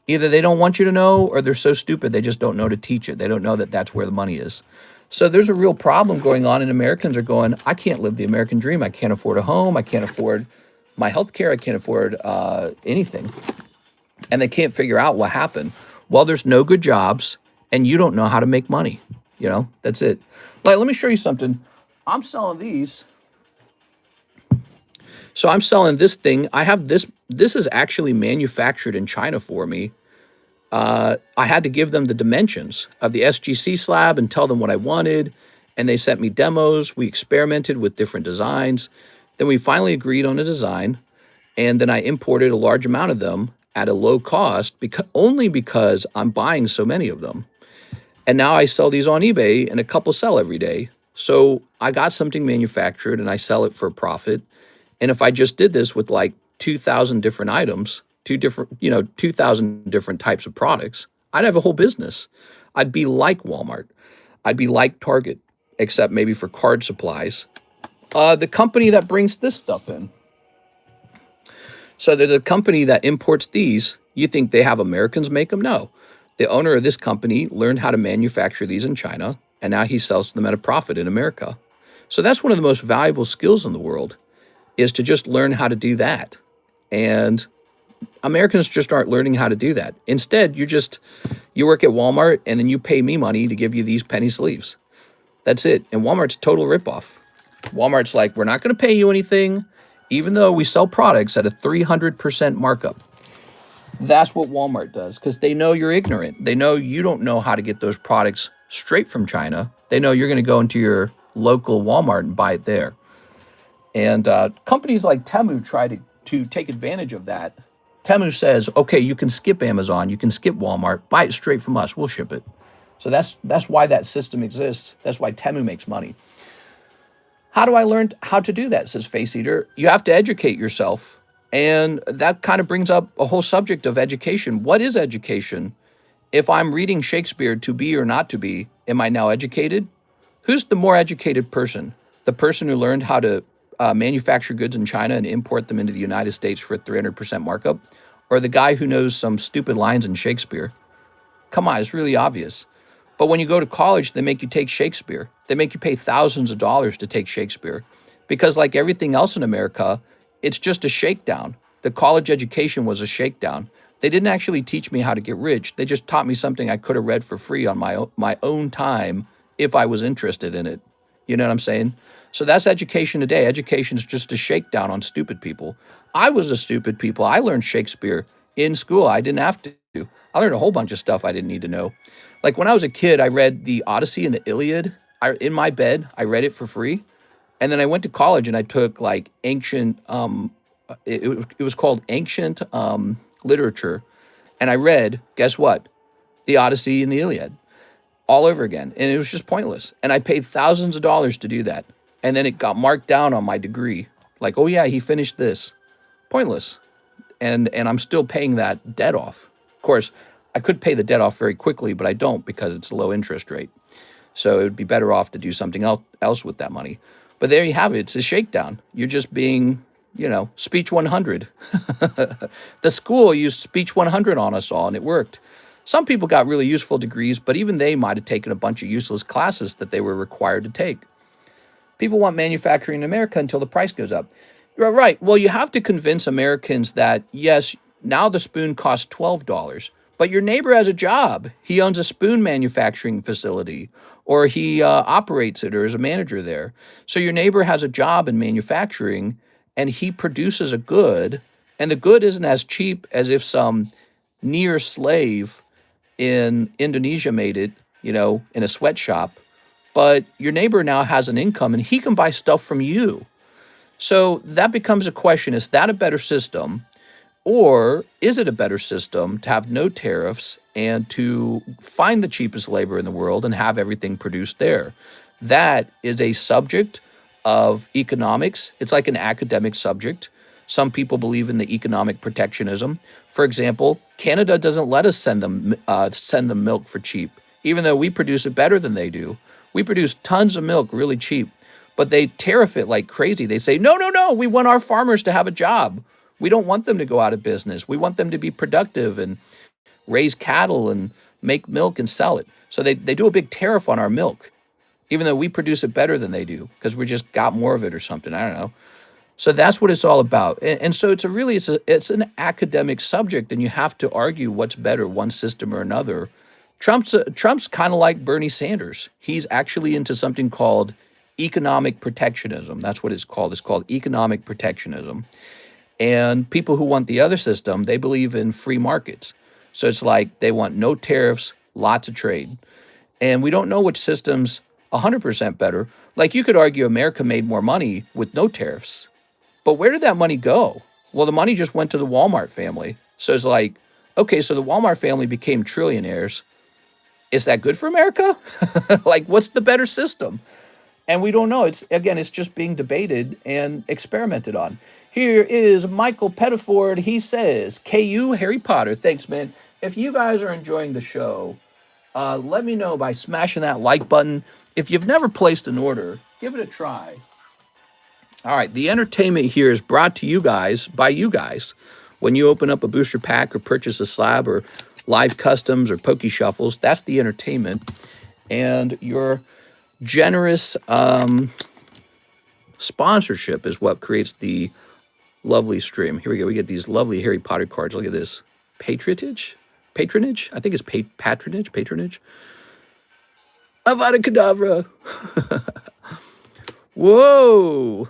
Either they don't want you to know, or they're so stupid they just don't know to teach it. They don't know that that's where the money is. So there's a real problem going on, and Americans are going, I can't live the American dream. I can't afford a home. I can't afford my health care. I can't afford anything. And they can't figure out what happened. Well, there's no good jobs, and you don't know how to make money. That's it. Let me show you something. I'm selling these. So I'm selling this thing. I have this. This is actually manufactured in China for me. I had to give them the dimensions of the SGC slab and tell them what I wanted. And they sent me demos. We experimented with different designs. Then we finally agreed on a design. And then I imported a large amount of them at a low cost only because I'm buying so many of them. And now I sell these on eBay, and a couple sell every day. So I got something manufactured and I sell it for a profit. And if I just did this with like 2,000 different items, 2,000 different types of products, I'd have a whole business. I'd be like Walmart. I'd be like Target, except maybe for card supplies. The company that brings this stuff in. So there's a company that imports these. You think they have Americans make them? No. The owner of this company learned how to manufacture these in China, and now he sells them at a profit in America. So that's one of the most valuable skills in the world, is to just learn how to do that. And Americans just aren't learning how to do that. Instead, you work at Walmart and then you pay me money to give you these penny sleeves. That's it. And Walmart's a total ripoff. Walmart's like, we're not going to pay you anything, even though we sell products at a 300% markup. That's what Walmart does because they know you're ignorant. They know you don't know how to get those products straight from China. They know you're going to go into your local Walmart and buy it there. And companies like Temu try to take advantage of that. Temu says, okay, you can skip Amazon, you can skip Walmart, buy it straight from us, we'll ship it. So that's why that system exists. That's why Temu makes money. How do I learn how to do that, says Face Eater? You have to educate yourself. And that kind of brings up a whole subject of education. What is education? If I'm reading Shakespeare, to be or not to be, am I now educated? Who's the more educated person? The person who learned how to manufacture goods in China and import them into the United States for a 300% markup? Or the guy who knows some stupid lines in Shakespeare? Come on, it's really obvious. But when you go to college, they make you take Shakespeare. They make you pay thousands of dollars to take Shakespeare. Because like everything else in America, it's just a shakedown. The college education was a shakedown. They didn't actually teach me how to get rich. They just taught me something I could have read for free on my own time if I was interested in it. You know what I'm saying? So that's education today. Education is just a shakedown on stupid people. I was a stupid people. I learned Shakespeare in school. I didn't have to. I learned a whole bunch of stuff I didn't need to know. Like when I was a kid, I read the Odyssey and the Iliad. In my bed, I read it for free. And then I went to college and I took like ancient, it was called ancient literature. And I read, guess what? The Odyssey and the Iliad all over again. And it was just pointless. And I paid thousands of dollars to do that. And then it got marked down on my degree. Like, oh yeah, he finished this. Pointless. And I'm still paying that debt off. Of course, I could pay the debt off very quickly, but I don't because it's a low interest rate. So it would be better off to do something else with that money. But there you have it. It's a shakedown. You're just being, speech 100. The school used speech 100 on us all, and it worked. Some people got really useful degrees, but even they might have taken a bunch of useless classes that they were required to take. People want manufacturing in America until the price goes up. You're right. Well, you have to convince Americans that, yes, now the spoon costs $12, but your neighbor has a job. He owns a spoon manufacturing facility, or he operates it or is a manager there. So your neighbor has a job in manufacturing, and he produces a good, and the good isn't as cheap as if some near slave in Indonesia made it, in a sweatshop. But your neighbor now has an income, and he can buy stuff from you. So that becomes a question. Is that a better system? Or is it a better system to have no tariffs and to find the cheapest labor in the world and have everything produced there? That is a subject of economics. It's like an academic subject. Some people believe in the economic protectionism. For example, Canada doesn't let us send them milk for cheap, even though we produce it better than they do. We produce tons of milk really cheap, but they tariff it like crazy. They say, no, we want our farmers to have a job. We don't want them to go out of business. We want them to be productive and raise cattle and make milk and sell it. So they do a big tariff on our milk, even though we produce it better than they do because we just got more of it or something. I don't know. So that's what it's all about. And so it's an academic subject, and you have to argue what's better, one system or another. Trump's kind of like Bernie Sanders. He's actually into something called economic protectionism. That's what it's called. It's called economic protectionism. And people who want the other system, they believe in free markets. So it's like they want no tariffs, lots of trade. And we don't know which system's 100% better. Like you could argue America made more money with no tariffs. But where did that money go? Well, the money just went to the Walmart family. So it's like, okay, so the Walmart family became trillionaires. Is that good for America? Like, what's the better system? And we don't know. It's just being debated and experimented on. Here is Michael Pettiford. He says, KU Harry Potter. Thanks, man. If you guys are enjoying the show, let me know by smashing that like button. If you've never placed an order, give it a try. All right, the entertainment here is brought to you guys by you guys. When you open up a booster pack or purchase a slab or live customs or pokey shuffles, that's the entertainment. And your generous sponsorship is what creates the lovely stream. Here we go. We get these lovely Harry Potter cards. Look at this. Patronage? Patronage? I think it's patronage. Patronage. Avada Kedavra. Whoa.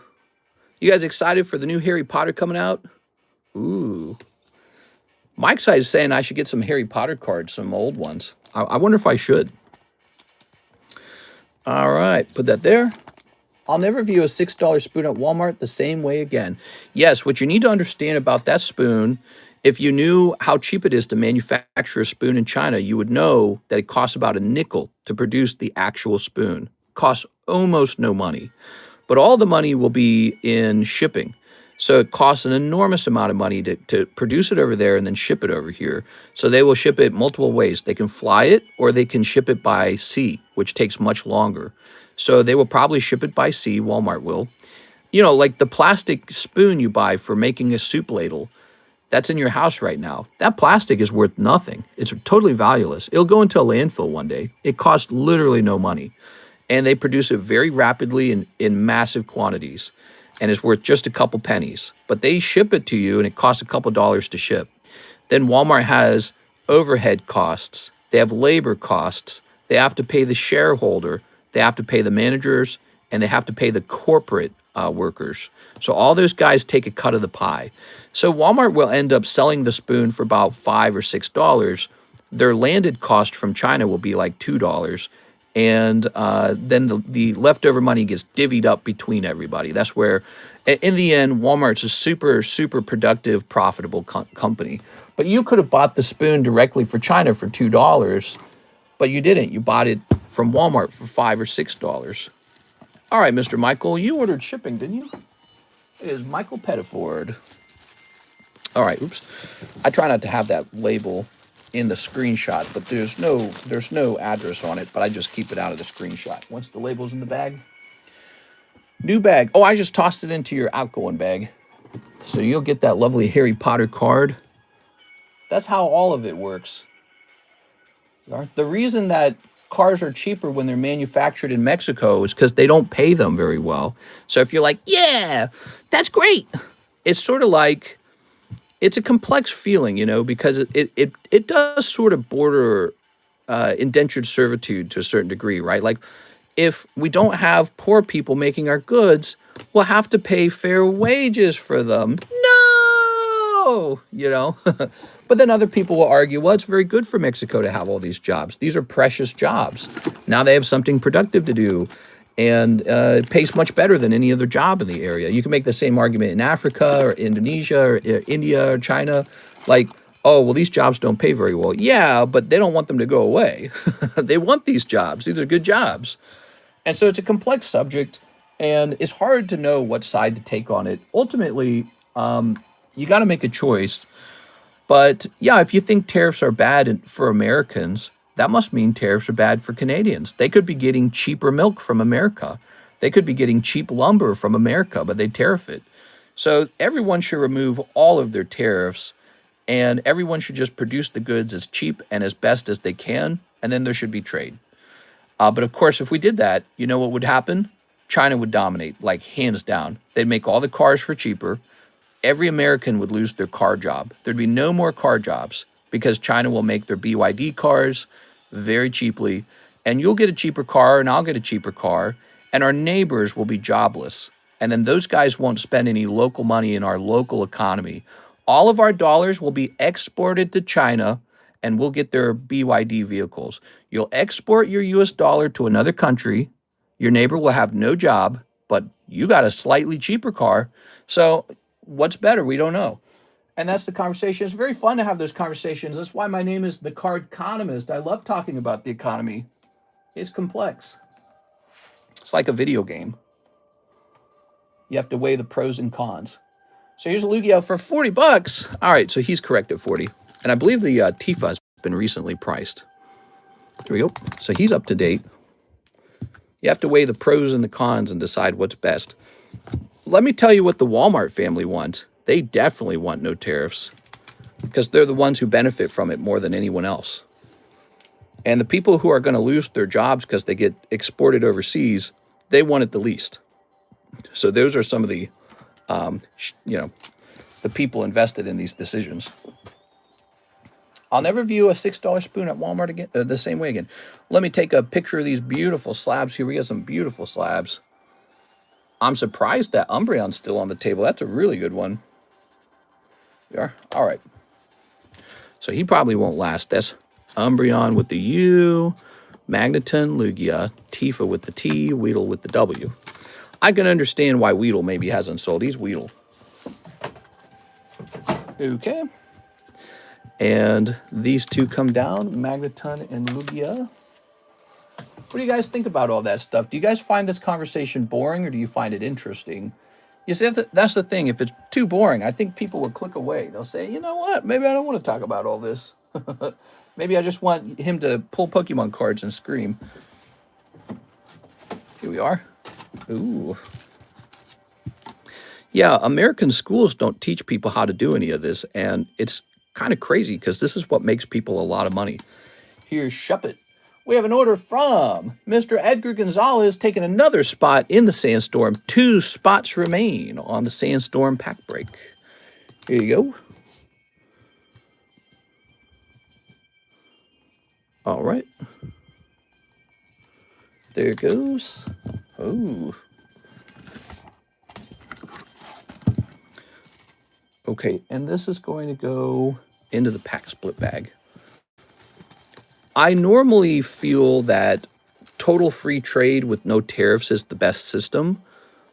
You guys excited for the new Harry Potter coming out? Ooh. Mike's side is saying I should get some Harry Potter cards, some old ones. I wonder if I should. All right, put that there. I'll never view a $6 spoon at Walmart the same way again. Yes, what you need to understand about that spoon, if you knew how cheap it is to manufacture a spoon in China, you would know that it costs about a nickel to produce the actual spoon. It costs almost no money. But all the money will be in shipping. So it costs an enormous amount of money to produce it over there and then ship it over here. So they will ship it multiple ways. They can fly it or they can ship it by sea, which takes much longer. So they will probably ship it by sea, Walmart will. You know, like the plastic spoon you buy for making a soup ladle, that's in your house right now. That plastic is worth nothing. It's totally valueless. It'll go into a landfill one day. It costs literally no money. And they produce it very rapidly in massive quantities. And it's worth just a couple pennies. But they ship it to you and it costs a couple dollars to ship. Then Walmart has overhead costs. They have labor costs. They have to pay the shareholder. They have to pay the managers. And they have to pay the corporate workers. So all those guys take a cut of the pie. So Walmart will end up selling the spoon for about $5 or $6. Their landed cost from China will be like $2. And then the leftover money gets divvied up between everybody. That's where, in the end, Walmart's a super, super productive, profitable company. But you could have bought the spoon directly for China for $2, but you didn't. You bought it from Walmart for $5 or $6. All right, Mr. Michael, you ordered shipping, didn't you? It is Michael Pettiford. All right, oops. I try not to have that label in the screenshot, but there's no address on it, but I just keep it out of the screenshot. Once the label's in the bag. New bag. Oh, I just tossed it into your outgoing bag. So you'll get that lovely Harry Potter card. That's how all of it works. The reason that cars are cheaper when they're manufactured in Mexico is because they don't pay them very well. So if you're like, yeah, that's great. It's sort of like, it's a complex feeling, you know, because it does sort of border indentured servitude to a certain degree, right? Like, if we don't have poor people making our goods, we'll have to pay fair wages for them. No, you know. But then other people will argue, well, it's very good for Mexico to have all these jobs. These are precious jobs. Now they have something productive to do. And it pays much better than any other job in the area. You can make the same argument in Africa or Indonesia or India or China. Like, oh, well, these jobs don't pay very well. Yeah, but they don't want them to go away. They want these jobs. These are good jobs. And so it's a complex subject, and it's hard to know what side to take on it. Ultimately, you got to make a choice. But yeah, if you think tariffs are bad for Americans, that must mean tariffs are bad for Canadians. They could be getting cheaper milk from America. They could be getting cheap lumber from America, but they tariff it. So everyone should remove all of their tariffs, and everyone should just produce the goods as cheap and as best as they can, and then there should be trade. But of course, if we did that, you know what would happen? China would dominate, like hands down. They'd make all the cars for cheaper. Every American would lose their car job. There'd be no more car jobs because China will make their BYD cars very cheaply, and you'll get a cheaper car and I'll get a cheaper car, and our neighbors will be jobless. And then those guys won't spend any local money in our local economy. All of our dollars will be exported to China, and we'll get their BYD vehicles. You'll export your US dollar to another country. Your neighbor will have no job, but you got a slightly cheaper car. So what's better? We don't know. And that's the conversation. It's very fun to have those conversations. That's why my name is TheCardconomist. I love talking about the economy. It's complex. It's like a video game. You have to weigh the pros and cons. So here's a Lugia for $40. All right, so he's correct at 40. And I believe the Tifa has been recently priced. Here we go. So he's up to date. You have to weigh the pros and the cons and decide what's best. Let me tell you what the Walmart family wants. They definitely want no tariffs because they're the ones who benefit from it more than anyone else. And the people who are going to lose their jobs because they get exported overseas, they want it the least. So those are some of the, the people invested in these decisions. I'll never view a $6 spoon at Walmart again the same way again. Let me take a picture of these beautiful slabs here. We got some beautiful slabs. I'm surprised that Umbreon's still on the table. That's a really good one. Yeah. All right. So he probably won't last. That's Umbreon with the U, Magneton, Lugia, Tifa with the T, Weedle with the W. I can understand why Weedle maybe hasn't sold. He's Weedle. Okay. And these two come down, Magneton and Lugia. What do you guys think about all that stuff? Do you guys find this conversation boring, or do you find it interesting? You see, that's the thing. If it's too boring, I think people will click away. They'll say, you know what? Maybe I don't want to talk about all this. Maybe I just want him to pull Pokemon cards and scream. Here we are. Ooh. Yeah, American schools don't teach people how to do any of this, and it's kind of crazy because this is what makes people a lot of money. Here's Shuppet. We have an order from Mr. Edgar Gonzalez taking another spot in the Sandstorm. 2 spots remain on the Sandstorm pack break. Here you go. All right. There it goes. Oh. Okay, and this is going to go into the pack split bag. I normally feel that total free trade with no tariffs is the best system.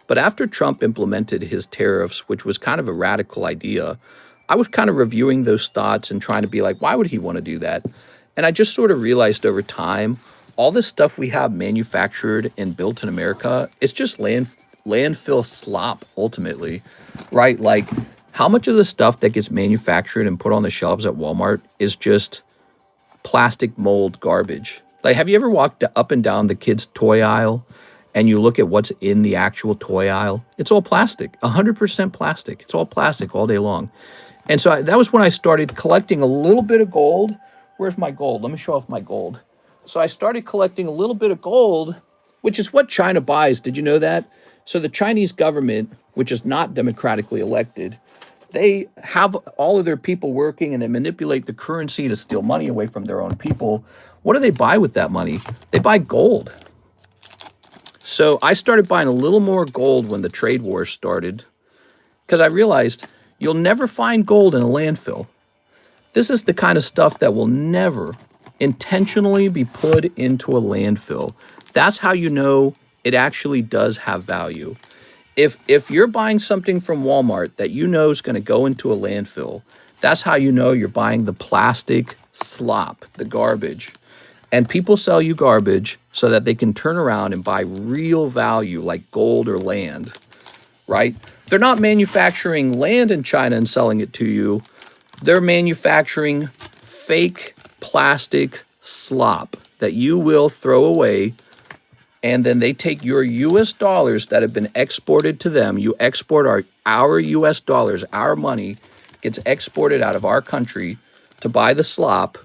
But after Trump implemented his tariffs, which was kind of a radical idea, I was kind of reviewing those thoughts and trying to be like, why would he want to do that? And I just sort of realized over time, all this stuff we have manufactured and built in America, it's just landfill slop ultimately, right? Like, how much of the stuff that gets manufactured and put on the shelves at Walmart is just plastic mold garbage? Like, have you ever walked up and down the kids' toy aisle and you look at what's in the actual toy aisle? It's all plastic, 100% plastic. It's all plastic all day long. And so that was when I started collecting a little bit of gold. Where's my gold? Let me show off my gold. So I started collecting a little bit of gold, which is what China buys. Did you know that? So the Chinese government, which is not democratically elected, they have all of their people working and they manipulate the currency to steal money away from their own people. What do they buy with that money? They buy gold. So I started buying a little more gold when the trade war started because I realized you'll never find gold in a landfill. This is the kind of stuff that will never intentionally be put into a landfill. That's how you know it actually does have value. If you're buying something from Walmart that you know is going to go into a landfill, that's how you know you're buying the plastic slop, the garbage. And people sell you garbage so that they can turn around and buy real value like gold or land, right? They're not manufacturing land in China and selling it to you. They're manufacturing fake plastic slop that you will throw away. And then they take your US dollars that have been exported to them. You export our US dollars, our money gets exported out of our country to buy the slop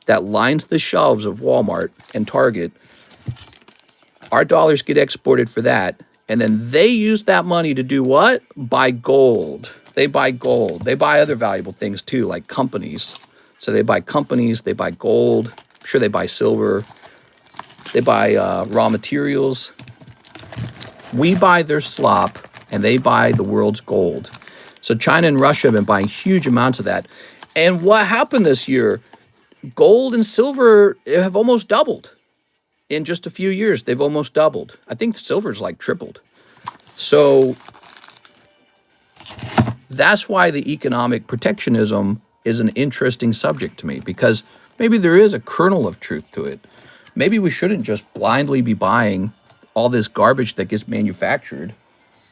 that lines the shelves of Walmart and Target. Our dollars get exported for that. And then they use that money to do what? Buy gold. They buy gold. They buy other valuable things too, like companies. So they buy companies, they buy gold. I'm sure they buy silver. They buy raw materials. We buy their slop, and they buy the world's gold. So China and Russia have been buying huge amounts of that. And what happened this year? Gold and silver have almost doubled. In just a few years, they've almost doubled. I think silver's like tripled. So that's why the economic protectionism is an interesting subject to me, because maybe there is a kernel of truth to it. Maybe we shouldn't just blindly be buying all this garbage that gets manufactured.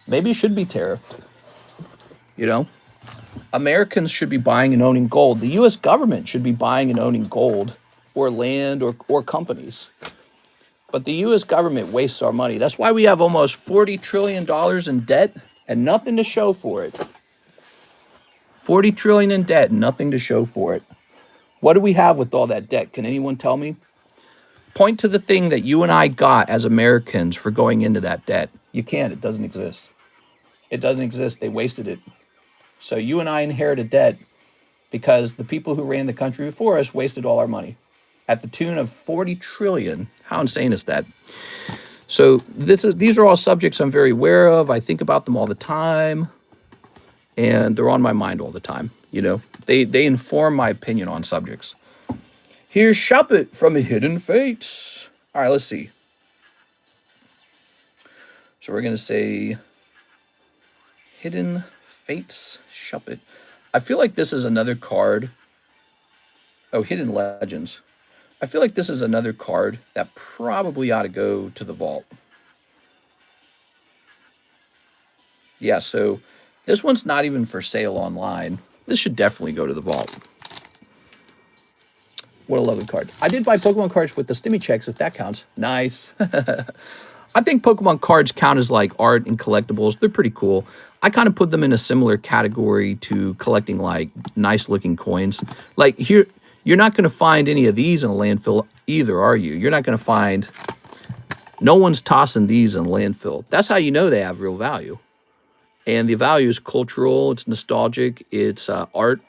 Maybe it should be tariffed. You know, Americans should be buying and owning gold. The U.S. government should be buying and owning gold or land or companies. But the U.S. government wastes our money. That's why we have almost $40 trillion in debt and nothing to show for it. $40 trillion in debt and nothing to show for it. What do we have with all that debt? Can anyone tell me? Point to the thing that you and I got as Americans for going into that debt. You can't. It doesn't exist. It doesn't exist. They wasted it. So you and I inherit a debt because the people who ran the country before us wasted all our money at the tune of 40 trillion. How insane is that? So these are all subjects I'm very aware of. I think about them all the time, and they're on my mind all the time. You know, they inform my opinion on subjects. Here's Shop It from Hidden Fates. All right, let's see. So we're going to say Hidden Fates, Shop It. I feel like this is another card. Oh, Hidden Legends. I feel like this is another card that probably ought to go to the vault. Yeah, so this one's not even for sale online. This should definitely go to the vault. What a lovely card. I did buy Pokemon cards with the Stimmy checks, if that counts. Nice. I think Pokemon cards count as like art and collectibles. They're pretty cool. I kind of put them in a similar category to collecting like nice looking coins. Like here, you're not going to find any of these in a landfill either, are you? You're not going to find, no one's tossing these in a landfill. That's how you know they have real value. And the value is cultural, it's nostalgic, it's art.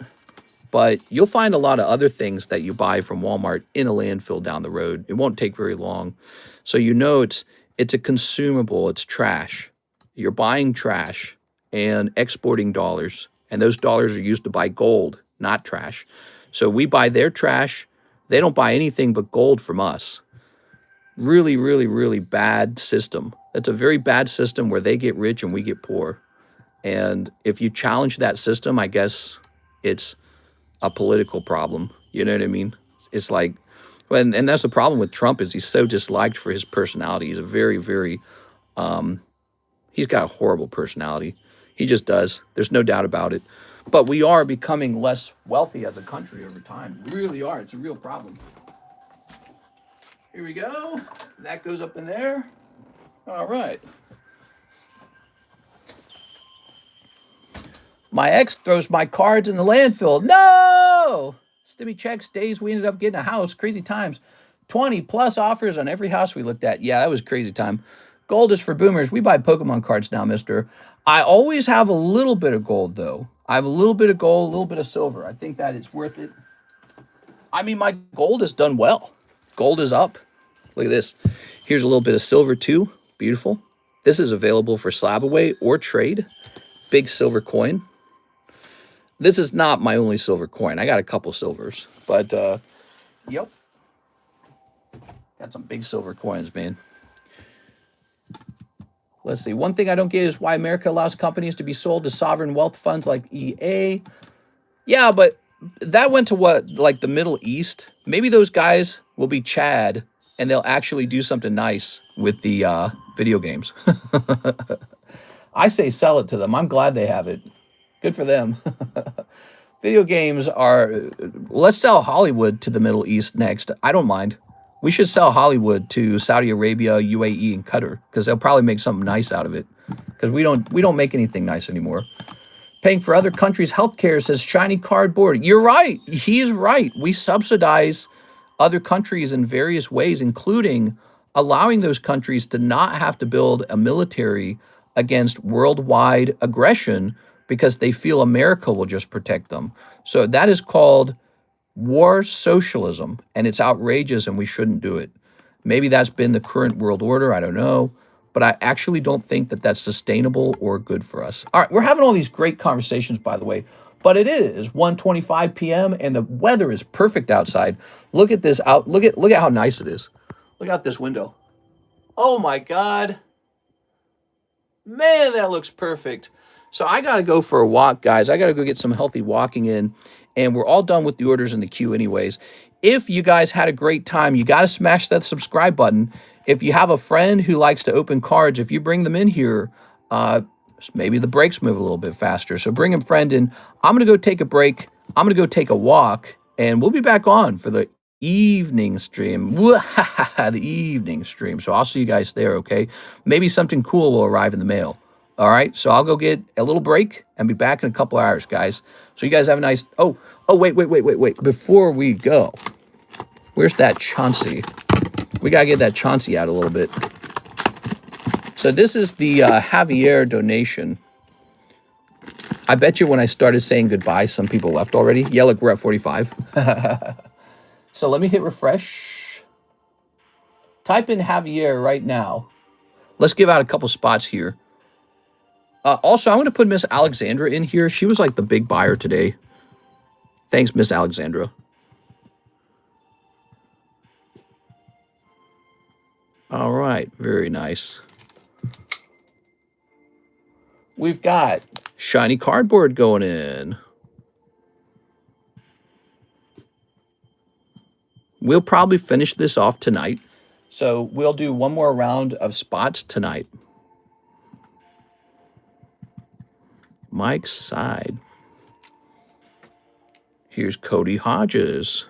But you'll find a lot of other things that you buy from Walmart in a landfill down the road. It won't take very long. So you know it's a consumable, it's trash. You're buying trash and exporting dollars. And those dollars are used to buy gold, not trash. So we buy their trash. They don't buy anything but gold from us. Really, really, really bad system. That's a very bad system where they get rich and we get poor. And if you challenge that system, I guess it's a political problem. You know what I mean? It's like, and that's the problem with Trump is he's so disliked for his personality. He's a very, very, he's got a horrible personality. He just does. There's no doubt about it. But we are becoming less wealthy as a country over time. We really are. It's a real problem. Here we go. That goes up in there. All right. My ex throws my cards in the landfill. No! Stimmy checks, days we ended up getting a house. Crazy times. 20 plus offers on every house we looked at. Yeah, that was crazy time. Gold is for boomers. We buy Pokemon cards now, mister. I always have a little bit of gold, though. I have a little bit of gold, a little bit of silver. I think that it's worth it. I mean, my gold has done well. Gold is up. Look at this. Here's a little bit of silver, too. Beautiful. This is available for slab away or trade. Big silver coin. This is not my only silver coin. I got a couple silvers. But, yep. Got some big silver coins, man. Let's see. One thing I don't get is why America allows companies to be sold to sovereign wealth funds like EA. Yeah, but that went to what? Like the Middle East? Maybe those guys will be Chad and they'll actually do something nice with the video games. I say sell it to them. I'm glad they have it. Good for them. Video games are... Let's sell Hollywood to the Middle East next. I don't mind. We should sell Hollywood to Saudi Arabia, UAE, and Qatar because they'll probably make something nice out of it. Because we don't make anything nice anymore. Paying for other countries' healthcare, says Shiny Cardboard. You're right. He's right. We subsidize other countries in various ways, including allowing those countries to not have to build a military against worldwide aggression because they feel America will just protect them. So that is called war socialism, and it's outrageous, and we shouldn't do it. Maybe that's been the current world order. I don't know. But I actually don't think that that's sustainable or good for us. All right, we're having all these great conversations, by the way. But it is 1:25 p.m. and the weather is perfect outside. Look at this out. Look at how nice it is. Look out this window. Oh my God. Man, that looks perfect. So I got to go for a walk, guys. I got to go get some healthy walking in. And we're all done with the orders in the queue anyways. If you guys had a great time, you got to smash that subscribe button. If you have a friend who likes to open cards, if you bring them in here, maybe the brakes move a little bit faster. So bring a friend in. I'm going to go take a break. I'm going to go take a walk. And we'll be back on for the evening stream. The evening stream. So I'll see you guys there, okay? Maybe something cool will arrive in the mail. All right, so I'll go get a little break and be back in a couple hours, guys. So you guys have a nice... Oh, wait. Before we go, where's that Chansey? We got to get that Chansey out a little bit. So this is the Javier donation. I bet you when I started saying goodbye, some people left already. Yeah, look, we're at 45. So let me hit refresh. Type in Javier right now. Let's give out a couple spots here. Also, I'm going to put Miss Alexandra in here. She was like the big buyer today. Thanks, Miss Alexandra. All right, very nice. We've got shiny cardboard going in. We'll probably finish this off tonight. So we'll do one more round of spots tonight. Mike's side. Here's Cody Hodges.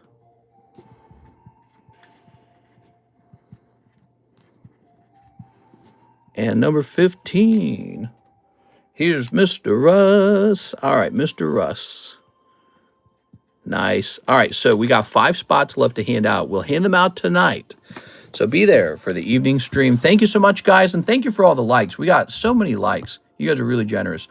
And number 15. Here's Mr. Russ. All right, Mr. Russ. Nice. All right, so we got 5 spots left to hand out. We'll hand them out tonight. So be there for the evening stream. Thank you so much, guys, and thank you for all the likes. We got so many likes. You guys are really generous.